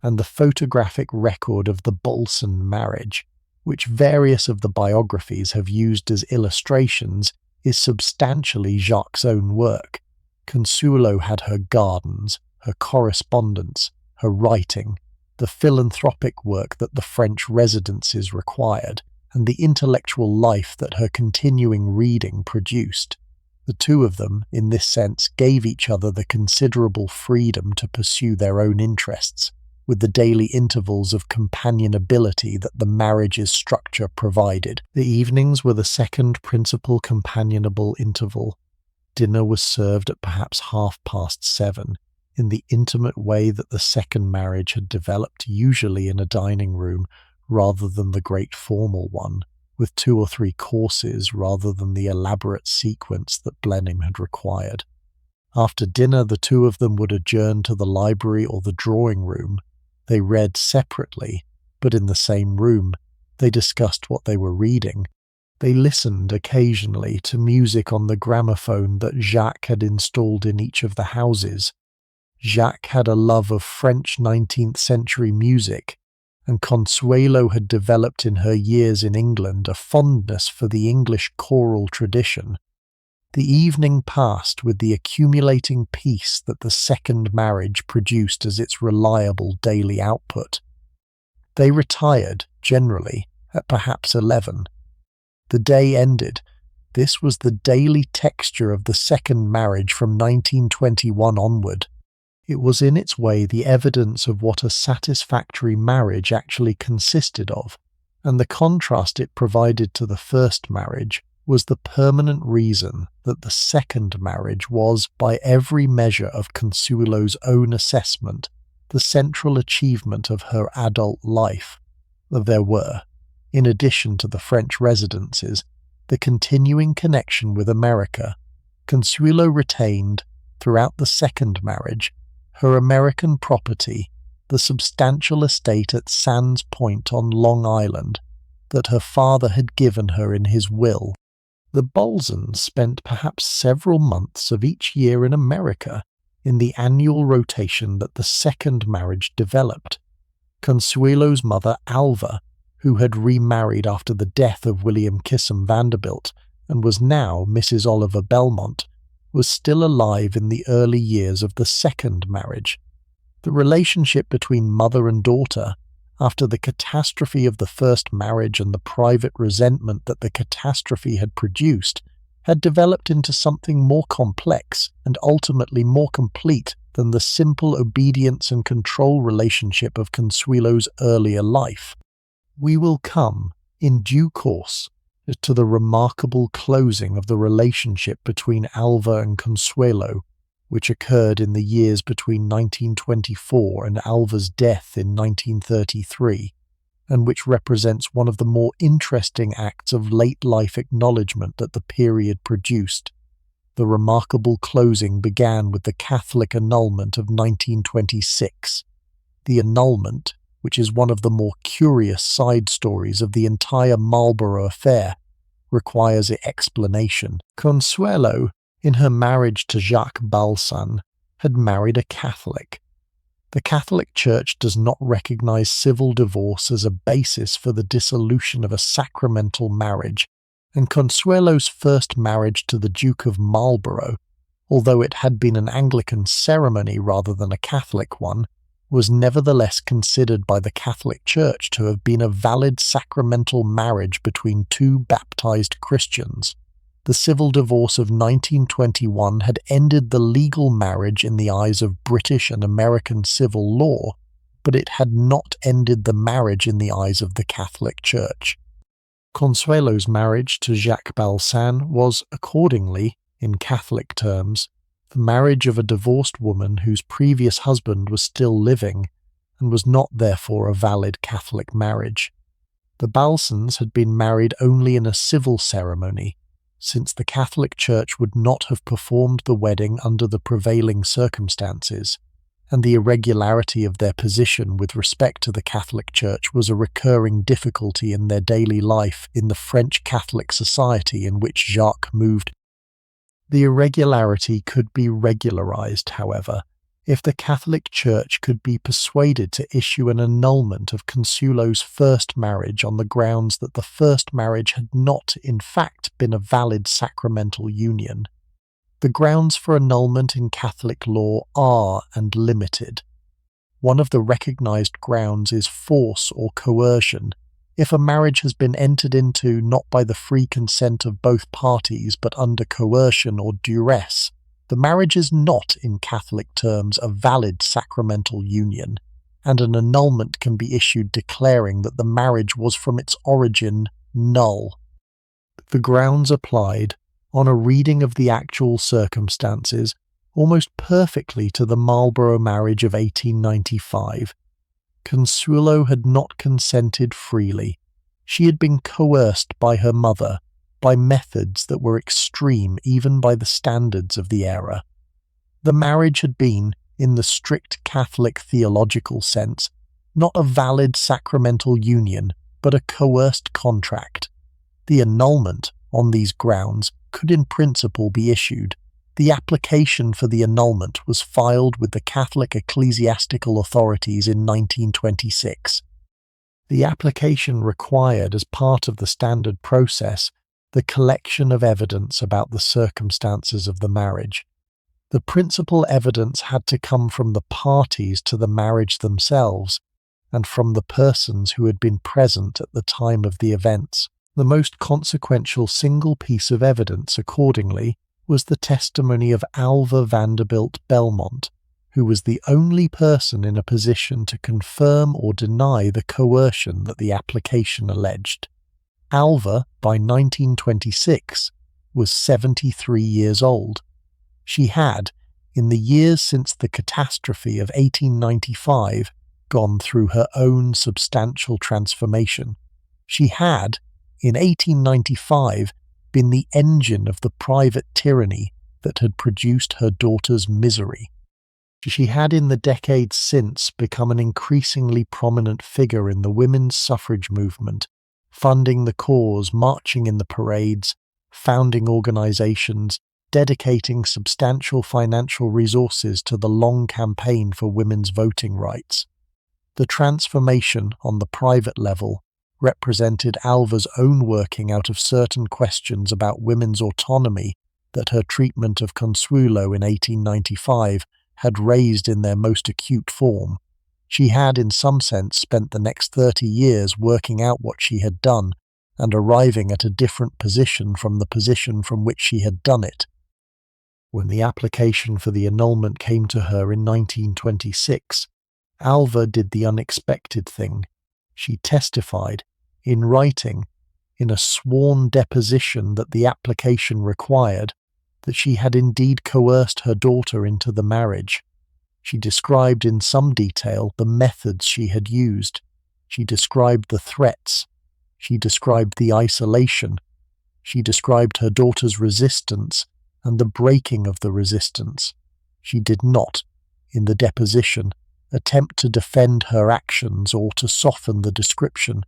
A: and the photographic record of the Balsan marriage, which various of the biographies have used as illustrations, is substantially Jacques' own work. Consuelo had her gardens, her correspondence, her writing, the philanthropic work that the French residences required, and the intellectual life that her continuing reading produced. The two of them, in this sense, gave each other the considerable freedom to pursue their own interests, with the daily intervals of companionability that the marriage's structure provided. The evenings were the second principal companionable interval. Dinner was served at perhaps 7:30, in the intimate way that the second marriage had developed, usually in a dining room rather than the great formal one, with 2 or 3 courses rather than the elaborate sequence that Blenheim had required. After dinner, the two of them would adjourn to the library or the drawing room. They read separately, but in the same room. They discussed what they were reading. They listened occasionally to music on the gramophone that Jacques had installed in each of the houses. Jacques had a love of French 19th century music, and Consuelo had developed in her years in England a fondness for the English choral tradition. The evening passed with the accumulating peace that the second marriage produced as its reliable daily output. They retired, generally, at perhaps 11. The day ended. This was the daily texture of the second marriage from 1921 onward. It was in its way the evidence of what a satisfactory marriage actually consisted of, and the contrast it provided to the first marriage was the permanent reason that the second marriage was, by every measure of Consuelo's own assessment, the central achievement of her adult life. There were, in addition to the French residences, the continuing connection with America. Consuelo retained, throughout the second marriage, her American property, the substantial estate at Sands Point on Long Island, that her father had given her in his will. The Balsans spent perhaps several months of each year in America, in the annual rotation that the second marriage developed. Consuelo's mother, Alva, who had remarried after the death of William Kissam Vanderbilt, and was now Mrs. Oliver Belmont, was still alive in the early years of the second marriage. The relationship between mother and daughter, after the catastrophe of the first marriage and the private resentment that the catastrophe had produced, had developed into something more complex and ultimately more complete than the simple obedience and control relationship of Consuelo's earlier life. We will come, in due course, to the remarkable closing of the relationship between Alva and Consuelo, which occurred in the years between 1924 and Alva's death in 1933, and which represents one of the more interesting acts of late-life acknowledgement that the period produced. The remarkable closing began with the Catholic annulment of 1926. The annulment, which is one of the more curious side stories of the entire Marlborough affair, requires explanation. Consuelo, in her marriage to Jacques Balsan, had married a Catholic. The Catholic Church does not recognize civil divorce as a basis for the dissolution of a sacramental marriage, and Consuelo's first marriage to the Duke of Marlborough, although it had been an Anglican ceremony rather than a Catholic one, was nevertheless considered by the Catholic Church to have been a valid sacramental marriage between two baptized Christians. The civil divorce of 1921 had ended the legal marriage in the eyes of British and American civil law, but it had not ended the marriage in the eyes of the Catholic Church. Consuelo's marriage to Jacques Balsan was, accordingly, in Catholic terms, the marriage of a divorced woman whose previous husband was still living, and was not therefore a valid Catholic marriage. The Balsans had been married only in a civil ceremony, since the Catholic Church would not have performed the wedding under the prevailing circumstances, and the irregularity of their position with respect to the Catholic Church was a recurring difficulty in their daily life in the French Catholic society in which Jacques moved. The irregularity could be regularized, however, if the Catholic Church could be persuaded to issue an annulment of Consuelo's first marriage on the grounds that the first marriage had not, in fact, been a valid sacramental union. The grounds for annulment in Catholic law are and limited. One of the recognized grounds is force or coercion. If a marriage has been entered into not by the free consent of both parties but under coercion or duress, the marriage is not, in Catholic terms, a valid sacramental union, and an annulment can be issued declaring that the marriage was from its origin null. The grounds applied, on a reading of the actual circumstances, almost perfectly to the Marlborough marriage of 1895. Consuelo had not consented freely. She had been coerced by her mother, by methods that were extreme even by the standards of the era. The marriage had been, in the strict Catholic theological sense, not a valid sacramental union, but a coerced contract. The annulment, on these grounds, could in principle be issued. The application for the annulment was filed with the Catholic ecclesiastical authorities in 1926. The application required, as part of the standard process, the collection of evidence about the circumstances of the marriage. The principal evidence had to come from the parties to the marriage themselves, and from the persons who had been present at the time of the events. The most consequential single piece of evidence, accordingly, was the testimony of Alva Vanderbilt Belmont, who was the only person in a position to confirm or deny the coercion that the application alleged. Alva, by 1926, was 73 years old. She had, in the years since the catastrophe of 1895, gone through her own substantial transformation. She had, in 1895, been the engine of the private tyranny that had produced her daughter's misery. She had in the decades since become an increasingly prominent figure in the women's suffrage movement, funding the cause, marching in the parades, founding organizations, dedicating substantial financial resources to the long campaign for women's voting rights. The transformation on the private level represented Alva's own working out of certain questions about women's autonomy that her treatment of Consuelo in 1895 had raised in their most acute form. She had, in some sense, spent the next 30 years working out what she had done and arriving at a different position from the position from which she had done it. When the application for the annulment came to her in 1926, Alva did the unexpected thing. She testified, in writing, in a sworn deposition that the application required, that she had indeed coerced her daughter into the marriage. She described in some detail the methods she had used. She described the threats. She described the isolation. She described her daughter's resistance and the breaking of the resistance. She did not, in the deposition, attempt to defend her actions or to soften the description.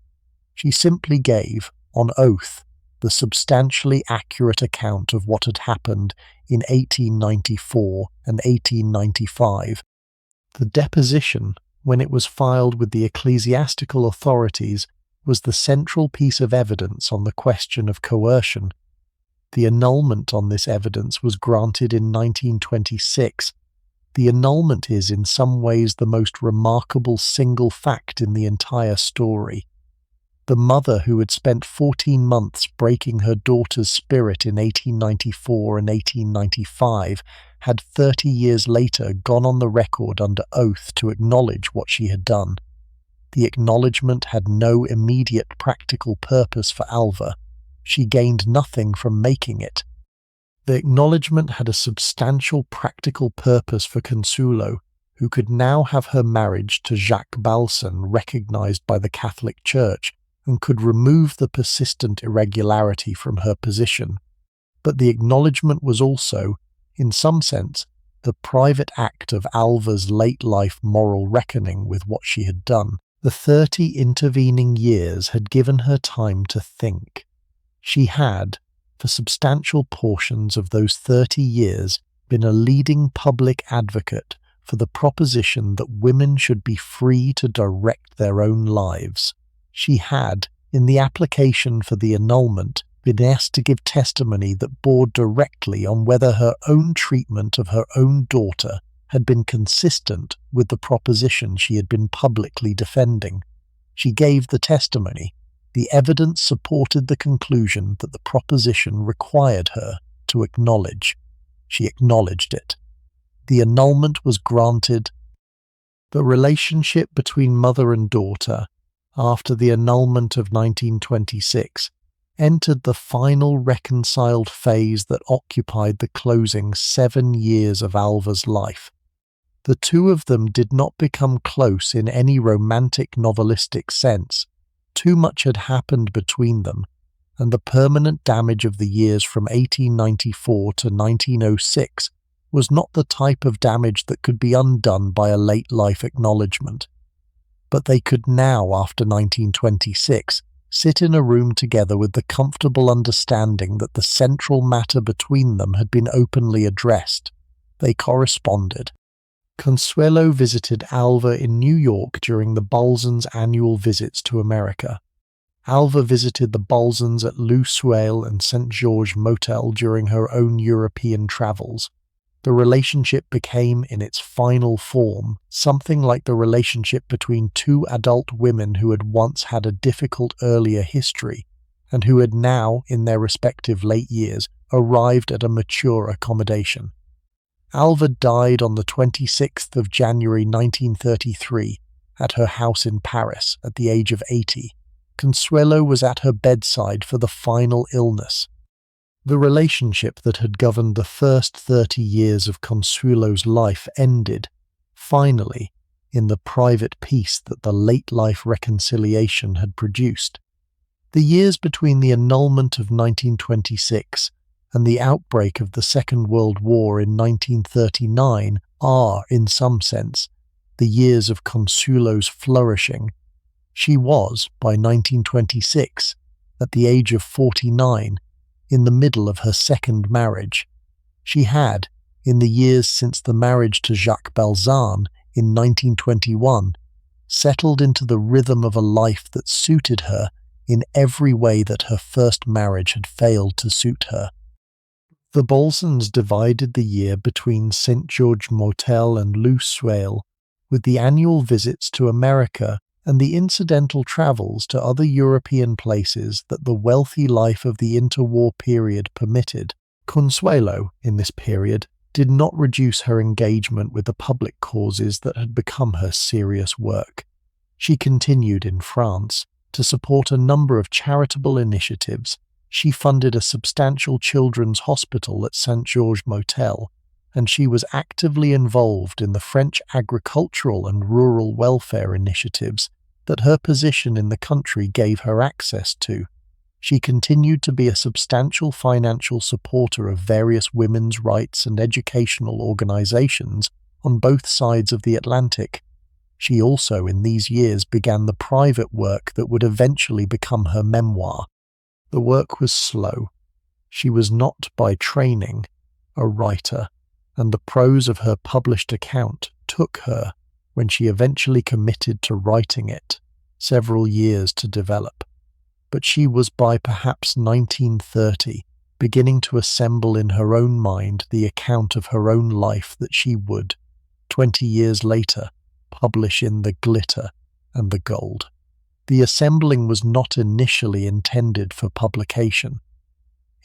A: She simply gave, on oath, the substantially accurate account of what had happened in 1894 and 1895. The deposition, when it was filed with the ecclesiastical authorities, was the central piece of evidence on the question of coercion. The annulment on this evidence was granted in 1926. The annulment is in some ways the most remarkable single fact in the entire story. The mother who had spent 14 months breaking her daughter's spirit in 1894 and 1895 had 30 years later gone on the record under oath to acknowledge what she had done. The acknowledgement had no immediate practical purpose for Alva. She gained nothing from making it. The acknowledgement had a substantial practical purpose for Consuelo, who could now have her marriage to Jacques Balsan recognized by the Catholic Church and could remove the persistent irregularity from her position. But the acknowledgement was also, in some sense, the private act of Alva's late-life moral reckoning with what she had done. The 30 intervening years had given her time to think. She had, for substantial portions of those 30 years, been a leading public advocate for the proposition that women should be free to direct their own lives. She had, in the application for the annulment, been asked to give testimony that bore directly on whether her own treatment of her own daughter had been consistent with the proposition she had been publicly defending. She gave the testimony. The evidence supported the conclusion that the proposition required her to acknowledge. She acknowledged it. The annulment was granted. The relationship between mother and daughter, after the annulment of 1926, entered the final reconciled phase that occupied the closing 7 years of Alva's life. The two of them did not become close in any romantic novelistic sense. Too much had happened between them, and the permanent damage of the years from 1894 to 1906 was not the type of damage that could be undone by a late-life acknowledgement. But they could now, after 1926, sit in a room together with the comfortable understanding that the central matter between them had been openly addressed. They corresponded. Consuelo visited Alva in New York during the Balsans' annual visits to America. Alva visited the Balsans at Lou Suelle and St. George Motel during her own European travels. The relationship became, in its final form, something like the relationship between two adult women who had once had a difficult earlier history, and who had now, in their respective late years, arrived at a mature accommodation. Alva died on the 26th of January 1933 at her house in Paris at the age of 80. Consuelo was at her bedside for the final illness. The relationship that had governed the first 30 years of Consuelo's life ended, finally, in the private peace that the late-life reconciliation had produced. The years between the annulment of 1926 and the outbreak of the Second World War in 1939 are, in some sense, the years of Consuelo's flourishing. She was, by 1926, at the age of 49, in the middle of her second marriage. She had, in the years since the marriage to Jacques Balsan in 1921, settled into the rhythm of a life that suited her in every way that her first marriage had failed to suit her. The Balsans divided the year between St. George Motel and Louswale, with the annual visits to America and the incidental travels to other European places that the wealthy life of the interwar period permitted. Consuelo, in this period, did not reduce her engagement with the public causes that had become her serious work. She continued in France to support a number of charitable initiatives. She funded a substantial children's hospital at St. George Motel, and she was actively involved in the French agricultural and rural welfare initiatives that her position in the country gave her access to. She continued to be a substantial financial supporter of various women's rights and educational organizations on both sides of the Atlantic. She also, in these years, began the private work that would eventually become her memoir. The work was slow. She was not, by training, a writer, and the prose of her published account took her, when she eventually committed to writing it, several years to develop. But she was by perhaps 1930 beginning to assemble in her own mind the account of her own life that she would, 20 years later, publish in The Glitter and the Gold. The assembling was not initially intended for publication.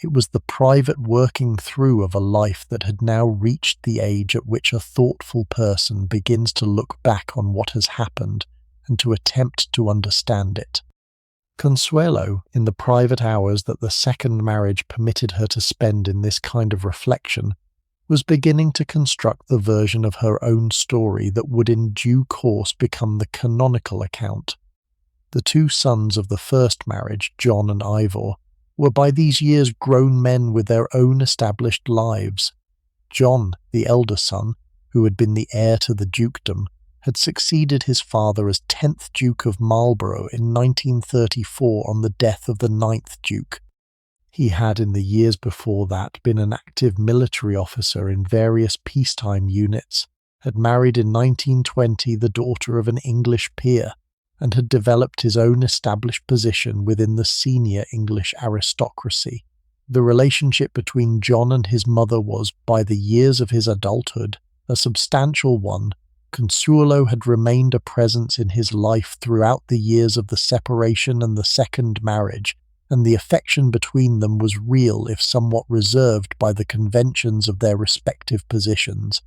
A: It was the private working through of a life that had now reached the age at which a thoughtful person begins to look back on what has happened and to attempt to understand it. Consuelo, in the private hours that the second marriage permitted her to spend in this kind of reflection, was beginning to construct the version of her own story that would in due course become the canonical account. The two sons of the first marriage, John and Ivor, were by these years grown men with their own established lives. John, the elder son, who had been the heir to the dukedom, had succeeded his father as 10th Duke of Marlborough in 1934 on the death of the 9th Duke. He had in the years before that been an active military officer in various peacetime units, had married in 1920 the daughter of an English peer, and had developed his own established position within the senior English aristocracy. The relationship between John and his mother was, by the years of his adulthood, a substantial one. Consuelo had remained a presence in his life throughout the years of the separation and the second marriage, and the affection between them was real if somewhat reserved by the conventions of their respective positions.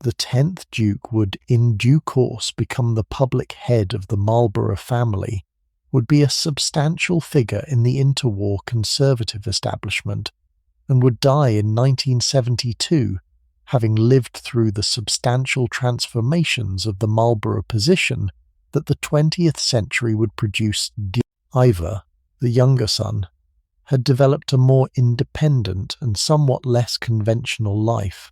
A: The 10th Duke would in due course become the public head of the Marlborough family, would be a substantial figure in the interwar conservative establishment, and would die in 1972, having lived through the substantial transformations of the Marlborough position that the 20th century would produce. Ivor, the younger son, had developed a more independent and somewhat less conventional life.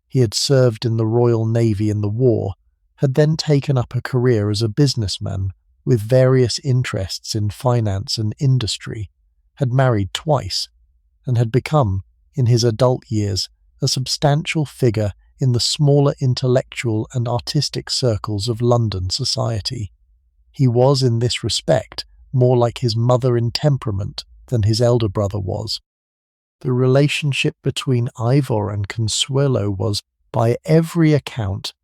A: He had served in the Royal Navy in the war, had then taken up a career as a businessman with various interests in finance and industry, had married twice, and had become, in his adult years, a substantial figure in the smaller intellectual and artistic circles of London society. He was, in this respect, more like his mother in temperament than his elder brother was. The relationship between Ivor and Consuelo was, by every account,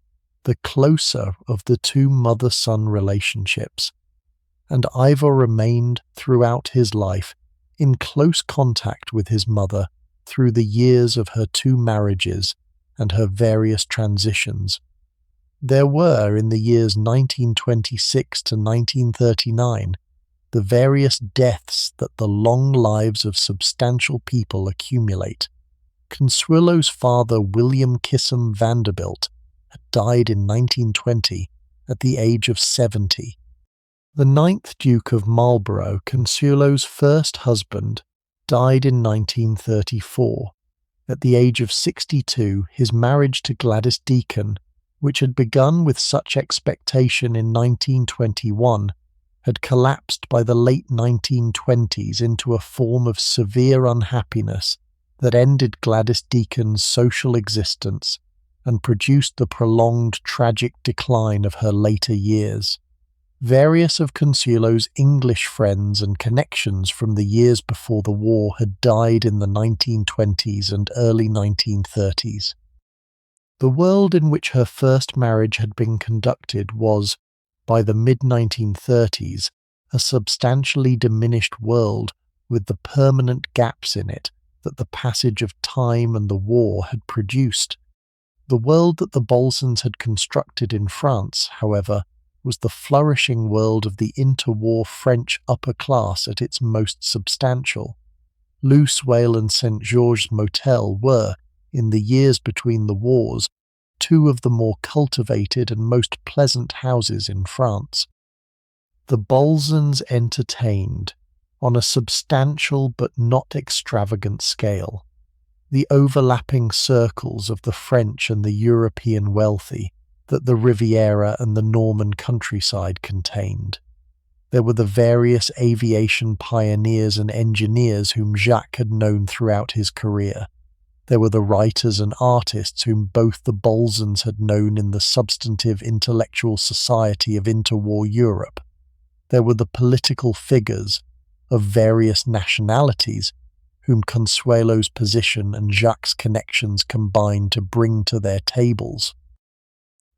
A: the closer of the two mother-son relationships, and Ivor remained throughout his life in close contact with his mother through the years of her two marriages and her various transitions. There were, in the years 1926 to 1939, the various deaths that the long lives of substantial people accumulate. Consuelo's father, William Kissam Vanderbilt, had died in 1920 at the age of 70. The 9th Duke of Marlborough, Consuelo's first husband, died in 1934. At the age of 62, his marriage to Gladys Deacon, which had begun with such expectation in 1921, had collapsed by the late 1920s into a form of severe unhappiness that ended Gladys Deacon's social existence and produced the prolonged tragic decline of her later years. Various of Consuelo's English friends and connections from the years before the war had died in the 1920s and early 1930s. The world in which her first marriage had been conducted was, by the mid-1930s, a substantially diminished world with the permanent gaps in it that the passage of time and the war had produced. The world that the Balsans had constructed in France, however, was the flourishing world of the interwar French upper class at its most substantial. Loosewale and St. Georges Motel were, in the years between the wars, two of the more cultivated and most pleasant houses in France. The Balsans entertained, on a substantial but not extravagant scale, the overlapping circles of the French and the European wealthy that the Riviera and the Norman countryside contained. There were the various aviation pioneers and engineers whom Jacques had known throughout his career. There were the writers and artists whom both the Balsans had known in the substantive intellectual society of interwar Europe. There were the political figures of various nationalities whom Consuelo's position and Jacques' connections combined to bring to their tables.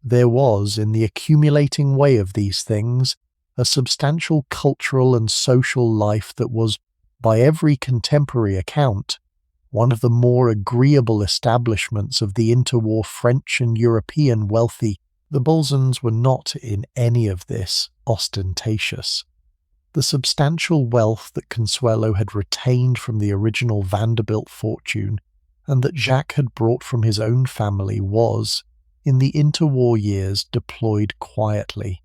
A: There was, in the accumulating way of these things, a substantial cultural and social life that was, by every contemporary account, one of the more agreeable establishments of the interwar French and European wealthy. The Balsans were not in any of this ostentatious. The substantial wealth that Consuelo had retained from the original Vanderbilt fortune, and that Jacques had brought from his own family, was, in the interwar years, deployed quietly.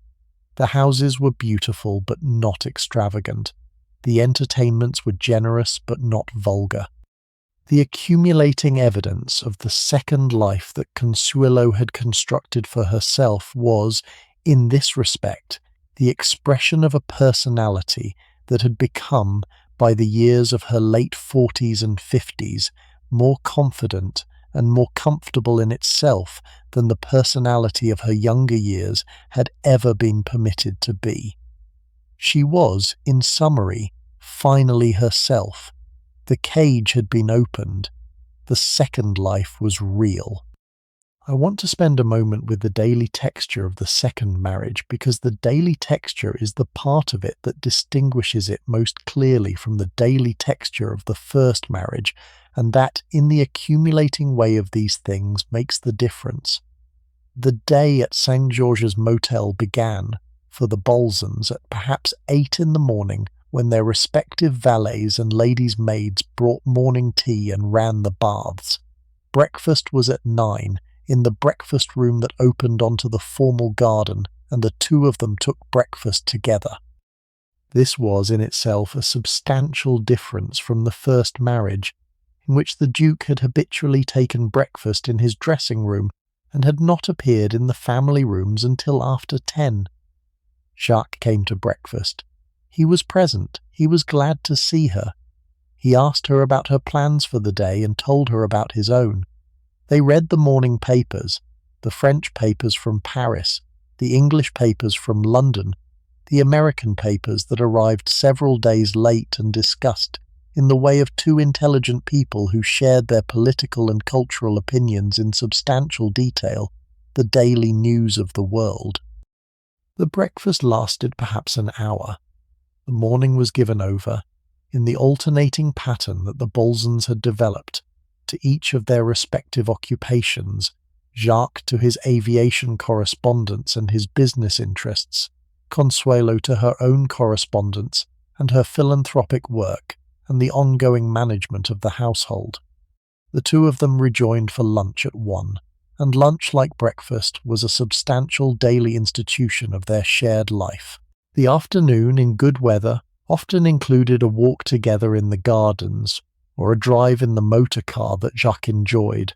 A: The houses were beautiful but not extravagant. The entertainments were generous but not vulgar. The accumulating evidence of the second life that Consuelo had constructed for herself was, in this respect, the expression of a personality that had become, by the years of her late 40s and 50s, more confident and more comfortable in itself than the personality of her younger years had ever been permitted to be. She was, in summary, finally herself. The cage had been opened. The second life was real. I want to spend a moment with the daily texture of the second marriage, because the daily texture is the part of it that distinguishes it most clearly from the daily texture of the first marriage, and that, in the accumulating way of these things, makes the difference. The day at St. George's Motel began, for the Balsans, at perhaps 8 in the morning, when their respective valets and ladies' maids brought morning tea and ran the baths. Breakfast was at 9, in the breakfast room that opened onto the formal garden, and the two of them took breakfast together. This was in itself a substantial difference from the first marriage, in which the Duke had habitually taken breakfast in his dressing room and had not appeared in the family rooms until after 10. Jacques came to breakfast. He was present. He was glad to see her. He asked her about her plans for the day and told her about his own. They read the morning papers, the French papers from Paris, the English papers from London, the American papers that arrived several days late, and discussed, in the way of two intelligent people who shared their political and cultural opinions in substantial detail, the daily news of the world. The breakfast lasted perhaps an hour. The morning was given over, in the alternating pattern that the Balsans had developed, to each of their respective occupations, Jacques to his aviation correspondence and his business interests, Consuelo to her own correspondence and her philanthropic work and the ongoing management of the household. The two of them rejoined for lunch at 1, and lunch, like breakfast, was a substantial daily institution of their shared life. The afternoon, in good weather, often included a walk together in the gardens, or a drive in the motor car that Jacques enjoyed,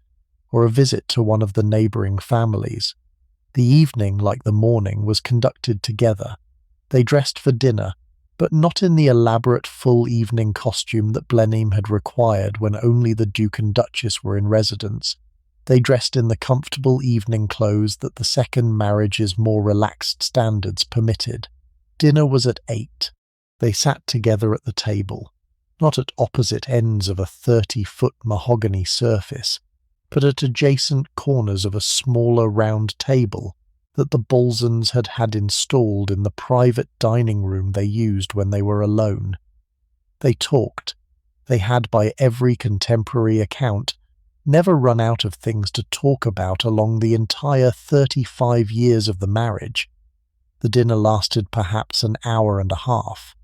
A: or a visit to one of the neighbouring families. The evening, like the morning, was conducted together. They dressed for dinner, but not in the elaborate full evening costume that Blenheim had required when only the Duke and Duchess were in residence. They dressed in the comfortable evening clothes that the second marriage's more relaxed standards permitted. Dinner was at 8. They sat together at the table, not at opposite ends of a 30-foot mahogany surface, but at adjacent corners of a smaller round table that the Balsans had had installed in the private dining room they used when they were alone. They talked. They had, by every contemporary account, never run out of things to talk about along the entire 35 years of the marriage. The dinner lasted perhaps an hour and a half.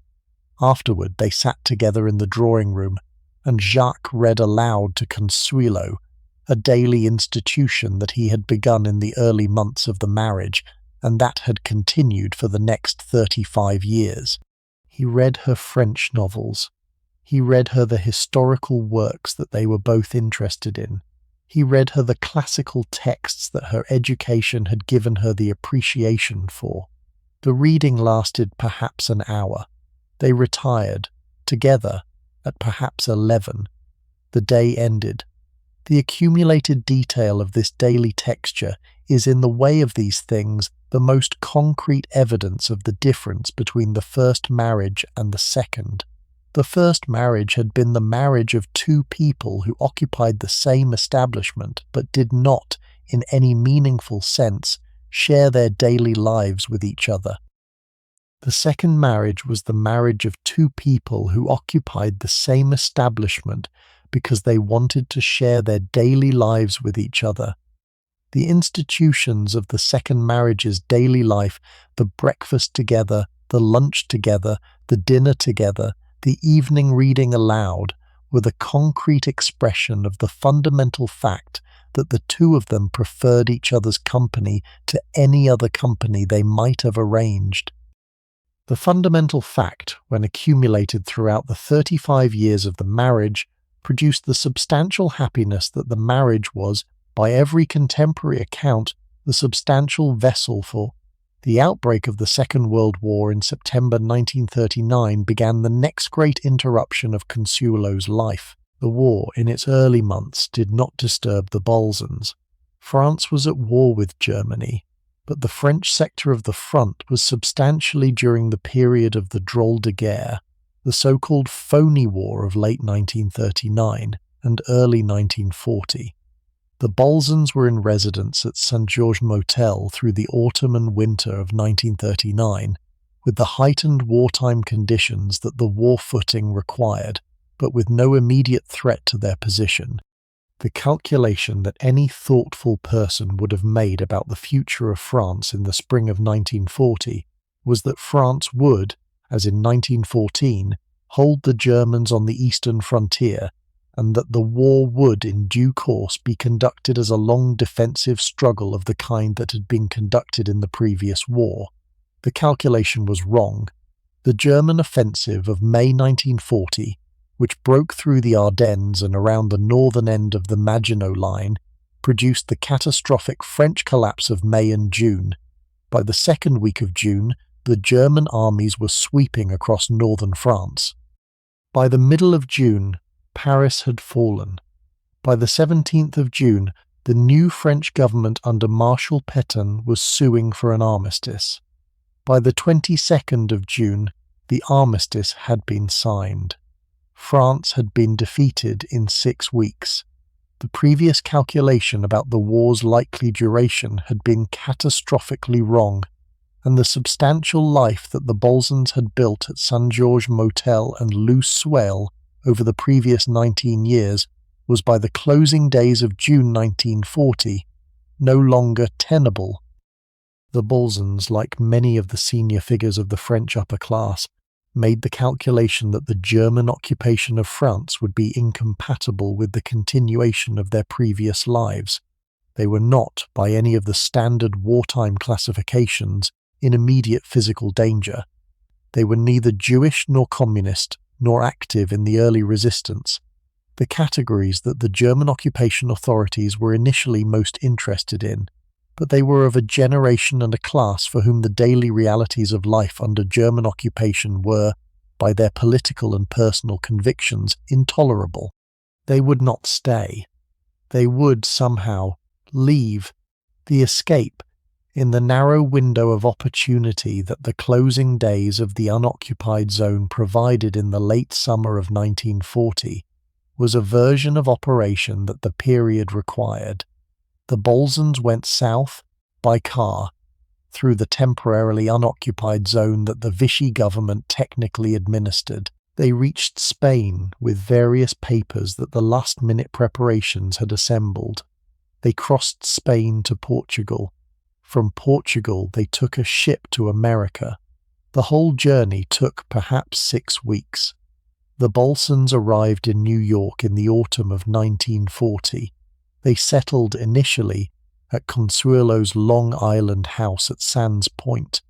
A: Afterward they sat together in the drawing room, and Jacques read aloud to Consuelo, a daily institution that he had begun in the early months of the marriage, and that had continued for the next 35 years. He read her French novels. He read her the historical works that they were both interested in. He read her the classical texts that her education had given her the appreciation for. The reading lasted perhaps an hour. They retired, together, at perhaps 11. The day ended. The accumulated detail of this daily texture is, in the way of these things, the most concrete evidence of the difference between the first marriage and the second. The first marriage had been the marriage of two people who occupied the same establishment but did not, in any meaningful sense, share their daily lives with each other. The second marriage was the marriage of two people who occupied the same establishment because they wanted to share their daily lives with each other. The institutions of the second marriage's daily life, the breakfast together, the lunch together, the dinner together, the evening reading aloud, were the concrete expression of the fundamental fact that the two of them preferred each other's company to any other company they might have arranged. The fundamental fact, when accumulated throughout the 35 years of the marriage, produced the substantial happiness that the marriage was, by every contemporary account, the substantial vessel for. The outbreak of the Second World War in September 1939 began the next great interruption of Consuelo's life. The war, in its early months, did not disturb the Balsans. France was at war with Germany, but the French sector of the front was substantially during the period of the drôle de guerre, the so-called phony war of late 1939 and early 1940. The Balsans were in residence at St. George Motel through the autumn and winter of 1939, with the heightened wartime conditions that the war footing required, but with no immediate threat to their position. The calculation that any thoughtful person would have made about the future of France in the spring of 1940 was that France would, as in 1914, hold the Germans on the eastern frontier, and that the war would in due course be conducted as a long defensive struggle of the kind that had been conducted in the previous war. The calculation was wrong. The German offensive of May 1940, which broke through the Ardennes and around the northern end of the Maginot Line, produced the catastrophic French collapse of May and June. By the second week of June, the German armies were sweeping across northern France. By the middle of June, Paris had fallen. By the 17th of June, the new French government under Marshal Pétain was suing for an armistice. By the 22nd of June, the armistice had been signed. France had been defeated in 6 weeks. The previous calculation about the war's likely duration had been catastrophically wrong, and the substantial life that the Balsans had built at St. George Motel and Loos Swale over the previous 19 years was by the closing days of June 1940 no longer tenable. The Balsans, like many of the senior figures of the French upper class, made the calculation that the German occupation of France would be incompatible with the continuation of their previous lives. They were not, by any of the standard wartime classifications, in immediate physical danger. They were neither Jewish nor communist, nor active in the early resistance, the categories that the German occupation authorities were initially most interested in, but they were of a generation and a class for whom the daily realities of life under German occupation were, by their political and personal convictions, intolerable. They would not stay. They would, somehow, leave. The escape, In the narrow window of opportunity that the closing days of the unoccupied zone provided in the late summer of 1940 was a version of operation that the period required. The Balsans went south by car through the temporarily unoccupied zone that the Vichy government technically administered. They reached Spain with various papers that the last-minute preparations had assembled. They crossed Spain to Portugal. From Portugal, they took a ship to America. The whole journey took perhaps 6 weeks. The Balsans arrived in New York in the autumn of 1940. They settled initially at Consuelo's Long Island house at Sands Point,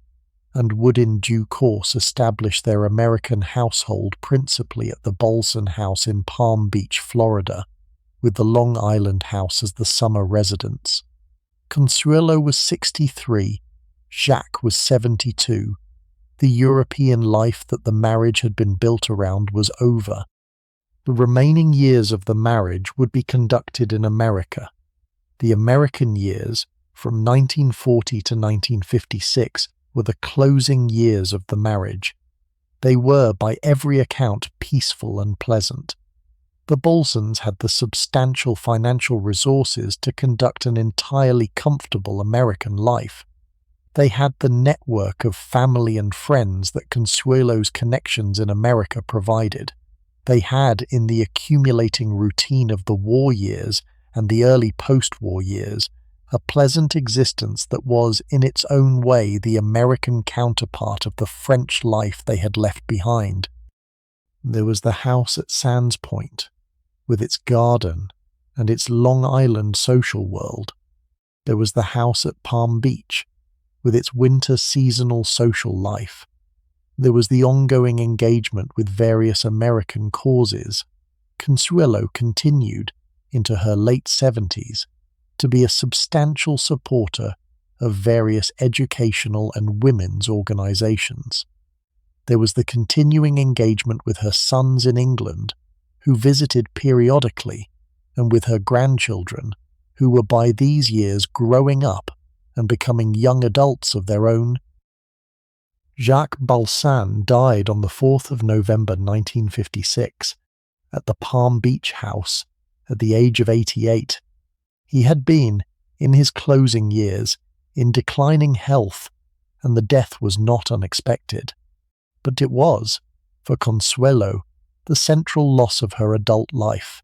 A: and would in due course establish their American household principally at the Balsan house in Palm Beach, Florida, with the Long Island house as the summer residence. Consuelo was 63, Jacques was 72. The European life that the marriage had been built around was over. The remaining years of the marriage would be conducted in America. The American years, from 1940 to 1956, were the closing years of the marriage. They were, by every account, peaceful and pleasant. The Balsans had the substantial financial resources to conduct an entirely comfortable American life. They had the network of family and friends that Consuelo's connections in America provided. They had, in the accumulating routine of the war years and the early post-war years, a pleasant existence that was, in its own way, the American counterpart of the French life they had left behind. There was the house at Sands Point, with its garden and its Long Island social world. There was the house at Palm Beach, with its winter seasonal social life. There was the ongoing engagement with various American causes. Consuelo continued, into her late 70s, to be a substantial supporter of various educational and women's organizations. There was the continuing engagement with her sons in England, who visited periodically, and with her grandchildren, who were by these years growing up and becoming young adults of their own. Jacques Balsan died on the 4th of November 1956 at the Palm Beach house at the age of 88. He had been, in his closing years, in declining health, and the death was not unexpected. But it was, for Consuelo, the central loss of her adult life.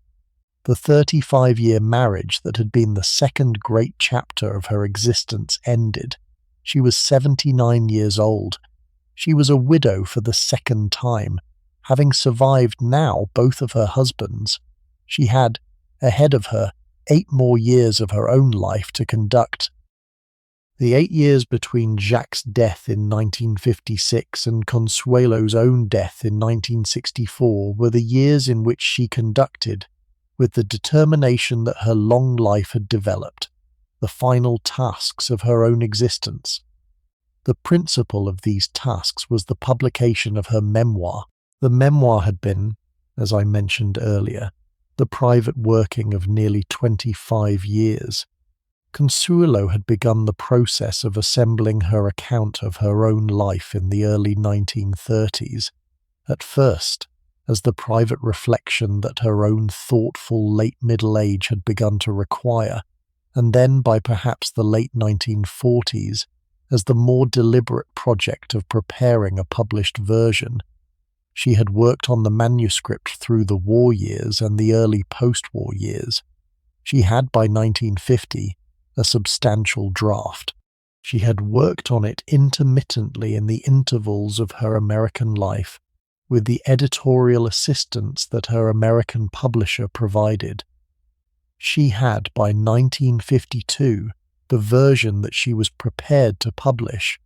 A: The 35-year marriage that had been the second great chapter of her existence ended. She was 79 years old. She was a widow for the second time, having survived now both of her husbands. She had, ahead of her, 8 more years of her own life to conduct. The 8 years between Jacques' death in 1956 and Consuelo's own death in 1964 were the years in which she conducted, with the determination that her long life had developed, the final tasks of her own existence. The principal of these tasks was the publication of her memoir. The memoir had been, as I mentioned earlier, the private working of nearly 25 years. Consuelo had begun the process of assembling her account of her own life in the early 1930s, at first as the private reflection that her own thoughtful late middle age had begun to require, and then by perhaps the late 1940s as the more deliberate project of preparing a published version. She had worked on the manuscript through the war years and the early post-war years. She had, by 1950, a substantial draft. She had worked on it intermittently in the intervals of her American life, with the editorial assistance that her American publisher provided. She had, by 1952, the version that she was prepared to publish.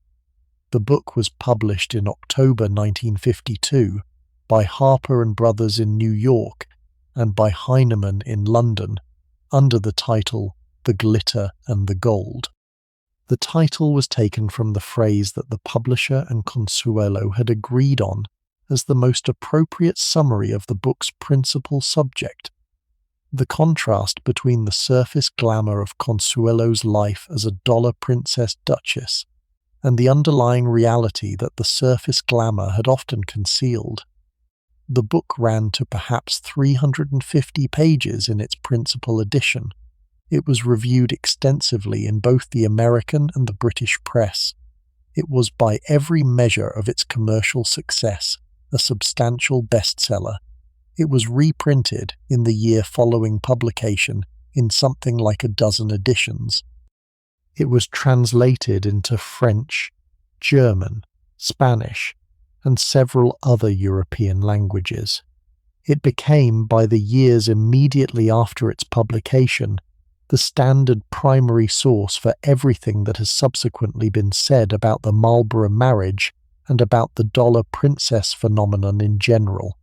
A: The book was published in October 1952 by Harper and Brothers in New York and by Heinemann in London, under the title The Glitter and the Gold. The title was taken from the phrase that the publisher and Consuelo had agreed on as the most appropriate summary of the book's principal subject. The contrast between the surface glamour of Consuelo's life as a dollar princess duchess and the underlying reality that the surface glamour had often concealed. The book ran to perhaps 350 pages in its principal edition. It was reviewed extensively in both the American and the British press. It was, by every measure of its commercial success, a substantial bestseller. It was reprinted in the year following publication in something like a dozen editions. It was translated into French, German, Spanish, and several other European languages. It became, by the years immediately after its publication, the standard primary source for everything that has subsequently been said about the Marlborough marriage and about the dollar princess phenomenon in general.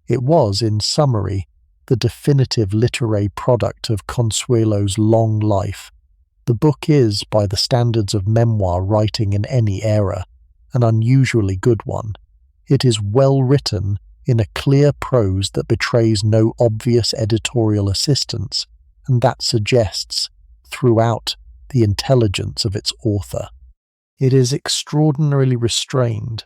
A: It was, in summary, the definitive literary product of Consuelo's long life. The book is, by the standards of memoir writing in any era, an unusually good one. It is well written in a clear prose that betrays no obvious editorial assistance, and that suggests, throughout, the intelligence of its author. It is extraordinarily restrained.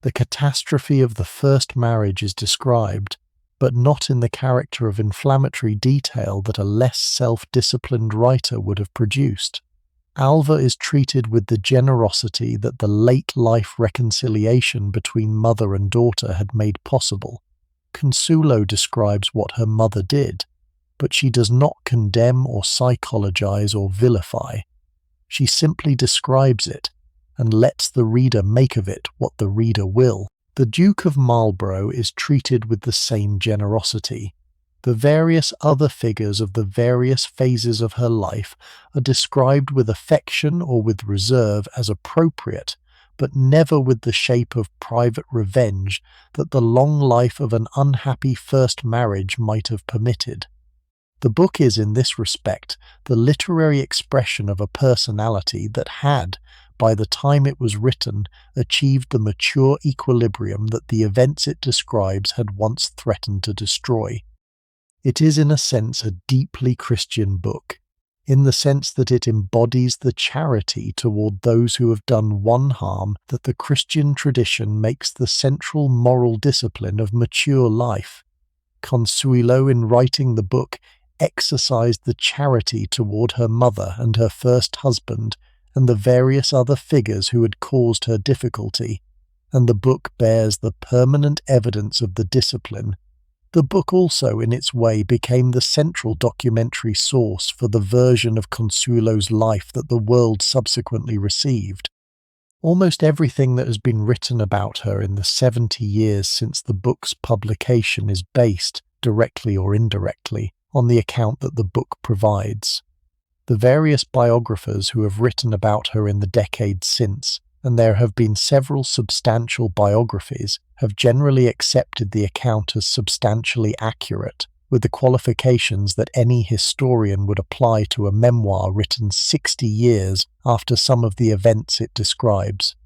A: The catastrophe of the first marriage is described, but not in the character of inflammatory detail that a less self-disciplined writer would have produced. Alva is treated with the generosity that the late-life reconciliation between mother and daughter had made possible. Consuelo describes what her mother did, but she does not condemn or psychologize or vilify. She simply describes it, and lets the reader make of it what the reader will. The Duke of Marlborough is treated with the same generosity. The various other figures of the various phases of her life are described with affection or with reserve as appropriate, but never with the shape of private revenge that the long life of an unhappy first marriage might have permitted. The book is, in this respect, the literary expression of a personality that had, by the time it was written, achieved the mature equilibrium that the events it describes had once threatened to destroy. It is, in a sense, a deeply Christian book, in the sense that it embodies the charity toward those who have done one harm that the Christian tradition makes the central moral discipline of mature life. Consuelo, in writing the book, exercised the charity toward her mother and her first husband and the various other figures who had caused her difficulty, and the book bears the permanent evidence of the discipline. The book also, in its way, became the central documentary source for the version of Consuelo's life that the world subsequently received. Almost everything that has been written about her in the 70 years since the book's publication is based, directly or indirectly, on the account that the book provides. The various biographers who have written about her in the decades since, and there have been several substantial biographies, have generally accepted the account as substantially accurate, with the qualifications that any historian would apply to a memoir written 60 years after some of the events it describes.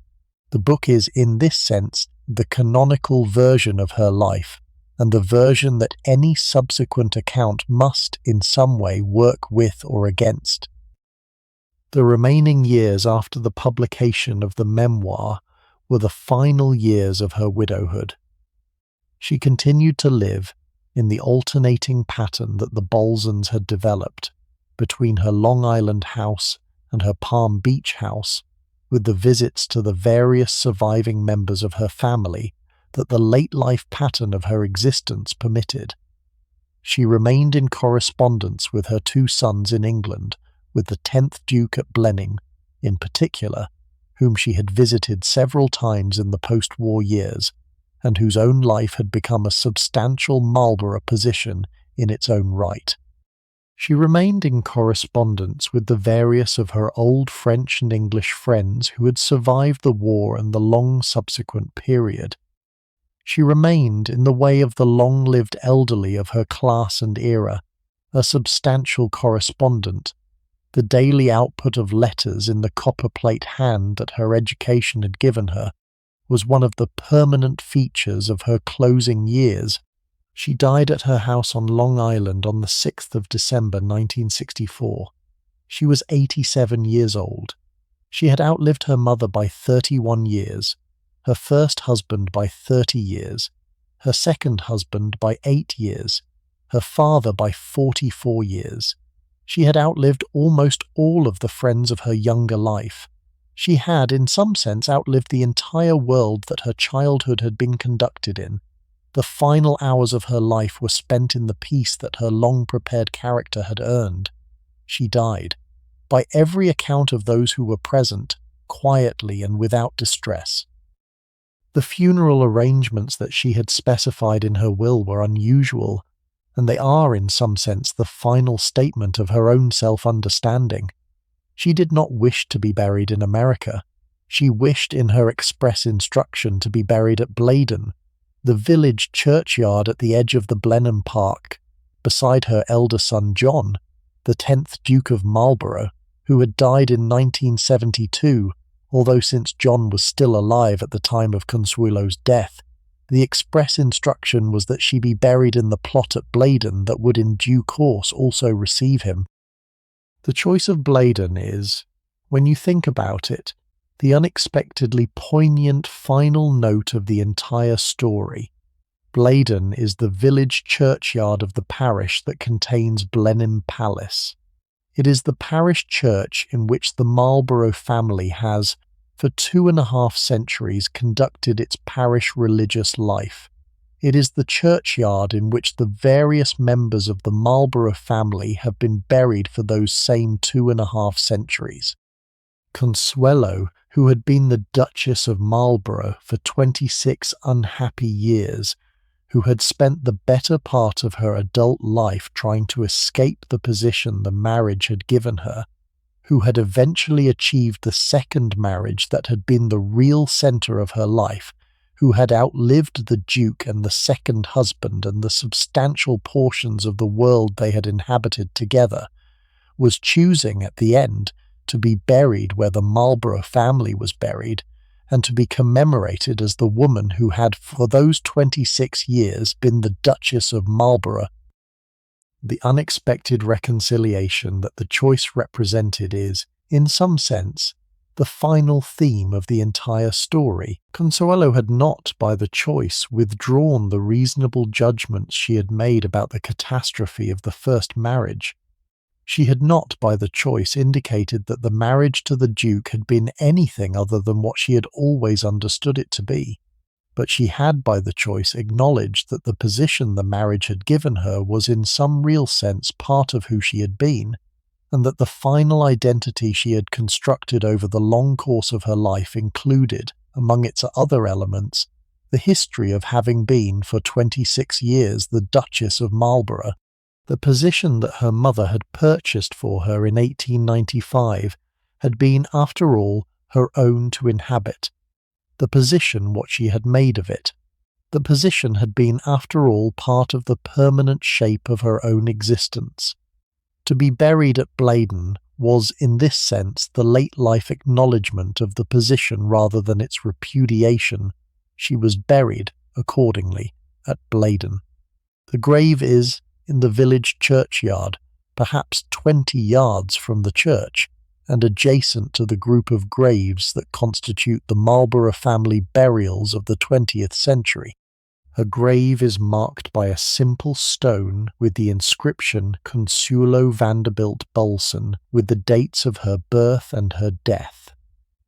A: The book is, in this sense, the canonical version of her life, and the version that any subsequent account must, in some way, work with or against. The remaining years after the publication of the memoir were the final years of her widowhood. She continued to live in the alternating pattern that the Balsans had developed between her Long Island house and her Palm Beach house, with the visits to the various surviving members of her family that the late-life pattern of her existence permitted. She remained in correspondence with her two sons in England, with the 10th Duke at Blenheim, in particular, whom she had visited several times in the post-war years, and whose own life had become a substantial Marlborough position in its own right. She remained in correspondence with the various of her old French and English friends who had survived the war and the long subsequent period. She remained, in the way of the long-lived elderly of her class and era, a substantial correspondent. The daily output of letters in the copperplate hand that her education had given her was one of the permanent features of her closing years. She died at her house on Long Island on the 6th of December 1964. She was 87 years old. She had outlived her mother by 31 years, her first husband by 30 years, her second husband by 8 years, her father by 44 years. She had outlived almost all of the friends of her younger life. She had, in some sense, outlived the entire world that her childhood had been conducted in. The final hours of her life were spent in the peace that her long-prepared character had earned. She died, by every account of those who were present, quietly and without distress. The funeral arrangements that she had specified in her will were unusual, and they are, in some sense, the final statement of her own self-understanding. She did not wish to be buried in America. She wished in her express instruction to be buried at Bladon, the village churchyard at the edge of the Blenheim Park, beside her elder son John, the 10th Duke of Marlborough, who had died in 1972, although since John was still alive at the time of Consuelo's death, the express instruction was that she be buried in the plot at Bladon that would in due course also receive him. The choice of Bladon is, when you think about it, the unexpectedly poignant final note of the entire story. Bladon is the village churchyard of the parish that contains Blenheim Palace. It is the parish church in which the Marlborough family has, for 2.5 centuries, conducted its parish religious life. It is the churchyard in which the various members of the Marlborough family have been buried for those same 2.5 centuries. Consuelo, who had been the Duchess of Marlborough for 26 unhappy years, who had spent the better part of her adult life trying to escape the position the marriage had given her, who had eventually achieved the second marriage that had been the real centre of her life, who had outlived the Duke and the second husband and the substantial portions of the world they had inhabited together, was choosing at the end to be buried where the Marlborough family was buried, and to be commemorated as the woman who had for those 26 years been the Duchess of Marlborough. The unexpected reconciliation that the choice represented is, in some sense, the final theme of the entire story. Consuelo had not, by the choice, withdrawn the reasonable judgments she had made about the catastrophe of the first marriage. She had not, by the choice, indicated that the marriage to the Duke had been anything other than what she had always understood it to be, but she had, by the choice, acknowledged that the position the marriage had given her was in some real sense part of who she had been, and that the final identity she had constructed over the long course of her life included, among its other elements, the history of having been for 26 years the Duchess of Marlborough. The position that her mother had purchased for her in 1895 had been, after all, her own to inhabit. The position what she had made of it. The position had been, after all, part of the permanent shape of her own existence. To be buried at Bladon was, in this sense, the late-life acknowledgment of the position rather than its repudiation. She was buried, accordingly, at Bladon. The grave is in the village churchyard, perhaps 20 yards from the church, and adjacent to the group of graves that constitute the Marlborough family burials of the 20th century. Her grave is marked by a simple stone with the inscription Consuelo Vanderbilt Balsan, with the dates of her birth and her death.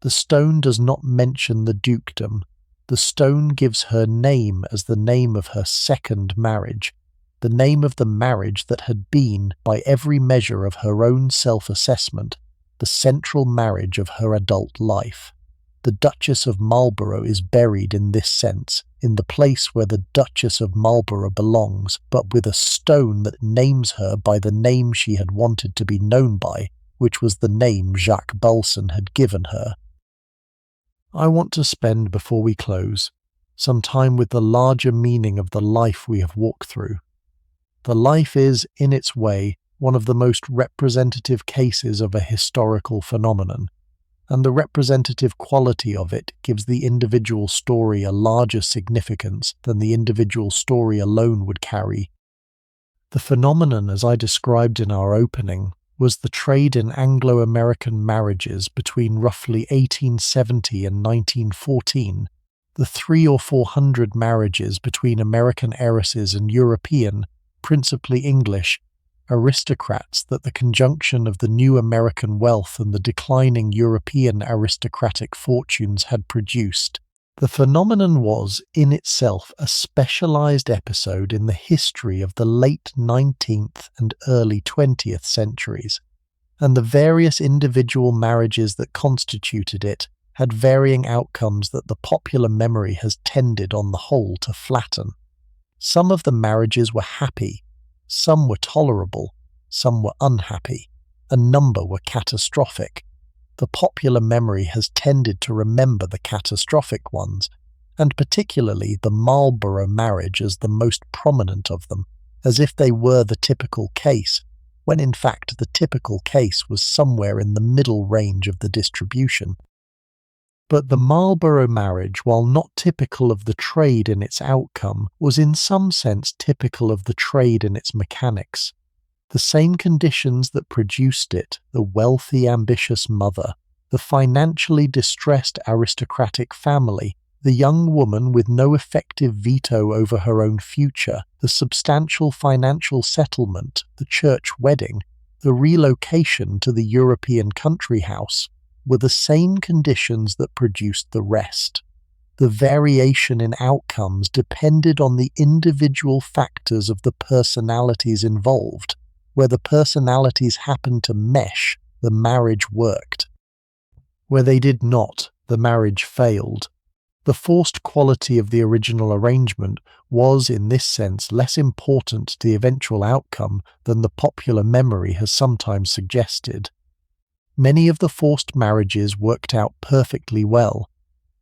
A: The stone does not mention the dukedom. The stone gives her name as the name of her second marriage, the name of the marriage that had been, by every measure of her own self-assessment, the central marriage of her adult life. The Duchess of Marlborough is buried in this sense, in the place where the Duchess of Marlborough belongs, but with a stone that names her by the name she had wanted to be known by, which was the name Jacques Balsan had given her. I want to spend, before we close, some time with the larger meaning of the life we have walked through. The life is, in its way, one of the most representative cases of a historical phenomenon, and the representative quality of it gives the individual story a larger significance than the individual story alone would carry. The phenomenon, as I described in our opening, was the trade in Anglo-American marriages between roughly 1870 and 1914, the 300 or 400 marriages between American heiresses and European, principally English, aristocrats that the conjunction of the new American wealth and the declining European aristocratic fortunes had produced. The phenomenon was, in itself, a specialized episode in the history of the late 19th and early 20th centuries, and the various individual marriages that constituted it had varying outcomes that the popular memory has tended on the whole to flatten. Some of the marriages were happy, some were tolerable, some were unhappy, a number were catastrophic. The popular memory has tended to remember the catastrophic ones, and particularly the Marlborough marriage as the most prominent of them, as if they were the typical case, when in fact the typical case was somewhere in the middle range of the distribution. But the Marlborough marriage, while not typical of the trade in its outcome, was in some sense typical of the trade in its mechanics. The same conditions that produced it, the wealthy, ambitious mother, the financially distressed aristocratic family, the young woman with no effective veto over her own future, the substantial financial settlement, the church wedding, the relocation to the European country house, were the same conditions that produced the rest. The variation in outcomes depended on the individual factors of the personalities involved. Where the personalities happened to mesh, the marriage worked. Where they did not, the marriage failed. The forced quality of the original arrangement was, in this sense, less important to the eventual outcome than the popular memory has sometimes suggested. Many of the forced marriages worked out perfectly well.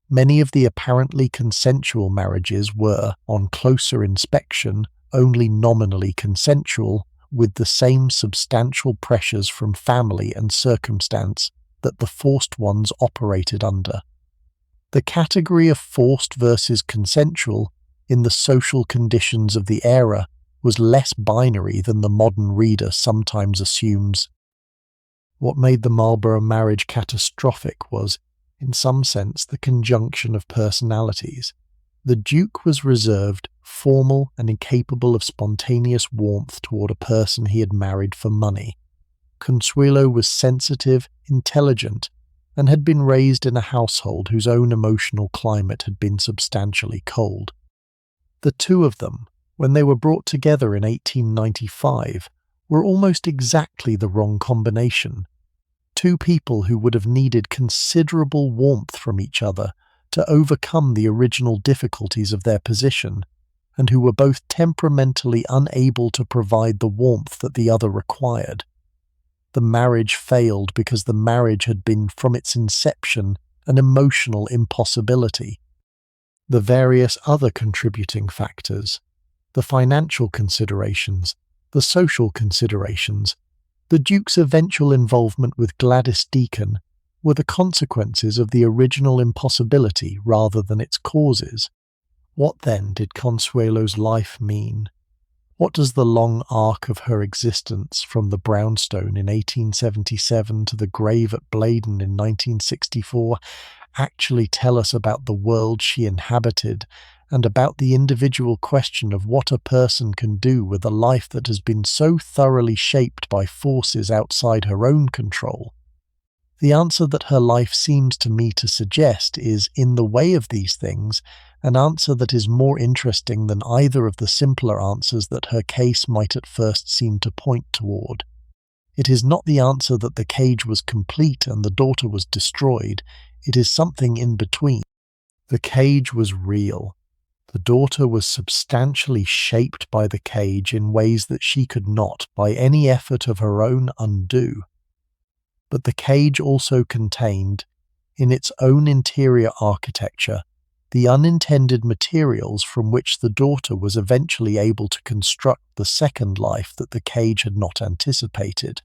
A: Many of the apparently consensual marriages were, on closer inspection, only nominally consensual, with the same substantial pressures from family and circumstance that the forced ones operated under. The category of forced versus consensual, in the social conditions of the era, was less binary than the modern reader sometimes assumes. What made the Marlborough marriage catastrophic was, in some sense, the conjunction of personalities. The Duke was reserved, formal, and incapable of spontaneous warmth toward a person he had married for money. Consuelo was sensitive, intelligent, and had been raised in a household whose own emotional climate had been substantially cold. The two of them, when they were brought together in 1895, were almost exactly the wrong combination. Two people who would have needed considerable warmth from each other to overcome the original difficulties of their position, and who were both temperamentally unable to provide the warmth that the other required. The marriage failed because the marriage had been, from its inception, an emotional impossibility. The various other contributing factors, the financial considerations, the social considerations, the Duke's eventual involvement with Gladys Deacon, were the consequences of the original impossibility rather than its causes. What then did Consuelo's life mean? What does the long arc of her existence, from the brownstone in 1877 to the grave at Blenheim in 1964, actually tell us about the world she inhabited and about the individual question of what a person can do with a life that has been so thoroughly shaped by forces outside her own control? The answer that her life seems to me to suggest is, in the way of these things, an answer that is more interesting than either of the simpler answers that her case might at first seem to point toward. It is not the answer that the cage was complete and the daughter was destroyed. It is something in between. The cage was real. The daughter was substantially shaped by the cage in ways that she could not, by any effort of her own, undo. But the cage also contained, in its own interior architecture, the unintended materials from which the daughter was eventually able to construct the second life that the cage had not anticipated.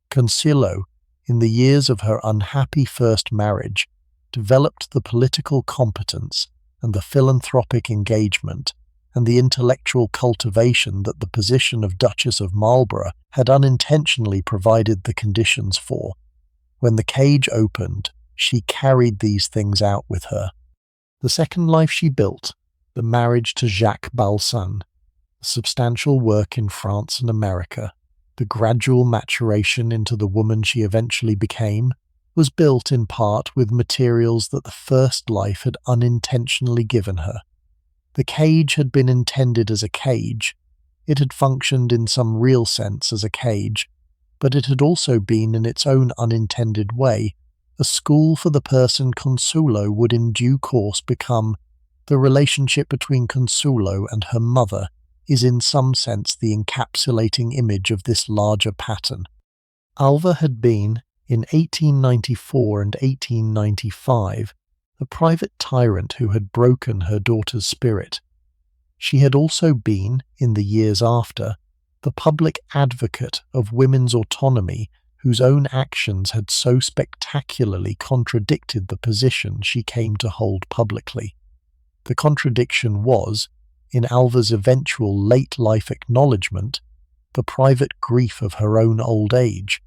A: Consuelo, in the years of her unhappy first marriage, developed the political competence and the philanthropic engagement and the intellectual cultivation that the position of Duchess of Marlborough had unintentionally provided the conditions for. When the cage opened, she carried these things out with her. The second life she built, the marriage to Jacques Balsan, the substantial work in France and America, the gradual maturation into the woman she eventually became, was built in part with materials that the first life had unintentionally given her. The cage had been intended as a cage. It had functioned in some real sense as a cage, but it had also been, in its own unintended way, a school for the person Consuelo would in due course become. The relationship between Consuelo and her mother is in some sense the encapsulating image of this larger pattern. Alva had been, in 1894 and 1895, the private tyrant who had broken her daughter's spirit. She had also been, in the years after, the public advocate of women's autonomy whose own actions had so spectacularly contradicted the position she came to hold publicly. The contradiction was, in Alva's eventual late-life acknowledgement, the private grief of her own old age.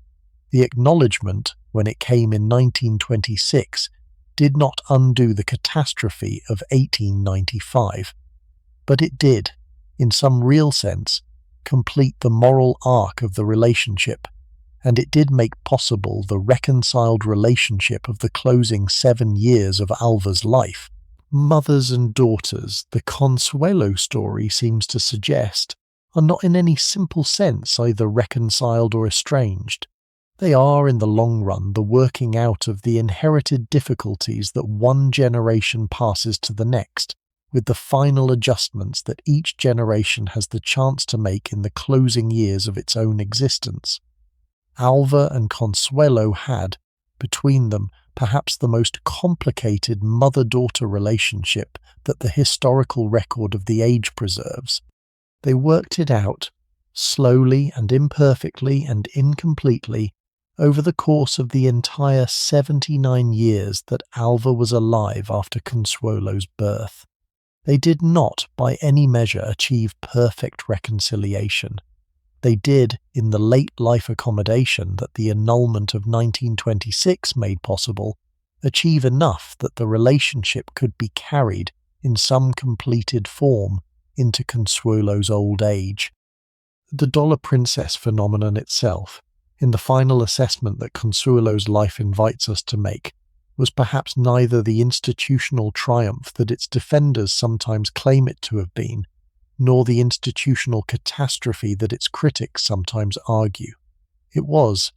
A: The acknowledgement, when it came in 1926, did not undo the catastrophe of 1895. But it did, in some real sense, complete the moral arc of the relationship, and it did make possible the reconciled relationship of the closing 7 years of Alva's life. Mothers and daughters, the Consuelo story seems to suggest, are not in any simple sense either reconciled or estranged. They are, in the long run, the working out of the inherited difficulties that one generation passes to the next, with the final adjustments that each generation has the chance to make in the closing years of its own existence. Alva and Consuelo had, between them, perhaps the most complicated mother-daughter relationship that the historical record of the age preserves. They worked it out, slowly and imperfectly and incompletely, over the course of the entire 79 years that Alva was alive after Consuelo's birth. They did not, by any measure, achieve perfect reconciliation. They did, in the late life accommodation that the annulment of 1926 made possible, achieve enough that the relationship could be carried in some completed form into Consuelo's old age. The dollar princess phenomenon itself, in the final assessment that Consuelo's life invites us to make, was perhaps neither the institutional triumph that its defenders sometimes claim it to have been, nor the institutional catastrophe that its critics sometimes argue. It was,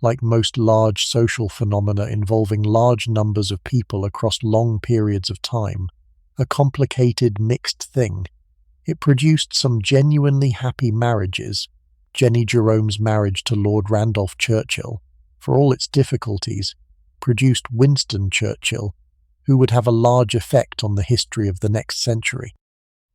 A: like most large social phenomena involving large numbers of people across long periods of time, a complicated mixed thing. It produced some genuinely happy marriages. Jenny Jerome's marriage to Lord Randolph Churchill, for all its difficulties, produced Winston Churchill, who would have a large effect on the history of the next century.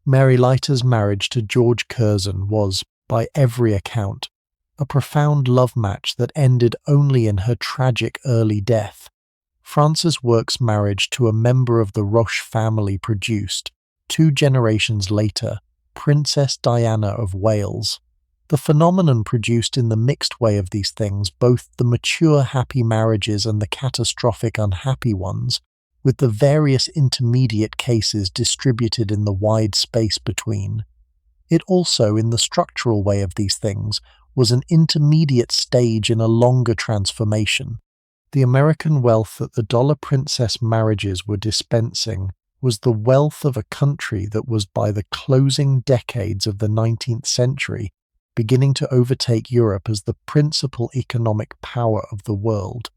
A: Mary Leiter's marriage to George Curzon was, by every account, a profound love match that ended only in her tragic early death. Frances Work's marriage to a member of the Roche family produced, 2 generations later, Princess Diana of Wales. The phenomenon produced in the mixed way of these things both the mature happy marriages and the catastrophic unhappy ones, with the various intermediate cases distributed in the wide space between. It also, in the structural way of these things, was an intermediate stage in a longer transformation. The American wealth that the dollar princess marriages were dispensing was the wealth of a country that was by the closing decades of the 19th century beginning to overtake Europe as the principal economic power of the world.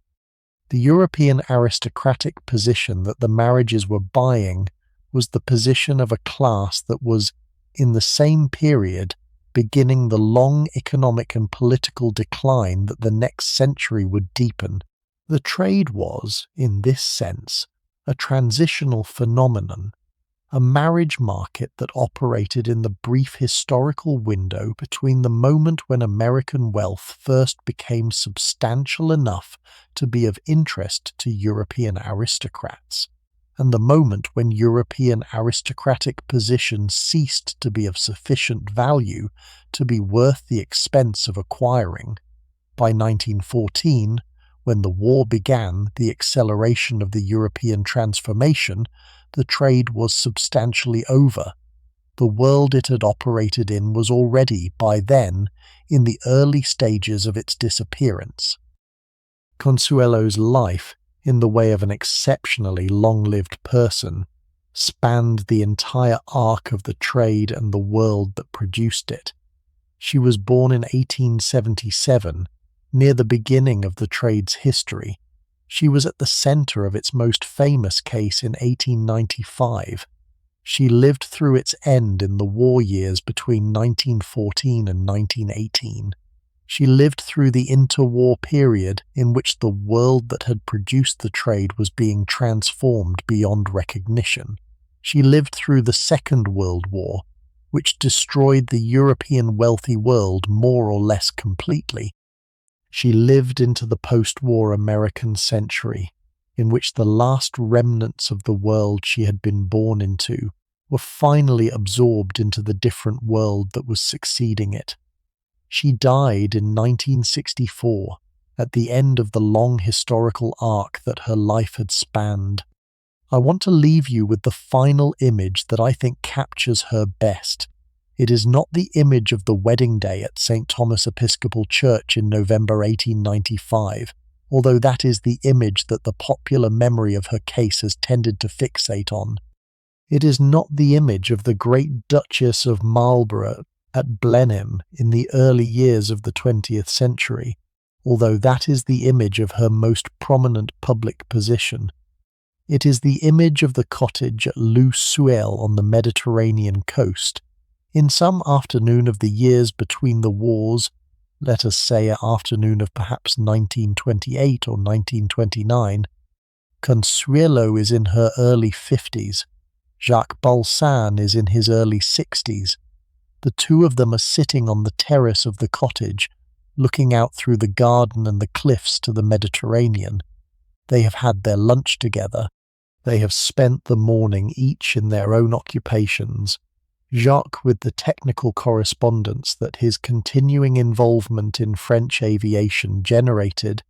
A: The European aristocratic position that the marriages were buying was the position of a class that was, in the same period, beginning the long economic and political decline that the next century would deepen. The trade was, in this sense, a transitional phenomenon. a marriage market that operated in the brief historical window between the moment when American wealth first became substantial enough to be of interest to European aristocrats, and the moment when European aristocratic position ceased to be of sufficient value to be worth the expense of acquiring. By 1914, when the war began the acceleration of the European transformation, the trade was substantially over. The world it had operated in was already, by then, in the early stages of its disappearance. Consuelo's life, in the way of an exceptionally long-lived person, spanned the entire arc of the trade and the world that produced it. She was born in 1877, near the beginning of the trade's history. She was at the centre of its most famous case in 1895. She lived through its end in the war years between 1914 and 1918. She lived through the interwar period in which the world that had produced the trade was being transformed beyond recognition. She lived through the Second World War, which destroyed the European wealthy world more or less completely. She lived into the post-war American century, in which the last remnants of the world she had been born into were finally absorbed into the different world that was succeeding it. She died in 1964, at the end of the long historical arc that her life had spanned. I want to leave you with the final image that I think captures her best. It is not the image of the wedding day at St. Thomas Episcopal Church in November 1895, although that is the image that the popular memory of her case has tended to fixate on. It is not the image of the great Duchess of Marlborough at Blenheim in the early years of the 20th century, although that is the image of her most prominent public position. It is the image of the cottage at Suel on the Mediterranean coast. In some afternoon of the years between the wars, let us say an afternoon of perhaps 1928 or 1929, Consuelo is in her early 50s. Jacques Balsan is in his early 60s. The two of them are sitting on the terrace of the cottage, looking out through the garden and the cliffs to the Mediterranean. They have had their lunch together. They have spent the morning each in their own occupations. Jacques with the technical correspondence that his continuing involvement in French aviation generated,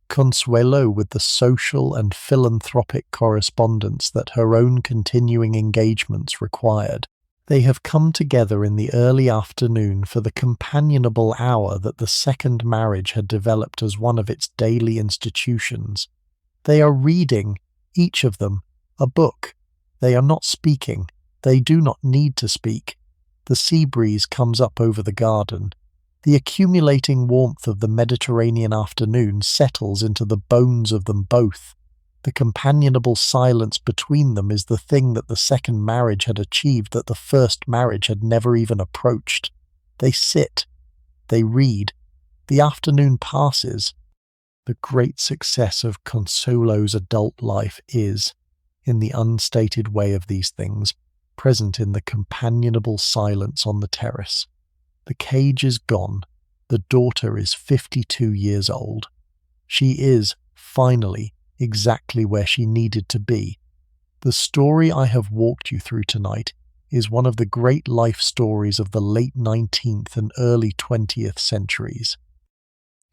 A: Consuelo with the social and philanthropic correspondence that her own continuing engagements required. They have come together in the early afternoon for the companionable hour that the second marriage had developed as one of its daily institutions. They are reading, each of them, a book. They are not speaking. They do not need to speak. The sea breeze comes up over the garden. The accumulating warmth of the Mediterranean afternoon settles into the bones of them both. The companionable silence between them is the thing that the second marriage had achieved that the first marriage had never even approached. They sit. They read. The afternoon passes. The great success of Consuelo's adult life is, in the unstated way of these things, present in the companionable silence on the terrace. The cage is gone. The daughter is 52 years old. She is, finally, exactly where she needed to be. The story I have walked you through tonight is one of the great life stories of the late 19th and early 20th centuries.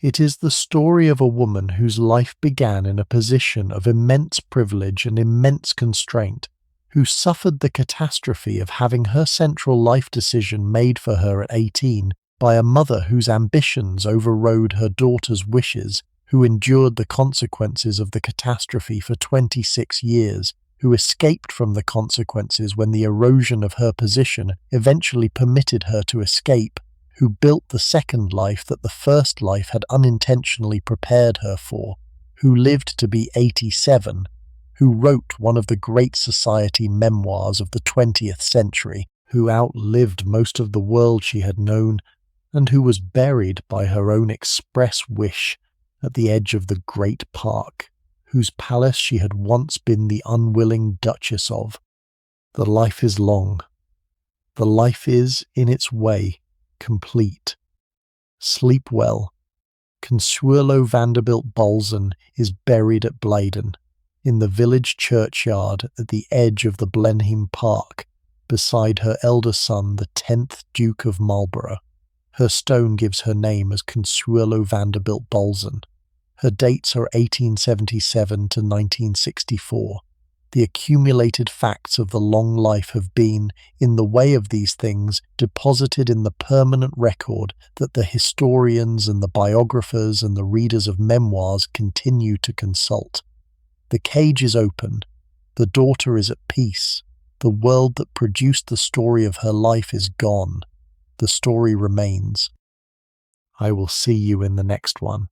A: It is the story of a woman whose life began in a position of immense privilege and immense constraint, who suffered the catastrophe of having her central life decision made for her at 18 by a mother whose ambitions overrode her daughter's wishes, who endured the consequences of the catastrophe for 26 years, who escaped from the consequences when the erosion of her position eventually permitted her to escape, who built the second life that the first life had unintentionally prepared her for, who lived to be 87, who wrote one of the great society memoirs of the 20th century, who outlived most of the world she had known, and who was buried by her own express wish at the edge of the great park, whose palace she had once been the unwilling duchess of. The life is long. The life is, in its way, complete. Sleep well. Consuelo Vanderbilt Balsan is buried at Blyden, in the village churchyard at the edge of the Blenheim Park, beside her elder son, the 10th Duke of Marlborough. Her stone gives her name as Consuelo Vanderbilt Balsan. Her dates are 1877 to 1964. The accumulated facts of the long life have been, in the way of these things, deposited in the permanent record that the historians and the biographers and the readers of memoirs continue to consult. The cage is opened. The daughter is at peace. The world that produced the story of her life is gone. The story remains. I will see you in the next one.